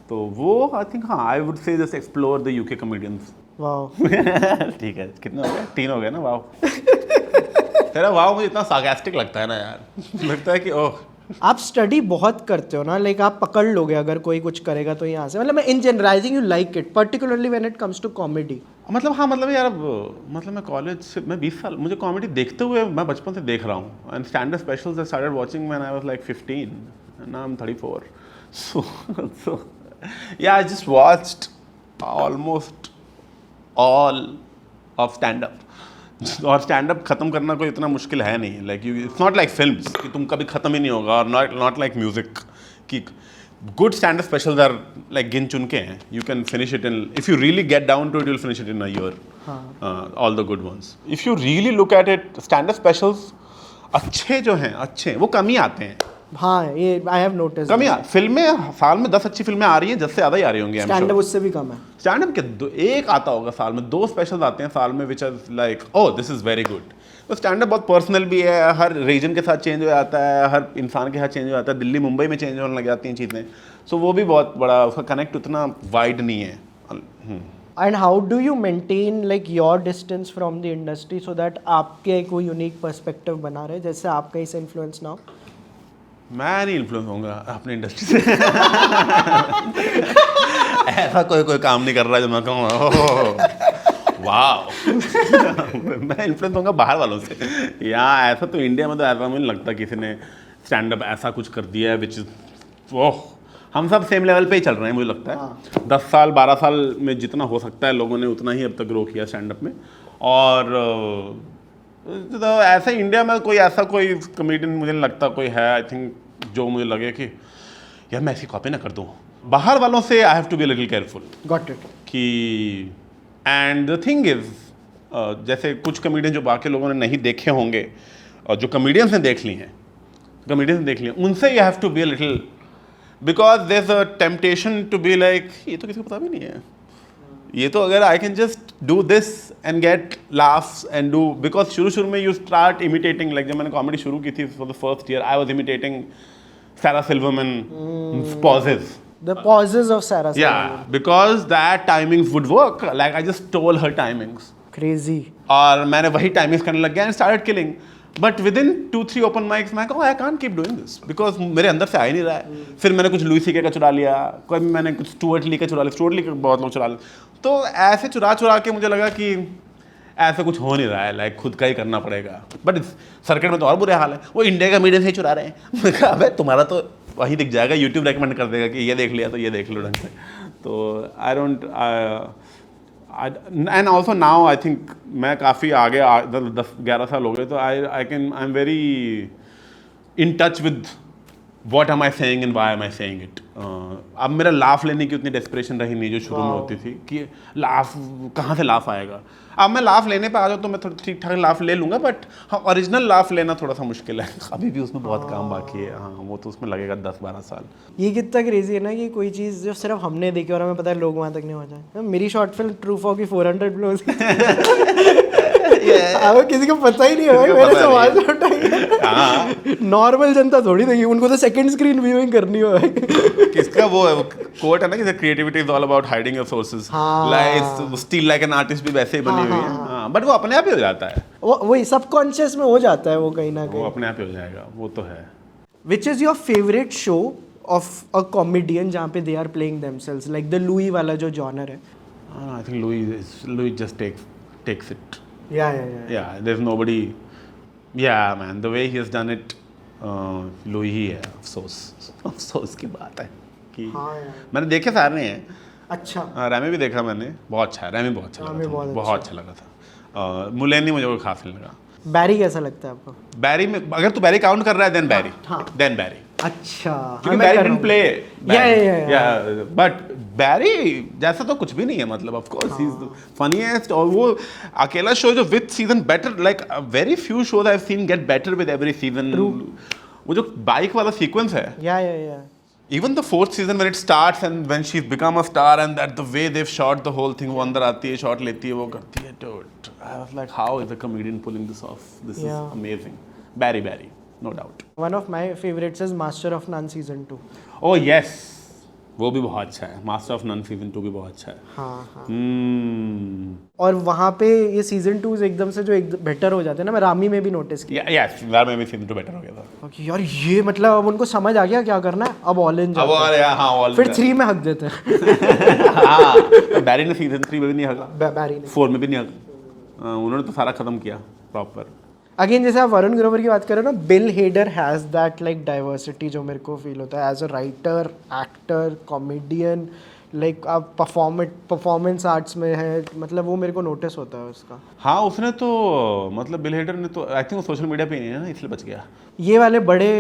तो वो आई थिंक, हाँ, I would say just explore the UK comedians. Wow. ठीक है, कितने हो गए? 3 हो गए ना? वाओ। तेरा वाओ मुझे इतना सार्कास्टिक लगता है ना यार। लगता है कि ओह, आप स्टडी बहुत करते हो ना, लाइक आप पकड़ लोगे अगर कोई कुछ करेगा तो यहाँ से, मतलब मैं इन generalizing, you like it particularly when it comes to comedy. मतलब हाँ, मतलब यार, मतलब मैं कॉलेज से, मैं 20 साल, मुझे कॉमेडी देखते हुए मैं बचपन से देख रहा हूँ। And stand up specials I started watching when I was like 15 and now I'm 34. So yeah, I just watched almost all of stand up. और स्टैंड अप खत्म करना कोई इतना मुश्किल है नहीं। Like you, it's not like films कि तुम कभी खत्म ही नहीं होगा, और नॉट लाइक म्यूजिक कि good stand up specials are like गिन चुन के हैं। You can finish it in, if you really get down to it, you will finish it in a year, all the good ones. If you really look at it, stand up specials अच्छे जो हैं, अच्छे वो कम ही आते हैं। हाँ, ये आई हैव नोटिस। कम ही फिल्में, साल में 10 अच्छी फिल्में आ रही हैं, 10 से ज़्यादा ही आ रही होंगी। स्टैंड अप उससे भी कम है। स्टैंड अप के 1 आता होगा साल में, 2 स्पेशल्स आते हैं साल में, which is like oh this is very good. तो स्टैंड अप बहुत पर्सनल भी है, हर रीजन के साथ चेंज हो जाता है, हर इंसान के साथ चेंज हो जाता है। दिल्ली मुंबई में चेंज होने लग जाती हैं चीज़ें, सो वो भी बहुत बड़ा, उसका कनेक्ट उतना वाइड नहीं है। And how do you maintain like your distance from the industry so that आपके कोई यूनिक पर्सपेक्टिव बना रहे, जैसे आप कहीं से इन्फ्लुएंस ना हो? मैं नहीं इन्फ्लुएंस होऊंगा अपनी इंडस्ट्री से। ऐसा कोई काम नहीं कर रहा है जो मैं कहूँगा वाह। मैं इन्फ्लुएंस होऊंगा बाहर वालों से। यहाँ ऐसा तो इंडिया में तो ऐसा मुझे लगता किसी ने स्टैंड अप ऐसा कुछ कर दिया है विच इज ओह, हम सब सेम लेवल पे ही चल रहे हैं मुझे लगता है। 10 साल 12 साल में जितना हो सकता है लोगों ने उतना ही अब तक ग्रो किया स्टैंड अप में। और तो ऐसे इंडिया में कोई कमेडियन मुझे नहीं लगता कोई है, आई थिंक, जो मुझे लगे कि यार मैं ऐसी कॉपी ना कर दूँ। बाहर वालों से I have to be little careful. Got it. कि एंड द थिंग इज, जैसे कुछ कमेडियन जो बाकी लोगों ने नहीं देखे होंगे और जो कमेडियंस ने देख ली हैं, उनसे you have to be little, because there is a temptation to be like ये तो किसी को पता भी नहीं है, ये तो अगर I can just do this and get laughs and do, because शुरू में यू स्टार्ट इमिटेटिंग, लाइक जब मैंने कॉमेडी शुरू की थी for the first year I was imitating Sarah Silverman pauses. The pauses of Sarah Silverman. Yeah, because that timings would work. Like I just stole her timings. Crazy. और मैंने वही timings करने लग गया and started killing. But within 2-3 open mics मैं कहा I can't keep doing this because मेरे अंदर से आ ही नहीं रहा है। फिर मैंने कुछ लुई सीके का चुरा लिया, कोई मैंने कुछ स्टुअर्ट ली का चुरा लिया, स्टुअर्ट ली का बहुत लोग चुरा लिया। तो ऐसे चुरा के मुझे लगा कि ऐसा कुछ हो नहीं रहा है, लाइक खुद का ही करना पड़ेगा। बट सर्किट में तो और बुरे हाल है, वो इंडिया का मीडिया से ही चुरा रहे हैं। मैं कहा अबे तुम्हारा तो वहीं दिख जाएगा, यूट्यूब रेकमेंड कर देगा कि ये देख लिया तो ये देख लो ढंग से। तो I don't and also now I think मैं काफ़ी आगे 10-11 साल हो गए, तो I am very in touch with what am I saying and why am I saying it. अब मेरा लाफ लेने की उतनी डेस्परेशन रही नहीं जो शुरू में होती थी कि लाफ कहाँ से लाफ आएगा। अब मैं लाफ लेने पे आ जाऊँ तो मैं थोड़ा ठीक ठाक लाफ ले लूँगा, बट हाँ ओरिजिनल लाफ लेना थोड़ा सा मुश्किल है। अभी भी उसमें बहुत काम बाकी है। हाँ वो तो उसमें लगेगा 10-12 साल। ये कितना क्रेजी है ना कि कोई चीज़ जो सिर्फ हमने देखी और हमें पता है लोग वहाँ तक नहीं पहुँचा। मेरी शॉर्ट फिल्म ट्रू फॉर की 400 ब्लोज किसी को पता ही नहीं है भाई, मेरे सवाल से उठाई। नॉर्मल जनता थोड़ी देखी, उनको तो सेकंड स्क्रीन व्यूइंग करनी हो भाई। किसका वो कोट है ना कि creativity is all about hiding your sources, like steel like an artist भी वैसे ही बनी हुई है। हाँ बट वो अपने आप ही हो जाता है, वही सबकॉन्शियस में हो जाता है वो कहीं ना कहीं, वो अपने आप ही हो जाएगा, वो तो है। Which is your favourite show of a comedian जहाँ पे they are playing themselves, like the Louis वाला जो जॉनर है? I think Louis just takes it. Yeah, there's nobody. Yeah, man, the way he has done it, Louis ही है। अफसोस की बात है कि मैंने देखे सारे हैं। अच्छा रैमी भी देखा मैंने, बहुत अच्छा है। रैमी बहुत अच्छा लगा था, बहुत अच्छा लगा था। मुलेनी मुझे कोई खास नहीं लगा। बैरी कैसा लगता है आपको? बैरी में अगर तू बैरी काउंट कर रहा है देन बैरी, देन बैरी। अच्छा क्योंकि बैरी डिडंट प्ले, बट बैरी जैसा तो कुछ भी नहीं है, मतलब of course he is the funniest. और वो अकेला शो जो with season better, like very few shows I have seen get better with every season. वो जो बाइक वाला सीक्वेंस है, even the fourth season when it starts and when she's become a star and that the way they've shot the whole thing, वो अंदर आती है, शॉट लेती है, वो करती है, dude, I was like how is a comedian pulling this off? This is amazing. Barry, no doubt. One of my favorites is Master of None season 2. Oh yes, वो भी बहुत अच्छा है। मास्टर ऑफ नन सीजन 2 भी बहुत अच्छा है। हाँ। और वहाँ पे ये सीजन 2 एकदम से जो बेटर हो जाते हैं ना, मैं रामी में भी नोटिस किया। यस, रामी में सीजन 2 बेटर हो गया था। ओके यार, ये मतलब अब उनको समझ आ गया क्या करना है, अब ऑल इन जाते हैं। हाँ, ऑल फिर 3 में हक देते हैं। हाँ, बैरी ने सीजन 3 में भी नहीं हका, बैरी ने 4 में भी नहीं हका। उन्होंने तो सारा खत्म किया प्रॉपर। अगेन जैसे आप वरुण ग्रोवर की बात करें ना, Bill Hader has that like diversity जो मेरे को फील होता है as a writer, actor, comedian, like आप परफॉर्मेंस आर्ट्स में है, मतलब वो मेरे को नोटिस होता है उसका। हाँ उसने तो मतलब बिल हेडर ने तो आई थिंक वो सोशल मीडिया पे नहीं है ना, इसलिए बच गया। ये वाले बड़े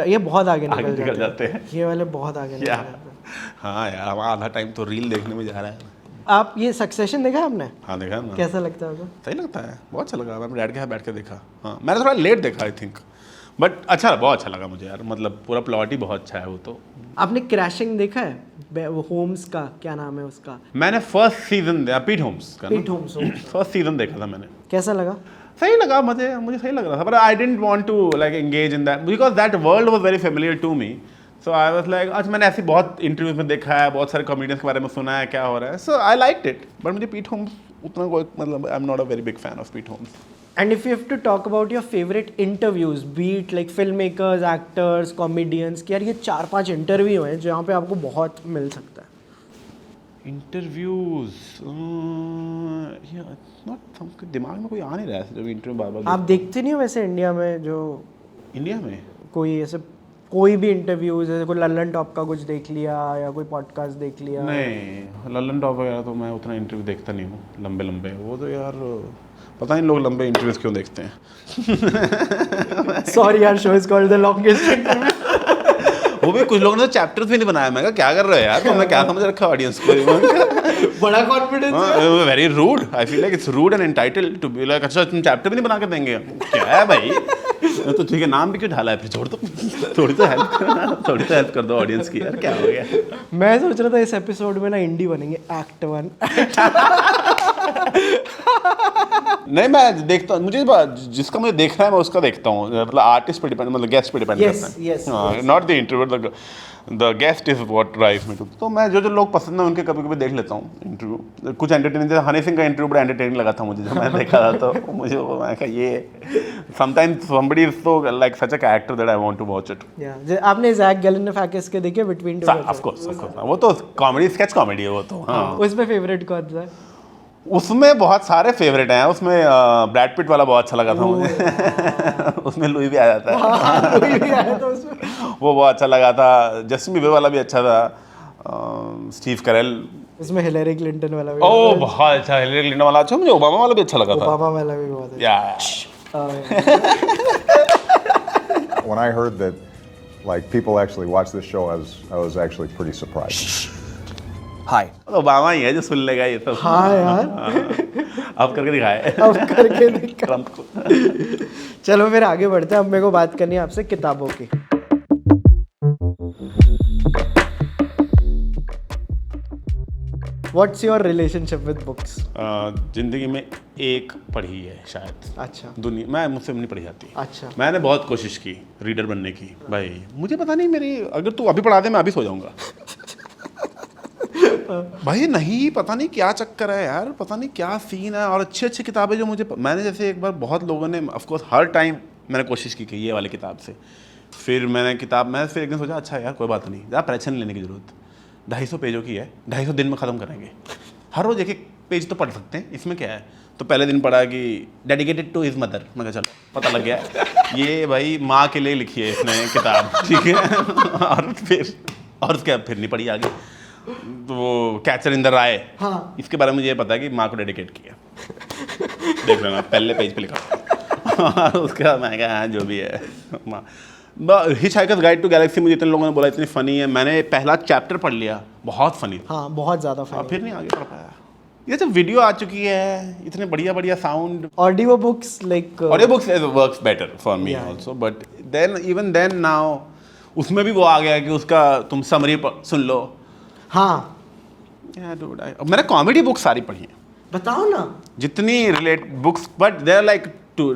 ये बहुत आगे निकल जाते हैं। ये वाले बहुत आगे निकल जाते हैं। हाँ यार, आधा टाइम तो रील देखने में जा रहा है। आप ये सक्सेशन देखा आपने? हाँ देखा ना। कैसा लगता है आपको? सही लगता है, बहुत अच्छा लगा। मैं डैड के साथ बैठ के देखा। हाँ मैंने थोड़ा लेट देखा आई थिंक, बट अच्छा, बहुत अच्छा लगा मुझे यार। मतलब पूरा प्लॉट ही बहुत अच्छा है वो तो। आपने क्रैशिंग देखा है? वो होम्स का क्या नाम है उसका? मैंने फर्स्ट सीजन पीट होम्स का, फर्स्ट सीजन देखा था मैंने। कैसा लगा? सही लगा मुझे सही लग रहा था, but I didn't want to like engage in that because that world was very familiar to me. So I was like, आज मैंने ऐसी बहुत इंटरव्यूज में देखा है, बहुत सारे कॉमेडियंस के बारे में सुना है क्या हो रहा है, सो आई लाइक्ड इट। बट मुझे पीट होम्स उतना कोई, मतलब आई am not a very big fan of पीट Holmes. And if you have to talk about your favorite interviews, be it like filmmakers, actors, comedians, कि यार ये 4-5 इंटरव्यू हैं जहाँ पे आपको बहुत मिल सकता है। इंटरव्यूज नॉट दिमाग में कोई आ नहीं रहा है जब इंटरव्यू बार-बार। आप देखते नहीं हो वैसे इंडिया में? जो इंडिया में कोई ऐसे कोई भी इंटरव्यूज, जैसे कोई लल्लन टॉप का कुछ देख लिया या कोई पॉडकास्ट देख लिया? नहीं, लल्लन टॉप वगैरह तो मैं उतना इंटरव्यू देखता नहीं हूँ, लंबे वो तो यार पता नहीं लोग लंबे इंटरव्यूज क्यों देखते हैं। सॉरी यार, show is called the longest interview. वो भी कुछ लोगों ने तो चैप्टर्स भी नहीं बनाया। मैं कहा क्या कर रहे हो यार, तुमने क्या समझ रखा ऑडियंस को? बड़ा कॉन्फिडेंस है। Very rude, I feel like it's rude and entitled to be like, अच्छा तुम चैप्टर भी नहीं बना के देंगे, क्या है भाई? तो ठीक है, नाम भी क्यों ढाला है फिर? छोड़ दो, थोड़ी तो हेल्प कर दो ऑडियंस की यार, क्या हो गया? मैं सोच रहा था इस एपिसोड में ना इंडी बनेंगे, एक्ट 1। नहीं, मैं देखता हूँ, मुझे जिसका मुझे देखना है मैं उसका देखता हूँ, मतलब आर्टिस्ट पे डिपेंड, मतलब गेस्ट पे डिपेंड करता है, not the interview, the guest is what drives me to. तो मैं जो लोग पसंद है उनके कभी कभी देख लेता हूँ इंटरव्यू। कुछ एंटरटेनिंग, जैसे हनी सिंह का इंटरव्यू बड़ा एंटरटेनिंग लगा था मुझे जब मैंने देखा था, तो मुझे मैं कहा ये sometimes somebody is so like such a character that I want to watch it. आपने ज़ैक गैलिफियाकिस के देखे बिटवीन टू? ऑफ कोर्स, वो तो कॉमेडी, स्केच कॉमेडी है वो तो। हाँ, उसमें फेवरेट कौन सा है? उसमें बहुत सारे फेवरेट हैं। उसमें ब्रैड पिट वाला बहुत अच्छा लगा था मुझे। उसमें लुई भी आ जाता है। लुई भी आया था उसमें, वो बहुत अच्छा लगा था। जस्टिन बीबर वाला भी अच्छा था। स्टीव कैरेल, उसमें हिलेरी क्लिंटन वाला भी, ओह बहुत अच्छा, हिलेरी क्लिंटन वाला अच्छा। मुझे ओबामा वाला भी अच्छा लगा था। ओबामा वाला भी बहुत अच्छा। when I heard that like people actually watch this show, I was actually pretty surprised. हाय ओबामा ही है जो सुन लेगा ये सब। हाँ यार। अब करके दिखाए। अब करके दिखा। ट्रम्प को। चलो फिर आगे बढ़ते हैं। अब मेरे को बात करनी है आपसे किताबों की। What's your relationship with books? जिंदगी में एक पढ़ी है शायद। अच्छा। दुनिया मैं मुझसे नहीं पढ़ी जाती। अच्छा। मैंने बहुत कोशिश की रीडर बनने की भाई, मुझे पता नहीं मेरी, अगर तू अभी पढ़ा दे मैं अभी सो जाऊंगा। भाई नहीं, पता नहीं क्या चक्कर है यार, पता नहीं क्या सीन है। और अच्छी अच्छी किताबें जो मुझे, मैंने जैसे एक बार बहुत लोगों ने ऑफ कोर्स हर टाइम मैंने कोशिश की कि ये वाली किताब से, फिर मैंने फिर एक दिन सोचा अच्छा यार कोई बात नहीं, ज़्यादा प्रेशर लेने की जरूरत, 250 पेजों की है, 250 दिन में ख़त्म करेंगे, हर रोज़ एक एक पेज तो पढ़ सकते हैं, इसमें क्या है। तो पहले दिन पढ़ा कि डेडिकेटेड टू हिज मदर, मैं कहा चलो पता लग गया ये भाई माँ के लिए लिखी है इसने किताब, ठीक है। और उसके बाद फिर नहीं पढ़ी आगे। तो वो कैचर इन द राय, हाँ। इसके बारे में मुझे ये पता है कि माँ को डेडिकेट किया। देख लेना पहले पेज पे लिखा। उसके बाद मैं कहा हाँ जो भी है माँ। हिचहाइकर्स गाइड टू गैलेक्सी मुझे इतने लोगों ने बोला इतनी फ़नी है, मैंने पहला चैप्टर पढ़ लिया, बहुत फ़नी था। हाँ बहुत ज़्यादा फ़नी। फिर नहीं आगे पढ़ पाया। ये जब वीडियो आ चुकी है, इतने बढ़िया बढ़िया sound, audio books like audio books works better for me also, but then even then now उसमें भी वो आ गया कि उसका तुम समरी सुन लो। हाँ मैंने कॉमेडी बुक्स सारी पढ़ी हैं, बताओ ना जितनी relate books, but they are like to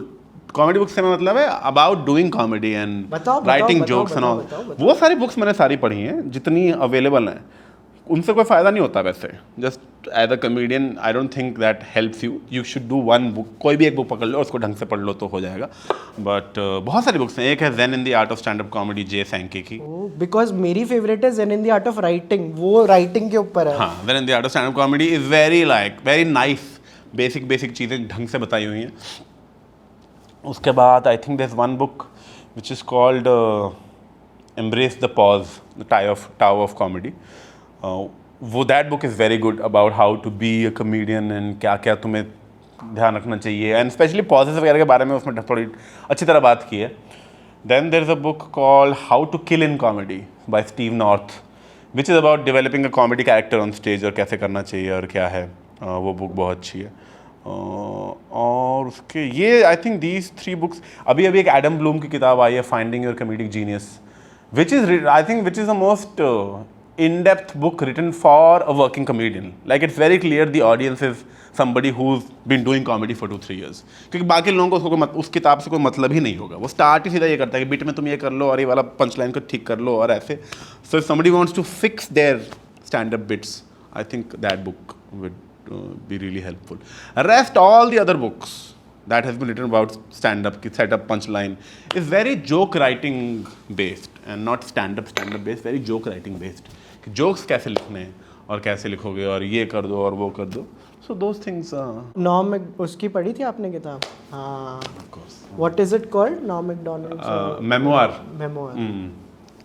comedy books से मतलब है about doing comedy and writing jokes and all, वो सारी बुक्स मैंने सारी पढ़ी हैं जितनी अवेलेबल हैं। उनसे कोई फ़ायदा नहीं होता वैसे, just as a comedian I don't think that helps you, you should do one book, कोई भी एक बुक पकड़ लो उसको ढंग से पढ़ लो तो हो जाएगा। बट बहुत सारी बुक्स हैं, एक है Zen in the art of stand up comedy Jay Sankey की। बिकॉज मेरी फेवरेट है Zen in the art of writing, वो राइटिंग के ऊपर है। हाँ, Zen in the art of stand up comedy is very nice, basic चीज़ें ढंग से बताई हुई हैं। उसके बाद I think there is one book which is called embrace the pause, the tower of comedy. वो that book is very good about how to be a comedian and क्या क्या तुम्हें ध्यान रखना चाहिए, एंड स्पेशली पॉजेस वगैरह के बारे में उसमें थोड़ी अच्छी तरह बात की है। Then there is a book called how to kill in comedy by Steve North, which is about developing a comedy character on stage और कैसे करना चाहिए और क्या है। वो बुक बहुत अच्छी है। और उसके ये आई थिंक दीज 3 बुक्स, अभी एक एडम ब्लूम की किताब आई है finding your comedic genius, which is I think which is the most in-depth book written for a working comedian. Like it's very clear the audience is somebody who's been doing comedy for 2-3 years. क्योंकि बाकी लोगों को उस किताब से कोई मतलब ही नहीं होगा, वो स्टार्ट ही सीधा ये करता है कि बीट में तुम ये कर लो और ये वाला पंच लाइन को ठीक कर लो और ऐसे। So if somebody wants to fix their stand-up bits, I think that book would be really helpful. Rest all the other books that has been written about stand-up, set-up, punchline is very joke writing based and not stand-up based, very joke writing based. Jokes कैसे लिखने हैं और कैसे लिखोगे और ये कर दो और वो कर दो, सो दोज थिंग्स। नॉ मैक उसकी पढ़ी थी आपने किताब? हाँ, व्हाट इज इट कॉल्ड? नॉ मैकडॉनल्ड मेमोयर।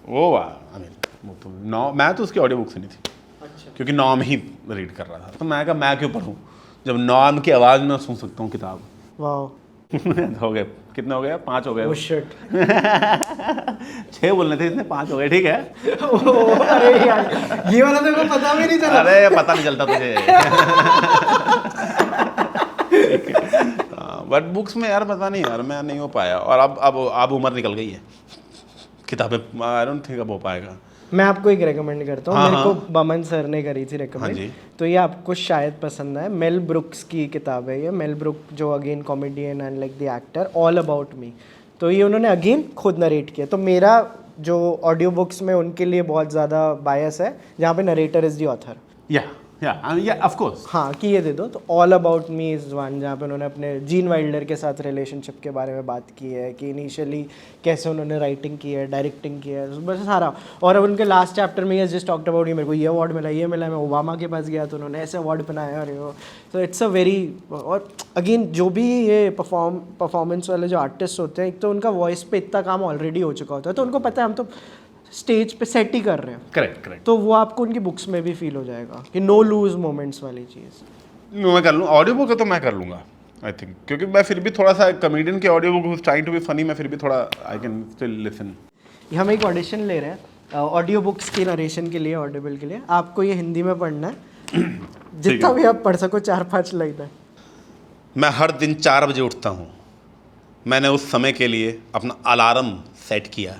वो आई मीन वो तो नॉ, मैं तो उसकी ऑडियो बुक सुनी थी। अच्छा। क्योंकि नॉम ही रीड कर रहा था, तो मैं कहा मैं क्यों पढ़ूँ जब नॉम की आवाज़ में सुन सकता हूँ किताब। वाह। हो गए, कितने हो गए? 5 हो गए। Oh shit. 6 बोलने थे, इसने 5 हो गए, ठीक है। अरे यार, ये वाला तो पता भी नहीं चला। अरे पता नहीं चलता तुझे। बट बुक्स में यार पता नहीं यार, मैं नहीं हो पाया। और अब उम्र निकल गई है, किताबें आई डोंट थिंक अब हो पाएगा। मैं आपको एक रेकमेंड करता हूँ, मेरे को बमन सर ने करी थी रेकमेंड। तो ये आपको शायद पसंद आए। मेल ब्रुक्स की किताब है ये। मेल ब्रुक जो again comedian and like the actor, all about me. तो ये उन्होंने अगेन खुद नरेट किया। तो मेरा जो ऑडियो बुक्स में उनके लिए बहुत ज़्यादा बायस है, जहाँ पे नरेटर इज़ द ऑथर। या ऑफ कोर्स। हाँ, कि ये दे दो। तो all about me is one, जहाँ पे उन्होंने अपने जीन वाइल्डर के साथ रिलेशनशिप के बारे में बात की है कि इनिशियली कैसे उन्होंने राइटिंग की है, डायरेक्टिंग की है, बस सारा। और अब उनके लास्ट चैप्टर में जस्ट टॉक्ट अबाउट मेरे को ये अवार्ड मिला, ये मिला, मैं ओबामा के पास गया तो उन्होंने ऐसे अवार्ड बनाया और वो। तो इट्स अ वेरी, और अगेन जो भी ये परफॉर्मेंस वाले जो आर्टिस्ट होते हैं, एक तो उनका वॉइस पे इतना काम ऑलरेडी हो चुका होता है, तो उनको पता है हम तो स्टेज पे सेट ही कर रहे हैं। करेक्ट। तो वो आपको उनकी बुक्स में भी फील हो जाएगा कि नो लूज मोमेंट्स वाली चीज़। मैं कर लूँ, ऑडियो बुक है तो मैं कर लूँगा। आई थिंक, क्योंकि मैं फिर भी थोड़ा सा कॉमेडियन के audio book trying to be funny, मैं फिर भी थोड़ा आई कैन स्टिल लिसन। हम एक ऑडिशन ले रहे हैं ऑडियो बुक्स की नरेशन के लिए, ऑडिबल के लिए। आपको ये हिंदी में पढ़ना है, जितना भी आप पढ़ सको, 4-5 लाइन है। मैं हर दिन 4 बजे उठता हूँ। मैंने उस समय के लिए अपना अलार्म सेट किया,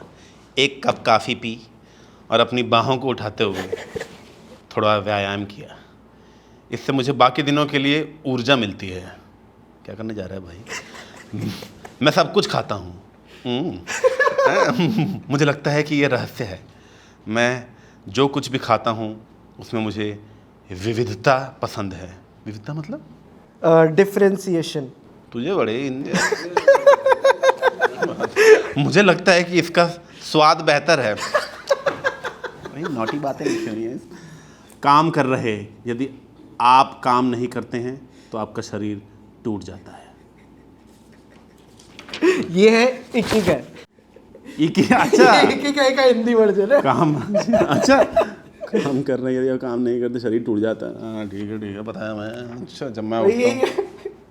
1 कप कॉफ़ी पी और अपनी बाहों को उठाते हुए थोड़ा व्यायाम किया। इससे मुझे बाकी दिनों के लिए ऊर्जा मिलती है। क्या करने जा रहा है भाई? मैं सब कुछ खाता हूँ। मुझे लगता है कि ये रहस्य है। मैं जो कुछ भी खाता हूँ उसमें मुझे विविधता पसंद है। विविधता मतलब डिफरेंशिएशन। तुझे बड़े मुझे लगता है कि इसका स्वाद बेहतर है। नॉटी बातें लिखी हुई हैं। काम कर रहे, यदि आप काम नहीं करते हैं तो आपका शरीर टूट जाता है। ये है इकिगाई। अच्छा इकिगाई का हिंदी वर्जन है। काम अच्छा, काम कर रहे हैं यदि काम नहीं करते शरीर टूट जाता है। हाँ ठीक है बताया मैं। अच्छा जब मैं उठता हूँ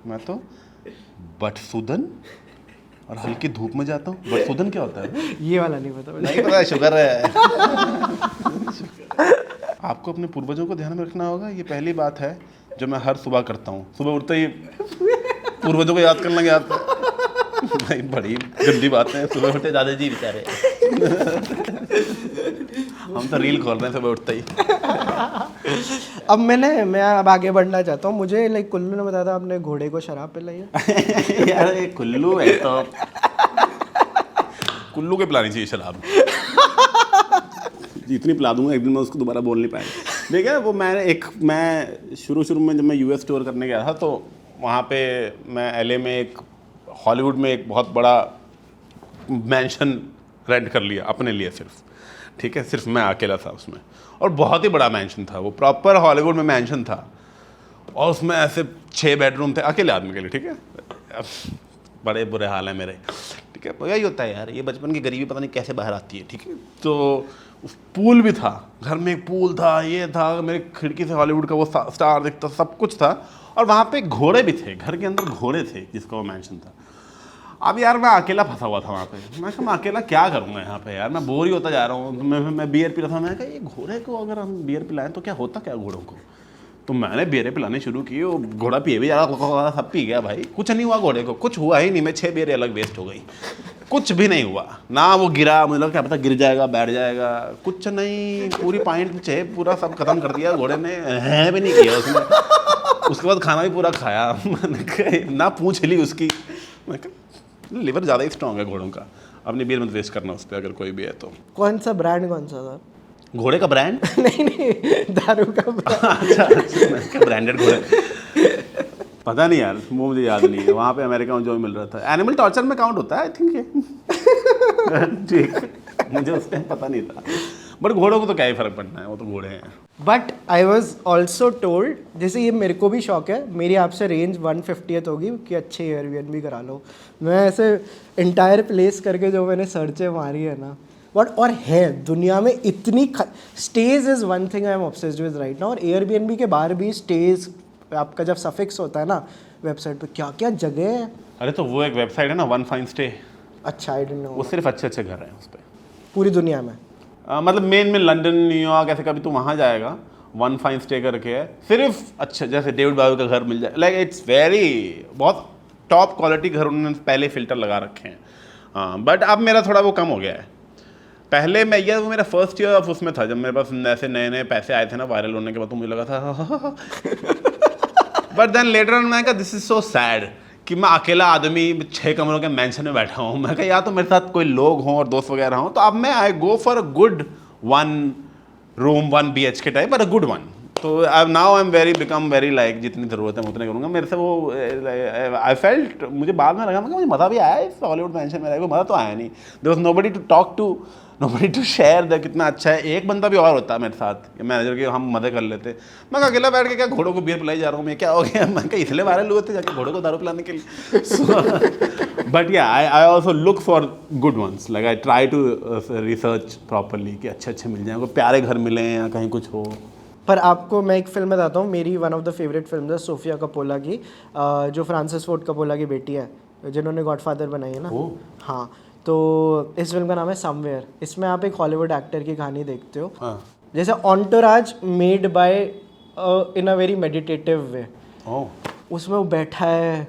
मैं तो बटसूदन और हल्की धूप में जाता हूँ। बटसूदन क्या होता है? ये वाला नहीं पता। नहीं पता, शुगर है। आपको अपने पूर्वजों को ध्यान में रखना होगा। ये पहली बात है जो मैं हर सुबह करता हूँ। सुबह उठते ही पूर्वजों को याद करना याद भाई बड़ी गंदी बात है। सुबह उठते दादाजी बेचारे। हम तो रील खोल रहे हैं सुबह उठते ही। अब मैं अब आगे बढ़ना चाहता हूँ। मुझे लाइक कुल्लू ने बताया था आपने घोड़े को शराब पिलाई है। यार ये कुल्लू है तो कुल्लू के पिलानी चाहिए शराब। इतनी पिला दूंगा एक दिन मैं उसको दोबारा बोल नहीं पाएगा। देखिए वो मैं शुरू में जब मैं यूएस टूर करने गया था तो वहाँ पे मैं एलए में एक हॉलीवुड में एक बहुत बड़ा मैंशन रेंट कर लिया अपने लिए सिर्फ। ठीक है, सिर्फ मैं अकेला था उसमें और बहुत ही बड़ा मैंशन था वो। प्रॉपर हॉलीवुड में मैंशन था और उसमें ऐसे 6 बेडरूम थे अकेले आदमी के लिए। ठीक है, बड़े बुरे हाल हैं मेरे। ठीक है, यही होता है यार, ये बचपन की गरीबी पता नहीं कैसे बाहर आती है। ठीक है, तो पूल भी था, घर में एक पूल था, ये था, मेरी खिड़की से हॉलीवुड का वो स्टार दिखता, सब कुछ था। और वहाँ पे घोड़े भी थे, घर के अंदर घोड़े थे जिसका वो मैंशन था। अब यार मैं अकेला फंसा हुआ था वहाँ पे। मैं अकेला क्या करूँगा यहाँ पे यार, मैं बोर ही होता जा रहा हूँ। मैं बियर पी रहा था। मैं कहा ये घोड़े को अगर हम बियर पिलाएं तो क्या होता क्या घोड़ों को। तो मैंने बियरें पिलाने शुरू की। वो घोड़ा पिए भी जा रहा, सब पी गया भाई। कुछ नहीं हुआ घोड़े को, कुछ हुआ ही नहीं। मैं 6 बियरें अलग वेस्ट हो गई, कुछ भी नहीं हुआ ना। वो गिरा, मुझे लगा क्या पता गिर जाएगा बैठ जाएगा, कुछ नहीं। पूरी पाइंट छे पूरा सब खत्म कर दिया घोड़े ने, है भी नहीं किया उसने। उसके बाद खाना भी पूरा खाया। मैंने ना पूछ ली उसकी। मैं लिवर ज़्यादा ही स्ट्रॉन्ग है घोड़ों का। अपनी बियर मत वेस्ट करना उस पर अगर कोई भी है तो। कौन सा ब्रांड कौन सा था? घोड़े का ब्रांड? नहीं दारू का ब्रांड। अच्छा ब्रांडेड घोड़े पता नहीं यार, वो मुझे याद नहीं है। वहाँ पे अमेरिका में जो भी मिल रहा था। एनिमल टॉर्चर में काउंट होता है आई थिंक ये। ठीक, मुझे उस टाइम पता नहीं था। बट घोड़ों को तो क्या ही फर्क पड़ना है, वो तो घोड़े हैं। But I was also told, जैसे ये मेरे को भी शौक है, मेरी आपसे रेंज 150th होगी कि अच्छे एयरबीएनबी करा लो। मैं ऐसे इंटायर प्लेस करके जो मैंने सर्चें मारी है ना, बट और है दुनिया में इतनी stage is one thing I am obsessed with right now. और एयरबीएनबी के बाहर भी स्टेज आपका जब सफिक्स होता है ना वेबसाइट पे, क्या क्या जगह है। अरे तो वो एक वेबसाइट है ना, वन फाइन स्टे। अच्छा, आई डोंट नो। वो सिर्फ अच्छे अच्छे घर हैं उस पर पूरी दुनिया में। मतलब मेन में लंदन, न्यूयॉर्क, ऐसे कभी तो वहाँ जाएगा। वन फाइन स्टे करके है सिर्फ अच्छे, जैसे डेविड बावी का घर मिल जाए। लाइक इट्स वेरी बहुत टॉप क्वालिटी घर उन्होंने पहले फिल्टर लगा रखे हैं। हाँ, बट अब मेरा थोड़ा वो कम हो गया है। पहले मैं ये वो मेरा फर्स्ट ईयर ऑफ उसमें था, जब मेरे पास ऐसे नए नए पैसे आए थे ना वायरल होने के बाद, तो मुझे लगा था बट देन लेटर ऑन मैं कहा दिस इज सो सैड कि मैं अकेला आदमी 6 कमरों के मैंशन में बैठा हूँ। मैं कहा या तो मेरे साथ कोई लोग हों और दोस्त वगैरह हों। तो अब मैं I go for a good 1 room 1 BHK type, but a good one. तो अब now I am become very like जितनी ज़रूरत है मैं उतने करूँगा। मेरे से वो आई फेल्ट, मुझे बाद में लगा मुझे मज़ा भी आया इस हॉलीवुड मैंशन में, मज़ा तो आया नहीं। There was nobody to talk to, nobody to share the कितना अच्छा है। एक बंदा भी और होता है मेरे साथ, मैनेजर के, हम मदद कर लेते। मैं अकेला बैठ के क्या घोड़ों को बियर पिलाई जा रहा हूँ मैं, क्या हो गया। मैं क्या इसलिए वायरल हुए थे जाके घोड़ों को दारू पिलाने के लिए। But yeah I also look for good ones. Like I try to research properly कि अच्छे अच्छे मिल जाएँ, कोई प्यारे घर मिले या कहीं कुछ हो। पर आपको मैं एक फिल्म बताता हूँ, मेरी one of the favourite film है सोफिया कपोला की, जो फ्रांसिस फोर्ड कपोला की बेटी है, जिन्होंने गॉडफादर बनाई है ना। हाँ, तो इस फिल्म का नाम है समवेयर। इसमें आप एक हॉलीवुड एक्टर की कहानी देखते हो, जैसे Entourage made by in a very meditative way. उसमें वो बैठा है,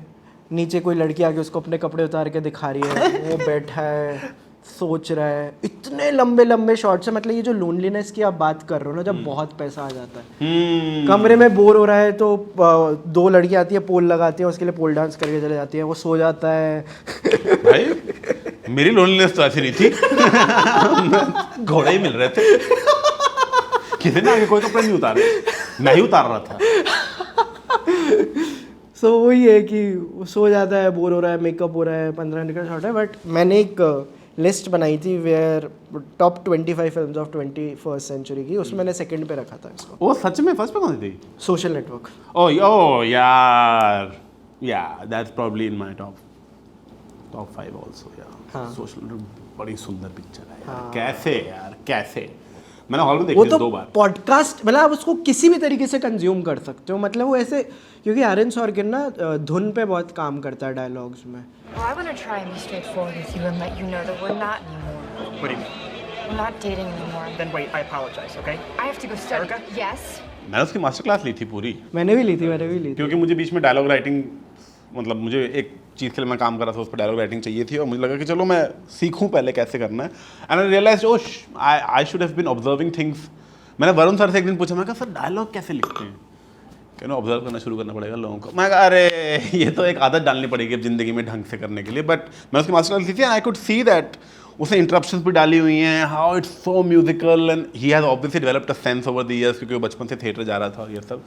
नीचे कोई लड़की आके उसको अपने कपड़े उतार के दिखा रही है, वो बैठा है सोच रहा है, इतने लंबे लंबे शॉट्स है। मतलब ये जो लोनलीनेस की आप बात कर रहे हो ना, जब बहुत पैसा आ जाता है, कमरे में बोर हो रहा है तो दो लड़की आती है, पोल लगाती है, उसके लिए पोल डांस करके चले जाती है, वो सो जाता है। भाई मेरी लोनलीनेस तो ऐसी नहीं थी। घोड़े ही मिल रहे थे, किसी ने आगे कोई कपड़े नहीं उतारे, मैं ही उतार रहा था। सो वही है कि वो सो जाता है, बोर हो रहा है, मेकअप हो रहा है, 15 मिनट का शॉट है। बट मैंने एक लिस्ट बनाई थी where top 25 films of 21st century की, उसमें मैंने सेकंड पे रखा था इसको। वो सच में फर्स्ट पे कौन सी थी? Social network. ओह यार, या that's probably in my top 5 also यार। सोशल बड़ी सुंदर पिक्चर है यार। कैसे यार, कैसे मैंने हॉल में देखी थी 2 बार। पॉडकास्ट मतलब आप उसको किसी भी तरीके से कंज्यूम कर सकते हो, मतलब वो ऐसे, क्योंकि एरन सॉर्किन ना धुन पे बहुत काम करता है डायलॉग्स में। Well, I want to try and be straightforward with you and let you know that we're not anymore. What do you mean? We're not dating anymore. Then wait, I apologize, okay? I have to go study. Yes? मैंने उसकी मास्टर क्लास ली थी पूरी। मैंने भी ली थी। क्योंकि मुझे बीच में डायलॉग राइटिंग, मतलब मुझे एक चीज़ के लिए मैं काम कर रहा था, उस पर डायलॉग राइटिंग चाहिए थी, और मुझे लगा कि चलो मैं सीखूं पहले कैसे करना है। And I realise I should have been observing things. मैंने वरुण सर से एक दिन पूछा, मैं कहा सर डायलॉग कैसे लिखते हैं? कहना ऑब्जर्व करना शुरू करना पड़ेगा लोगों को। मैं कहा अरे ये तो एक आदत डालनी पड़ेगी अब ज़िंदगी में ढंग से करने के लिए। बट मैं उसकी मास्टर क्लास ली थी and I could see that उसने इंटरप्शंस भी डाली हुई हैं, how it's so musical, and he has obviously developed a sense over the years, क्योंकि वो बचपन से थिएटर जा रहा था और ये सब।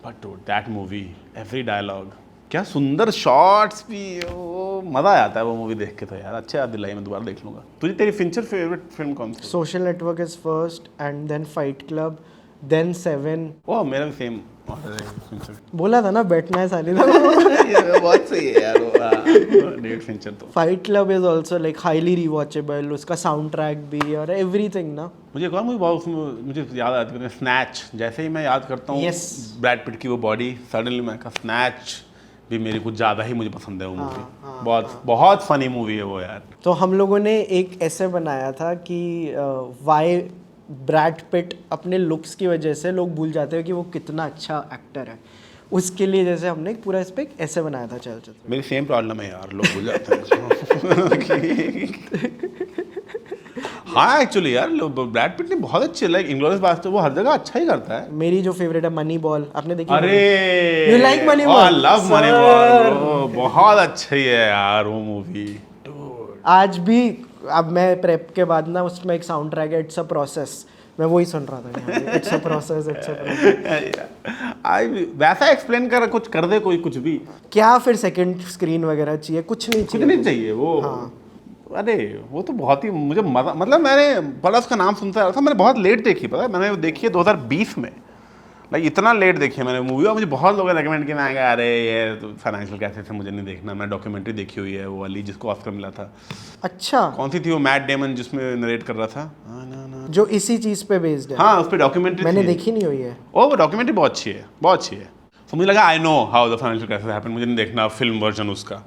But that movie, every dialogue, क्या सुंदर शॉट्स भी, ओ मज़ा आता है वो मूवी देख के तो यार। अच्छा याद दिलाई, मैं दोबारा देख लूँगा। तुझे तेरी फिंचर फेवरेट फिल्म कौन सी? Social network is first and then fight club, then 7। Oh मेरा भी सेम। बोला था ना बैठना है साली। बहुत सही है यार वो डेविड फिंचर तो। Fight club is also like highly rewatchable, उसका साउंड ट्रैक भी और एवरीथिंग ना। मुझे एक और मूवी बहुत मुझे याद आती है, स्नैच। जैसे ही मैं याद करता हूँ ब्रैड पिट की वो बॉडी, सडनली मैं कहा स्नैच भी मेरी कुछ ज़्यादा ही मुझे पसंद है वो मूवी। बहुत फनी मूवी है वो यार। तो हम लोगों ने एक ऐसे बनाया था कि वाई ब्रैड पिट अपने लुक्स की वजह से लोग भूल जाते हैं कि वो कितना अच्छा एक्टर है। उसके लिए जैसे हमने एक पूरा इस पे ऐसे बनाया था चलचित्र। मेरी सेम प्रॉब्लम है यार, लोग भूल जाते हैं। हाँ एक्चुअली यार ब्रैड पिट ने बहुत अच्छे, लाइक इंग्लोरियस बास्टर्ड वो हर जगह अच्छा ही करता है। मेरी जो फेवरेट है मनी बॉल, आपने देखी? अरे you like money ball? I love money ball, बहुत अच्छी है यार वो मूवी। आज भी अब मैं प्रेप के बाद ना उसमें एक साउंड ट्रैक है, इट्स अ प्रोसेस, मैं वही सुन रहा था। It's a process, it's a process. I वैसा एक्सप्लेन कर कुछ कर दे कोई, कुछ भी क्या फिर सेकंड स्क्रीन वगैरह चाहिए? कुछ नहीं चाहिए वो। हाँ। अरे वो तो बहुत ही मुझे मजा, मतलब मैंने बड़ा उसका नाम सुनता रहा था, मैंने बहुत लेट देखी, पता है मैंने वो देखी है 2020 में, लाइक इतना लेट देखी है मैंने मूवी। और मुझे बहुत लोगों ने रेकमेंड किया, मैं अरे ये तो फाइनेंशियल कैसे से मुझे नहीं देखना। मैं डॉक्यूमेंट्री देखी हुई है वो वाली जिसको ऑस्कर मिला था। अच्छा कौन सी थी वो? मैट डेमन जिसमें नरेट कर रहा था, जो इसी चीज पे बेस्ड है। हाँ उस पर डॉक्यूमेंट्री मैंने देखी नहीं हुई है। ओ वो डॉक्यूमेंट्री बहुत अच्छी है, बहुत अच्छी है। तो मुझे लगा I know how the financial crisis happened, मुझे नहीं देखना फिल्म वर्जन उसका।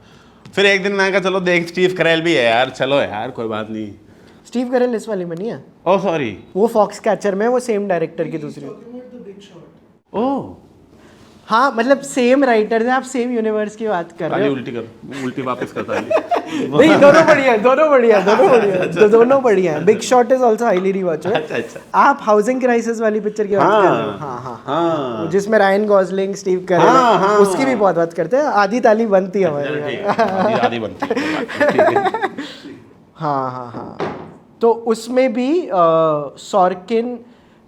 फिर एक दिन मैं कहा चलो देख, स्टीव करेल भी है यार, चलो यार कोई बात नहीं। स्टीव करेल इस वाली में नहीं है? ओह सॉरी, वो फॉक्स कैचर में, वो सेम डायरेक्टर की दूसरी। ओह हाँ मतलब सेम राइटर है, आप सेम यूनिवर्स की बात कर रहे हो। उल्टी कर, उल्टी वापस करता नहीं दोनों बढ़िया है, दोनों बढ़िया है। Big shot is also highly rewatchable. अच्छा। आप हाउसिंग क्राइसिस वाली पिक्चर की बात कर रहे हो? हाँ, जिसमें रायन गॉसलिंग, स्टीव करेल, उसकी भी बहुत बात करते हैं। आधी ताली बनती है हमारी, आधी बनती है। हाँ। तो उसमें भी सॉर्किन,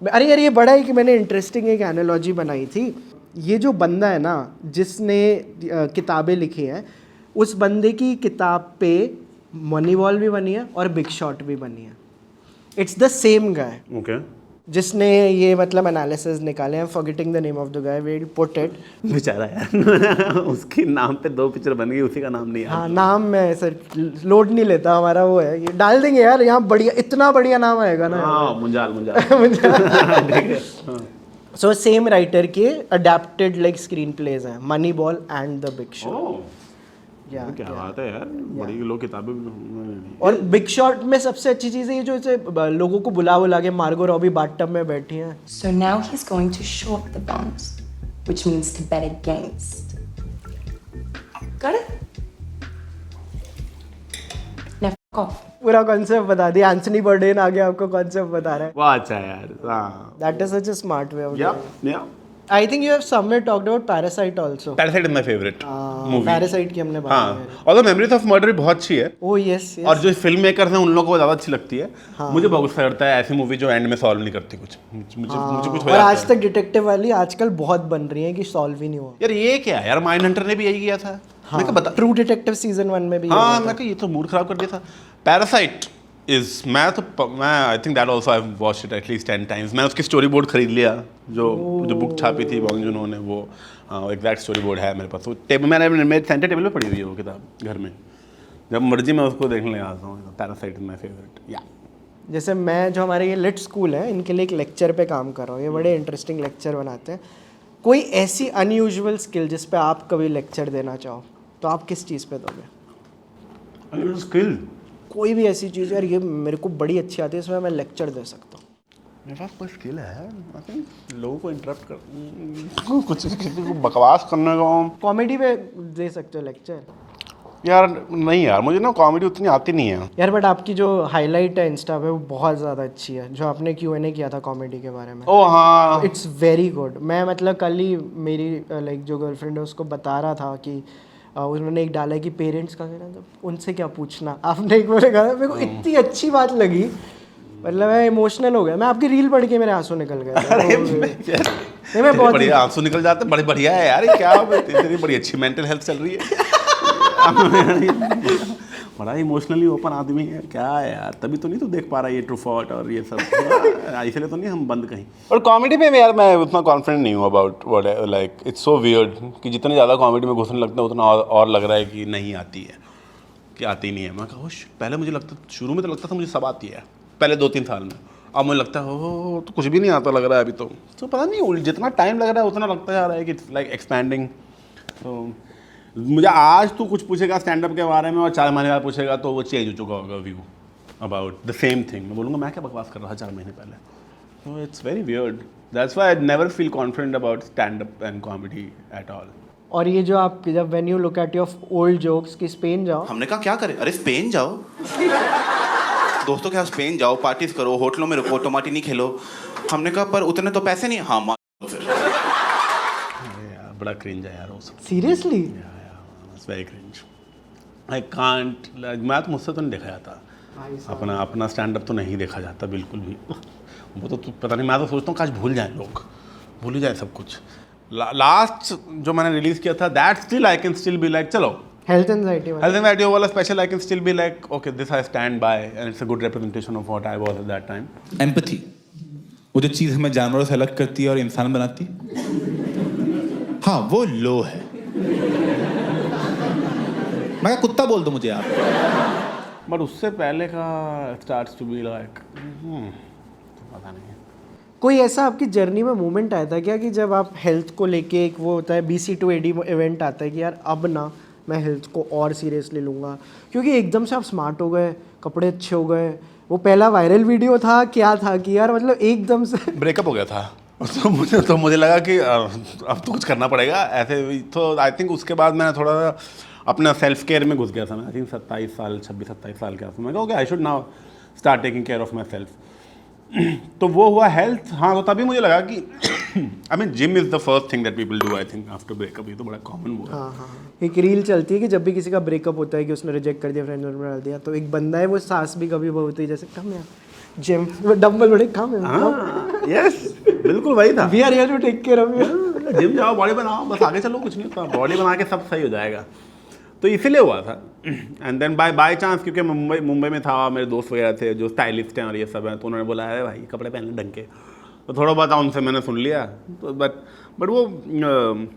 अरे यार ये बड़ा है कि मैंने इंटरेस्टिंग एक एनालॉजी बनाई थी। ये जो बंदा है ना जिसने किताबें लिखी हैं, उस बंदे की किताब पे मनीबॉल भी बनी है और बिग शॉट भी बनी है। इट्स द सेम गाय जिसने ये मतलब एनालिसिस निकाले हैं। Forgetting the name of the guy, will put it. बेचारा यार उसके नाम पे 2 पिक्चर बन गई, उसी का नाम नहीं है। हाँ नाम मैं सर लोड नहीं लेता, हमारा वो है, ये डाल देंगे यार यहाँ, बढ़िया इतना बढ़िया नाम आएगा ना। हाँ मुंजाल सो सेम राइटर के अडेप्टेड लाइक स्क्रीन प्लेज हैं, money ball and the big shot. क्या बात है यार, बड़ी लोग किताबें भी। और बिग शॉट में सबसे अच्छी चीज़ है ये जो इसे लोगों को बुला के मार्गो रॉबी बाथटब में बैठी हैं। So now he's going to show up the bones, which means to bet against. Got it? Now fuck off. पूरा कॉन्सेप्ट बता दिया, एंथनी बर्डेन आ गया आपको कॉन्सेप्ट बता रहा है। वाह अच्छा है यार, हाँ। That is such a smart way of doing it. Yeah. I think you have somewhere talked about Parasite also. Parasite is my favorite movie. Parasite की हमने बात की। हाँ, और मेमोरीज ऑफ मर्डर भी बहुत अच्छी है। Oh yes, yes. और जो फिल्म मेकर्स हैं उन लोगों को ज़्यादा अच्छी लगती है। हाँ। मुझे बहुत गुस्सा करता है ऐसी मूवी जो एंड में सॉल्व नहीं करती कुछ। मुझे कुछ हो और आज तक डिटेक्टिव वाली आजकल बहुत बन रही है कि सॉल्व ही नहीं हुआ। यार ये क्या है यार, माइंड हंटर ने भी यही किया था। हाँ, मैं बता ट्रू डिटेक्टिव सीजन 1 में भी। हाँ, मैं ये तो मूड खराब कर दिया था। पैरासाइट मैं आई think that also I have watched it at least 10 times. मैं उसकी स्टोरी बोर्ड खरीद लिया, जो बुक छापी थी बॉन्ग जून ने, वो एग्जैक्ट स्टोरी बोर्ड है मेरे पास। वो मैंने मेरे सेंटर टेबल पे पड़ी हुई है वो किताब घर में, जब मर्जी मैं उसको देखने लगा आता हूँ। Parasite is my favourite. या जैसे मैं जो हमारे ये लिट स्कूल है इनके लिए एक लेक्चर पे काम कर रहा हूँ, ये बड़े इंटरेस्टिंग लेक्चर बनाते हैं। कोई ऐसी अनयूजुअल स्किल जिस पे आप कभी लेक्चर देना चाहो तो आप किस चीज़ पे दोगे? अनयूजुअल स्किल कोई भी ऐसी चीज़ यार ये मेरे को बड़ी अच्छी आती है, इसमें मैं लेक्चर दे सकता हूँ। मेरे पास कोई स्किल है आई थिंक लोगों को इंटरप्ट कर कुछ किसी को बकवास करने का। कॉमेडी पे दे सकते हो लेक्चर? यार नहीं यार, मुझे ना कॉमेडी उतनी आती नहीं है यार, बट आपकी जो हाईलाइट है इंस्टा पे वो बहुत ज़्यादा अच्छी है, जो आपने Q&A किया था कॉमेडी के बारे में। ओह हाँ, इट्स वेरी गुड। मैं मतलब कल ही मेरी लाइक जो गर्लफ्रेंड है उसको बता रहा था कि उन्होंने एक डाला है कि पेरेंट्स का कहना था उनसे क्या पूछना, आपने एक बार कहा मेरे को इतनी अच्छी बात लगी, मतलब मैं इमोशनल हो गया। मैं आपकी रील पढ़ के मेरे आंसू निकल गए। मैं बहुत बढ़िया आंसू निकल जाते, बड़े बढ़िया है यार, क्या तेरी बड़ी अच्छी मेंटल हेल्थ चल रही है। बड़ा इमोशनली ओपन आदमी है, क्या है यार, तभी तो नहीं तो देख पा रहा है ये ट्रू फॉल्ट और ये सब, इसलिए तो नहीं हम बंद कहीं। और कॉमेडी पे यार मैं उतना कॉन्फिडेंट नहीं हूँ about what like it's so weird कि जितने ज़्यादा कॉमेडी में घुसने लगता है उतना और लग रहा है कि नहीं आती है, कि आती नहीं है। मैं कहा पहले मुझे लगता, शुरू में तो लगता था मुझे सब आती है, पहले 2-3 साल में। अब मुझे लगता है हो तो कुछ भी नहीं आता लग रहा है अभी तो पता नहीं जितना टाइम लग रहा है उतना लगता जा रहा है कि इट्स लाइक एक्सपैंडिंग। तो मुझे आज तो कुछ पूछेगा स्टैंड अप के बारे में और 4 महीने बाद पूछेगा तो वो चेंज हो चुका होगा view about the same thing. मैं बोलूँगा मैं क्या बकवास कर रहा था 4 महीने पहले। तो it's very weird, that's why I never feel confident about stand up and comedy at all. और ये जो आप जब when you look at your old jokes कि स्पेन जाओ, हमने कहा क्या करें, अरे स्पेन जाओ दोस्तों, क्या स्पेन जाओ, पार्टीज करो, होटलों में रुको, टोमाटी नहीं खेलो। हमने कहा पर उतने तो पैसे नहीं। हाँ फिर यार बड़ा क्रिंज है यार वो सब। Seriously very cringe, I can't. मैं तो मुझसे तो नहीं देखा जाता, अपना स्टैंड अप तो नहीं देखा जाता बिल्कुल भी। वो तो पता नहीं, मैं तो सोचता हूँ काश भूल जाए लोग, भूल ही जाए सब कुछ। लास्ट जो मैंने रिलीज किया था that still I can still be like चलो हेल्थ एंजाइटी वाला special, I can still be like okay this I stand by and it's a good representation of what I was at that time. Empathy, वो जो चीज़ हमें जानवरों से अलग करती है और इंसान बनाती है, हाँ वो लो है। मैं कुत्ता बोल दो मुझे आप, बट उससे पहले का स्टार्ट्स टू बी लाइक पता नहीं। कोई ऐसा आपकी जर्नी में मोमेंट आया था क्या कि जब आप हेल्थ को लेके, एक वो होता है BC2AD इवेंट आता है कि यार अब ना मैं हेल्थ को और सीरियसली लूँगा, क्योंकि एकदम से आप स्मार्ट हो गए, कपड़े अच्छे हो गए, वो पहला वायरल वीडियो था क्या था कि यार मतलब एकदम से ब्रेकअप हो गया था तो मुझे लगा कि अब तो कुछ करना पड़ेगा ऐसे। तो आई थिंक उसके बाद मैं थोड़ा अपना सेल्फ केयर में घुस गया था। मैं आई थिंक 26-27 साल के आसपास मैं कहा I should now start taking care of my self. तो वो हुआ हेल्थ। हाँ, तो तभी मुझे लगा कि I mean gym is the first thing that people do I think after breakup. ये तो बड़ा कॉमन हुआ। हाँ, एक रील चलती है कि जब भी किसी का ब्रेकअप होता है कि उसने रिजेक्ट कर दिया, फ्रेंड में डाल दिया, तो एक बंदा है वो सास भी कभी बहुत ही जैसे कम यार जिम डंबल बड़े कम है। यस बिल्कुल वही था। We are here to take care of you. Gym जाओ, बॉडी बनाओ, बस आगे चलो, कुछ नहीं होता, बॉडी बना के सब सही हो जाएगा। तो इसीलिए हुआ था। एंड देन बाय चांस, क्योंकि मुंबई में था, मेरे दोस्त वगैरह थे जो स्टाइलिस्ट हैं और ये सब हैं, तो उन्होंने बोला है भाई कपड़े पहनने ढंग के, तो थोड़ा बहुत उनसे मैंने सुन लिया। तो बट वो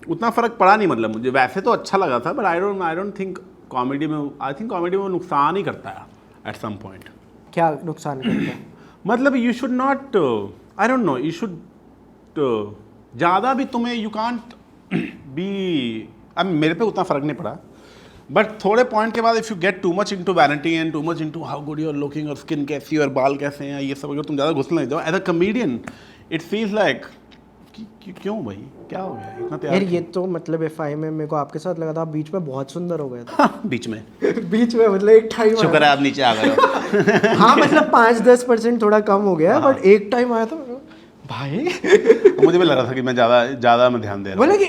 उतना फ़र्क पड़ा नहीं, मतलब मुझे वैसे तो अच्छा लगा था, but I don't think comedy में, आई थिंक कॉमेडी में नुकसान ही करता है एट सम पॉइंट। क्या नुकसान करता है? मतलब you should not, I don't no, you should ज़्यादा भी तुम्हें यू कांट बी, अब मेरे पे उतना फ़र्क नहीं पड़ा, बट थोड़े पॉइंट के बाद if you get too much into vanity and too much into how good you are looking और स्किन कैसी और बाल कैसे हैं ये सब, अगर तुम ज़्यादा घुसने लग जाओ as a comedian it feels like क्यों भाई क्या हो गया इतना तैयार यार ये तो मतलब एफआई में मेरे को आपके साथ लगा था आप बीच में बहुत सुंदर हो गए थे। बीच में बीच में मतलब एक टाइम शुक्र है आप नीचे आ गए हो। हाँ मतलब 5-10% थोड़ा कम हो गया, बट एक टाइम आया था भाई मुझे भी लग रहा था कि मैं ज़्यादा मैं ध्यान दे रहा हूँ। बोला कि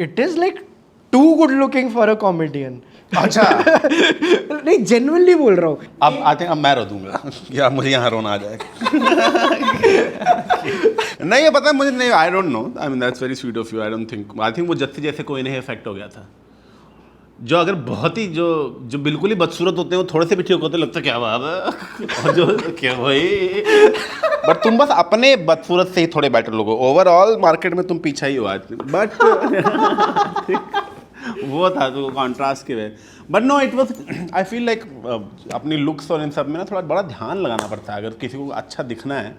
it is like to good looking for a comedian. अच्छा नहीं जेन्युइनली बोल रहा हूँ। अब आई थिंक अब मैं रो दूंगा या मुझे यहाँ रोना आ जाएगा। नहीं ये पता है मुझे, नहीं आई don't no, I mean that's very sweet of you, I don't think, I think वो जस्सी जैसे कोई नहीं इफेक्ट हो गया था। जो अगर बहुत ही जो बिल्कुल ही बदसूरत होते हैं वो थोड़े से भी ठीक होते लगता क्या बात है और जो क्या भाई, बट तुम बस अपने बदसूरत से ही थोड़े बेटर लोग हो, ओवरऑल मार्केट में तुम पीछा ही हो आज, बट वो था तो कॉन्ट्रास्ट के way, but no it was I feel like अपनी लुक्स और इन सब में ना थोड़ा बड़ा ध्यान लगाना पड़ता है। अगर किसी को अच्छा दिखना है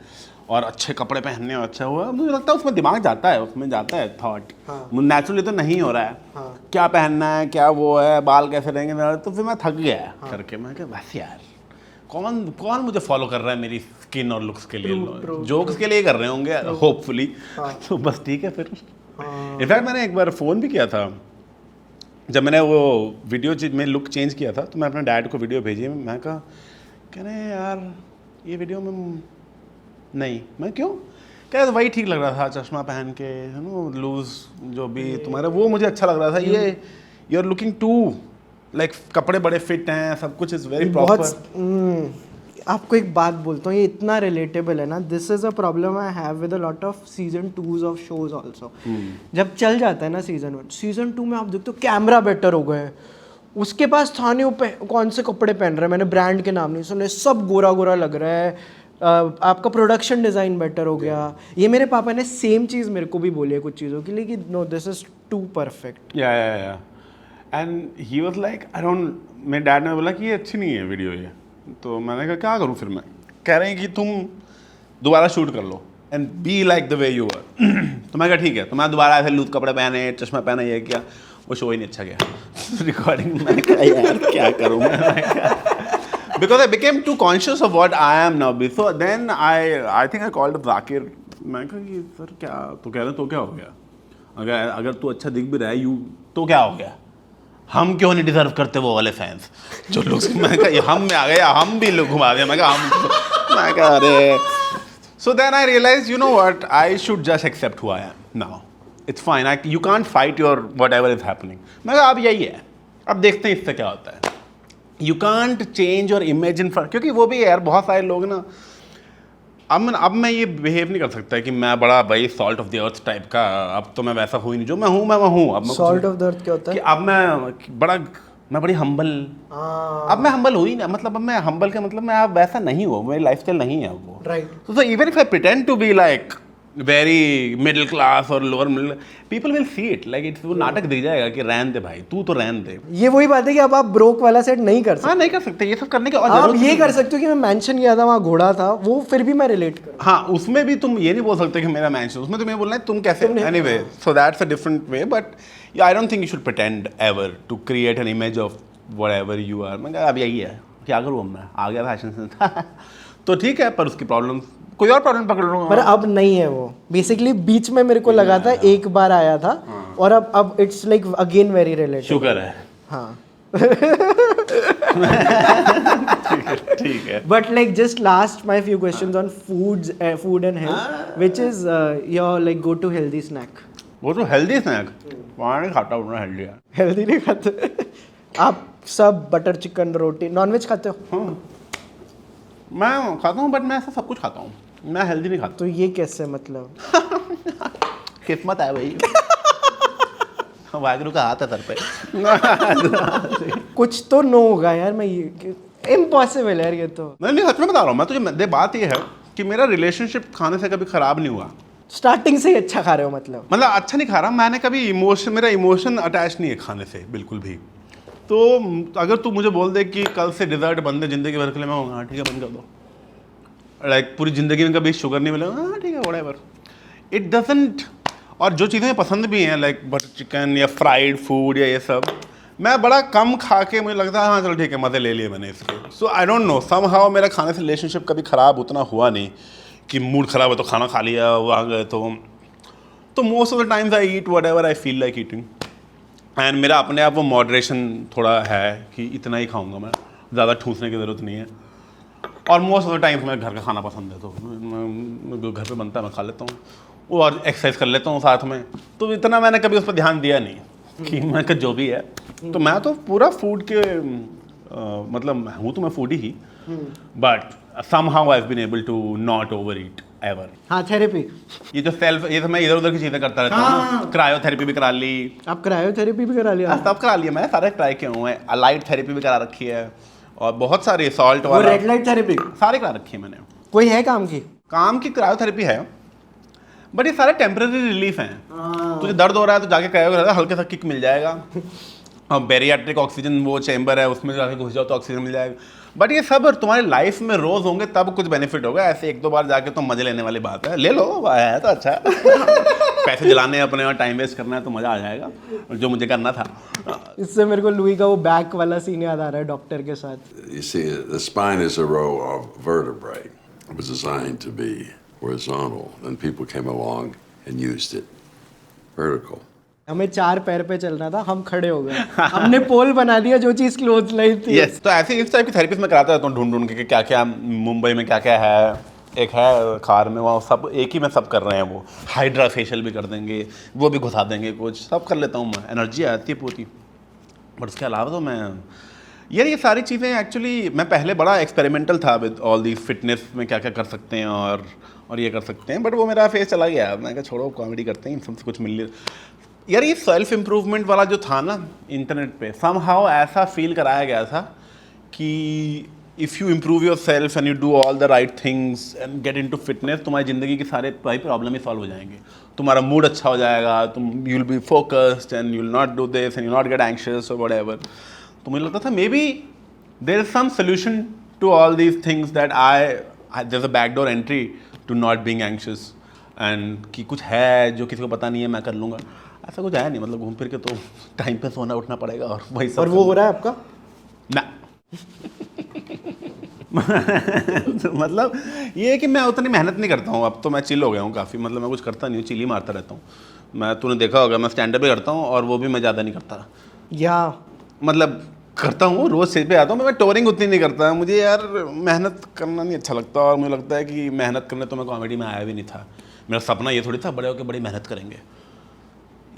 और अच्छे कपड़े पहनने और अच्छा हुआ, मुझे लगता है उसमें दिमाग जाता है, उसमें जाता है थॉट। नेचुरली तो नहीं हो रहा है। क्या पहनना है, क्या वो है, बाल कैसे रहेंगे, तो फिर मैं थक गया करके, मैं कहा बस यार कौन मुझे फॉलो कर रहा है मेरी स्किन और लुक्स के लिए, जोक्स के लिए कर रहे होंगे होपफुली, तो बस ठीक है फिर। इनफैक्ट मैंने एक बार फ़ोन भी किया था जब मैंने वो वीडियो में लुक चेंज किया था, तो मैं अपने डैड को वीडियो भेजी, मैं कहा कह रहे यार ये वीडियो में नहीं, मैं क्यों, क्या वही ठीक लग रहा था, चश्मा पहन के है ना, लूज जो भी तुम्हारा वो मुझे अच्छा लग रहा था, ये you are looking to like कपड़े बड़े फिट हैं, सब कुछ इज़ वेरी प्रॉपर। आपको एक बात बोलता हूँ, ये इतना रिलेटेबल है ना, this is a problem I have with a lot off season 2s of shows also. जब चल जाता है ना सीजन 1, सीजन 2 में आप देखते हो कैमरा बेटर हो गए, उसके पास था नहीं वो कौन से कपड़े पहन रहे हैं, मैंने ब्रांड के नाम नहीं सुने, सब गोरा गोरा लग रहा है, आपका प्रोडक्शन डिज़ाइन बेटर हो गया। ये मेरे पापा ने सेम चीज़ मेरे को भी बोली है कुछ चीज़ों के लिए कि no this is too perfect. या and he was like I don't, मेरे डैड ने बोला कि ये अच्छी नहीं है वीडियो ये, तो मैंने कहा क्या करूँ फिर मैं, कह रहे हैं कि तुम दोबारा शूट कर लो and be like the way you are. तो मैं कहा ठीक है, तो मैं दोबारा ऐसे लूज कपड़े पहने, चश्मा पहना, ये किया, वो शो ही नहीं अच्छा गया रिकॉर्डिंग। मैं कहा यार क्या करूँ मैं, because I became too conscious of what I am now. So then I think I called up Zakir. मैं कहा कि सर क्या, तो कह रहे तो क्या हो गया, अगर तू अच्छा दिख भी रहा है यू तो क्या हो गया, हम क्यों नहीं डिजर्व करते वो वाले फैंस जो लोग, मैं कहा हम में आ गए, हम भी लोग घुमा दिया, मैं कहा अरे। So then I realized, you know what, I should just accept who I am now. It's fine, you can't fight your whatever is happening. मैं कहा अब यही है, अब देखते हैं इससे क्या होता है। You can't change your image in front, क्योंकि वो भी यार बहुत सारे लोग ना, अब मैं ये बिहेव नहीं कर सकता कि मैं बड़ा भाई salt of the earth type का, अब तो मैं वैसा हूँ ही नहीं, जो मैं हूँ। अब सॉल्ट ऑफ द अर्थ क्या होता है? कि अब मैं बड़ी हम्बल, अब मैं हम्बल हुई ना, मतलब अब मैं हम्बल का मतलब मैं अब वैसा नहीं हूँ, मेरी लाइफस्टाइल नहीं है वो, right. So even if I pretend to be like very middle class or lower middle, people will see it like it's वो नाटक दिख जाएगा कि रहन दे भाई, तू तो रहन दे। ये वही बात है कि अब आप ब्रोक वाला सेट नहीं कर सकते। हाँ नहीं कर सकते ये सब करने के, और आप ये कर सकते हो कि मैं मेंशन किया था वहाँ घोड़ा था, वो फिर भी मैं रिलेट कर। हाँ उसमें भी तुम ये नहीं बोल सकते कि मेरा मेंशन, उसमें तुम्हें बोलना है तुम कैसे, anyway so that's a different way, but yeah, I don't think you should pretend ever to create an image of whatever you are। मैं कहा अब यही है, क्या करूँ मैं, आ गया फैशन से तो ठीक है, पर उसकी प्रॉब्लम कोई और प्रॉब्लम पकड़ लूँगा। पर अब नहीं है वो, बेसिकली बीच में मेरे को लगा था एक बार आया था, और अब it's like again very related. शुक्र है। हाँ ठीक है। But like just last my few questions on food and health, which is your like go to healthy snack. वो तो हेल्दी स्नैक वहाँ नहीं खाता हूँ, हेल्दी है। हेल्दी नहीं खाते आप सब? बटर चिकन, रोटी, नॉनवेज खाते हो? हाँ मैं खाता हूँ, बट मैं ऐसा सब कुछ खाता हूँ, मैं हेल्दी नहीं खाता। तो ये कैसे मतलब किस्मत है भाई वागरू का हाथ है सर पे कुछ तो नो होगा यार, मैं ये इम्पॉसिबल है यार ये तो। नहीं सच में बता रहा हूँ मैं तुझे, बात ये है कि मेरा रिलेशनशिप खाने से कभी खराब नहीं हुआ। स्टार्टिंग से ही अच्छा खा रहे हो मतलब अच्छा नहीं खा रहा, मैंने कभी मेरा इमोशन अटैच नहीं है खाने से बिल्कुल भी। तो अगर तू मुझे बोल दे कि कल से डिज़र्ट बंद है ज़िंदगी भर के लिए, मैं कहूँगा हाँ ठीक है बंद कर दो, लाइक पूरी ज़िंदगी में कभी शुगर नहीं मिलेगा, हाँ ठीक है व्हाटएवर, इट डजंट। और जो चीज़ें पसंद भी हैं लाइक बटर चिकन या फ्राइड फूड या ये सब, मैं बड़ा कम खा के मुझे लगता है हाँ चलो ठीक है मज़े ले लिए मैंने इसके। सो आई डोंट नो समहाउ मेरा खाने से रिलेशनशिप कभी ख़राब उतना हुआ नहीं कि मूड ख़राब है तो खाना खा लिया वो आ गए तो most of the times I eat what ever I feel like eating. And मेरा अपने आप वो मॉडरेशन थोड़ा है कि इतना ही खाऊंगा मैं, ज़्यादा ठूसने की ज़रूरत नहीं है। और मोस्ट ऑफ द टाइम्स मैं घर का खाना पसंद है तो मैं घर पे बनता है मैं खा लेता हूँ और एक्सरसाइज कर लेता हूँ साथ में, तो इतना मैंने कभी उस पर ध्यान दिया नहीं कि मैं जो भी है। तो मैं तो पूरा फूड के मतलब हूँ तो मैं foodie he, but somehow I've been able to not overeat ever. हाँ थेरेपी, ये जो सेल्फ ये तो मैं इधर उधर की चीज़ें करता रहता हूँ। क्रायोथेरेपी भी करा ली। आप क्रायोथेरेपी भी करा लिया? सब करा लिया, मैं सारे ट्राई किए हुए हैं। लाइट थेरेपी भी करा रखी है और बहुत सारी सॉल्ट वाला, रेड लाइट थेरेपी सारे करा रखी है मैंने। कोई है काम की क्रायोथेरेपी है, बट ये सारे टेम्पररी रिलीफ हैं। तुझे दर्द हो रहा है तो जाके क्रायो हल्के सा किक मिल जाएगा, और बेरियाट्रिक ऑक्सीजन वो चैम्बर है उसमें जाके घुस जाओ तो ऑक्सीजन मिल जाएगा। बट ये सब तुम्हारी लाइफ में रोज होंगे तब कुछ बेनिफिट होगा, ऐसे एक दो बार जाके तो मजे लेने वाली बात है, ले लो है तो अच्छा पैसे जलाने अपने और टाइम वेस्ट करना है तो मजा आ जाएगा, जो मुझे करना था। इससे मेरे को लुई का वो बैक वाला सीन याद आ रहा है डॉक्टर के साथ। You see, the spine is a row of vertebrae. It was designed to be horizontal, then people came along and used it vertical. हमें 4 पैर पे चलना था, हम खड़े हो गए, हमने पोल बना दिया जो चीज क्लोज नहीं थी। yes, तो ऐसे इस टाइप की थेरेपी मैं कराता रहता हूँ ढूंढ के क्या क्या मुंबई में क्या क्या है। एक है खार में, वहाँ सब एक ही में सब कर रहे हैं, वो हाइड्रा फेशियल भी कर देंगे, वो भी घुसा देंगे, कुछ सब कर लेता हूँ मैं, एनर्जी आती है पूरी। बट उसके अलावा तो मैं यार ये सारी चीज़ें एक्चुअली मैं पहले बड़ा एक्सपेरिमेंटल था विद ऑल दी फिटनेस में क्या क्या कर सकते हैं और ये कर सकते हैं, बट वो मेरा फेस चला गया। मैं कहा छोड़ो कॉमेडी करते हैं, इन सबसे कुछ मिल यार। ये सेल्फ इम्प्रूवमेंट वाला जो था ना इंटरनेट पे, समहाउ ऐसा फील कराया गया था कि if you improve your self and you do all the right things and get into fitness, तुम्हारी ज़िंदगी के सारे प्रॉब्लम ही सॉल्व हो जाएंगे, तुम्हारा मूड अच्छा हो जाएगा, तुम you will be focused and you will not do this and you not get anxious और व्हाटएवर। तो मुझे लगता था maybe there is some solution to all these things that there is a backdoor entry to not being anxious, and कि कुछ है जो किसी को पता नहीं है, मैं कर लूँगा। ऐसा कुछ है नहीं, मतलब घूम फिर के तो टाइम पे सोना उठना पड़ेगा और वही सब। और वो हो रहा है आपका? ना मतलब ये है कि मैं उतनी मेहनत नहीं करता हूँ, अब तो मैं चिल हो गया हूँ काफ़ी, मतलब मैं कुछ करता नहीं हूँ, चिल ही मारता रहता हूँ मैं। तूने देखा होगा मैं स्टैंड अप भी करता हूँ और वो भी मैं ज़्यादा नहीं करता, या मतलब करता हूँ रोज़ स्टेज पे आता हूँ, मैं टोरिंग उतनी नहीं करता। मुझे यार मेहनत करना नहीं अच्छा लगता, और मुझे लगता है कि मेहनत करने तो मैं कॉमेडी में आया भी नहीं था। मेरा सपना ये थोड़ी था बड़े होकर बड़ी मेहनत करेंगे,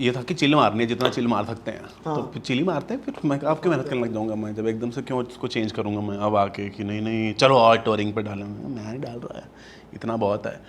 ये था कि चिल मारनी है, जितना चिल मार सकते हैं। हाँ। तो फिर चिल ही मारते हैं, फिर मैं आपके मेहनत करने लग जाऊंगा मैं, जब एकदम से क्यों उसको चेंज करूंगा मैं अब आके कि नहीं चलो और टोरिंग पे डालेंगे। मैं नहीं डाल रहा है, इतना बहुत है,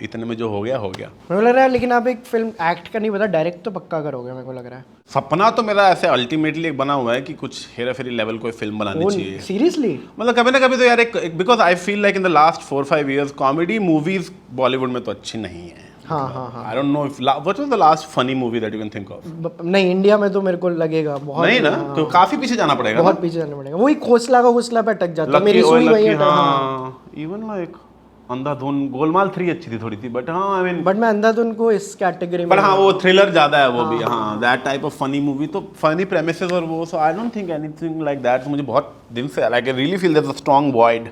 इतने में जो हो गया हो गया। मेरे को लग रहा है लेकिन आप एक फिल्म एक्ट का नहीं पता, डायरेक्ट तो पक्का करोगे मेरे को लग रहा है। सपना तो मेरा ऐसे अल्टीमेटली एक बना हुआ है कि कुछ हेरा फेरी लेवल कोई फिल्म बनानी चाहिए। सीरियसली? मतलब कभी ना कभी तो यार एक because I feel like in the last 4-5 years comedy movies Bollywood में तो अच्छी नहीं है। हाँ। I don't know if what was the last funny movie that you can think of? नहीं, इंडिया में तो मेरे को लगेगा बहुत नहीं ना, तो काफी पीछे जाना पड़ेगा, बहुत पीछे जाना पड़ेगा। वही खोसला पे अटक जाता, मेरी सुई वही है। हाँ, even like अंधाधुन, गोलमाल 3 अच्छी थी थोड़ी सी, बट हाँ आई मीन, बट मैं अंधाधुन को इस कैटेगरी में, बट हाँ वो थ्रिलर ज्यादा है वो भी, हाँ that type of funny movie, तो फनी प्रेमिसेस और वो, so I don't think anything like that. तो मुझे बहुत दिन से like I really feel there is a strong void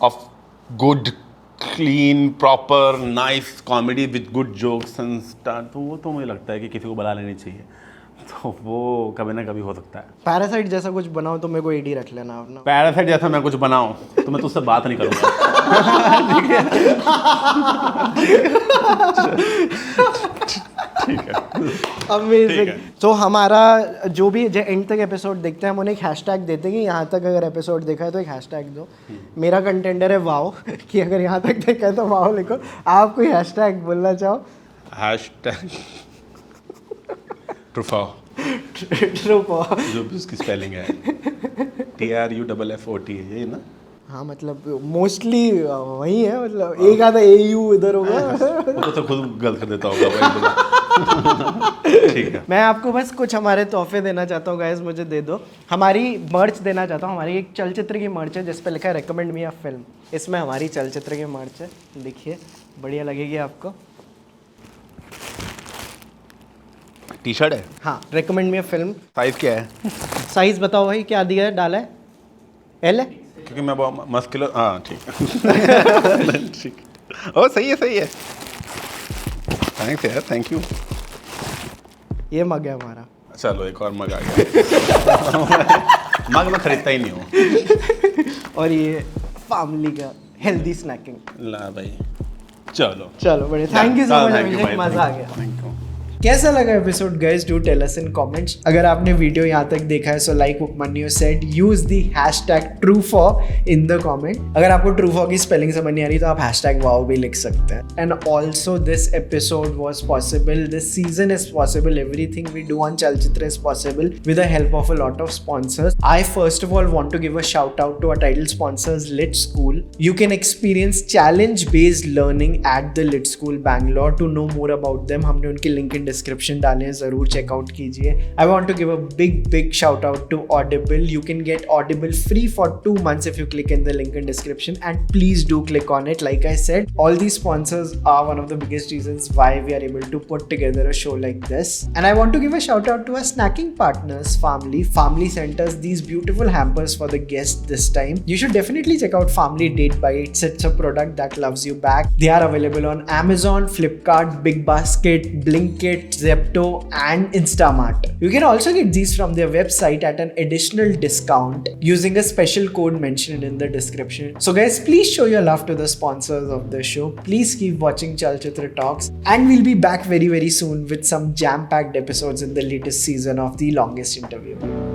of good clean proper nice comedy with good jokes and start, तो वो तो मुझे लगता है कि किसी को बुला लेनी चाहिए, तो वो कभी ना कभी हो सकता है। पैरासाइट जैसा कुछ बनाओ तो मेरे को एडी रख लेना अपना। पैरासाइट जैसा मैं कुछ बनाऊं तो मैं तुझसे बात नहीं करूंगा। ठीक है, अमेजिंग। तो हमारा जो भी एंड तक एपिसोड देखते हैं हम उन्हें एक हैशटैग देते हैं कि यहाँ तक अगर एपिसोड देखा है तो एक हैशटैग दो। मेरा कंटेंडर है वाओ, कि अगर यहाँ तक देखा है तो वाओ लिखो। आप कोई हैशटैग बोलना चाहो? हैशटैग ट्रूफाओ, जो भी उसकी स्पेलिंग है TRUFFOT है, ये ना? हाँ, मतलब मोस्टली वही है, मतलब एक आधा AU इधर होगा। वो तो खुद गलत कर देता होगा। ठीक है, मैं आपको बस कुछ हमारे तोहफे देना चाहता हूँ गाइस, मुझे दे दो। हमारी मर्च देना चाहता हूँ, हमारी एक चलचित्र की मर्च है जिस पे लिखा है रेकमेंड मी अ फिल्म। इसमें हमारी चलचित्र की मर्च है, देखिए बढ़िया लगेगी आपको। टी शर्ट है, हाँ, recommend me a film. Size क्या है? साइज बताओ भाई, क्या दिया है, डाला है? L है? क्योंकि मैं बहुत मस्कुलर, हाँ ठीक ठीक, ओ सही है, थैंक्स यार, थैंक यू। ये मग है हमारा। चलो एक और मग आ गया। मग मैं खरीदता ही नहीं हूँ। और ये फैमिली का हेल्दी स्नैकिंग। ला भाई, चलो बढ़िया, thank you so much Abhishek, मजा आ गया। Thank you. कैसा लगा episode guys, do tell us in comments. अगर आपने वीडियो यहाँ तक देखा है so like Upmanyu said, use the hashtag true for in the comment. अगर आपको ट्रूफॉर की स्पेलिंग समझ नहीं आ रही तो आप हैशटैग वाओ भी लिख सकते हैं। And also this episode was possible, this season is possible, everything we do on Chalchitra is possible with the help of a lot of sponsors. I first of all want to give a shout out to our title sponsors, Lit School. You can experience challenge based learning at the Lit School Bangalore. To know more about them, हमने उनके link in description डाले हैं, जरूर check out कीजिए। I want to give a big shout out to Audible. You can get Audible free for 2 months if you click in the link in description, and please do click on it. Like I said, all these sponsors are one of the biggest reasons why we are able to put together a show like this. And I want to give a shout out to our snacking partners, Family Centers, these beautiful hampers for the guests this time. You should definitely check out Family Date Bites. It's a product that loves you back. They are available on Amazon, Flipkart, Big Basket, Blinkit, Zepto and Instamart. You can also get these from their website at an additional discount using a special code mentioned in the description. So guys, please show your love to the sponsors of the show. Please keep watching Chalchitra Talks, and we'll be back very soon with some jam-packed episodes in the latest season of The Longest Interview.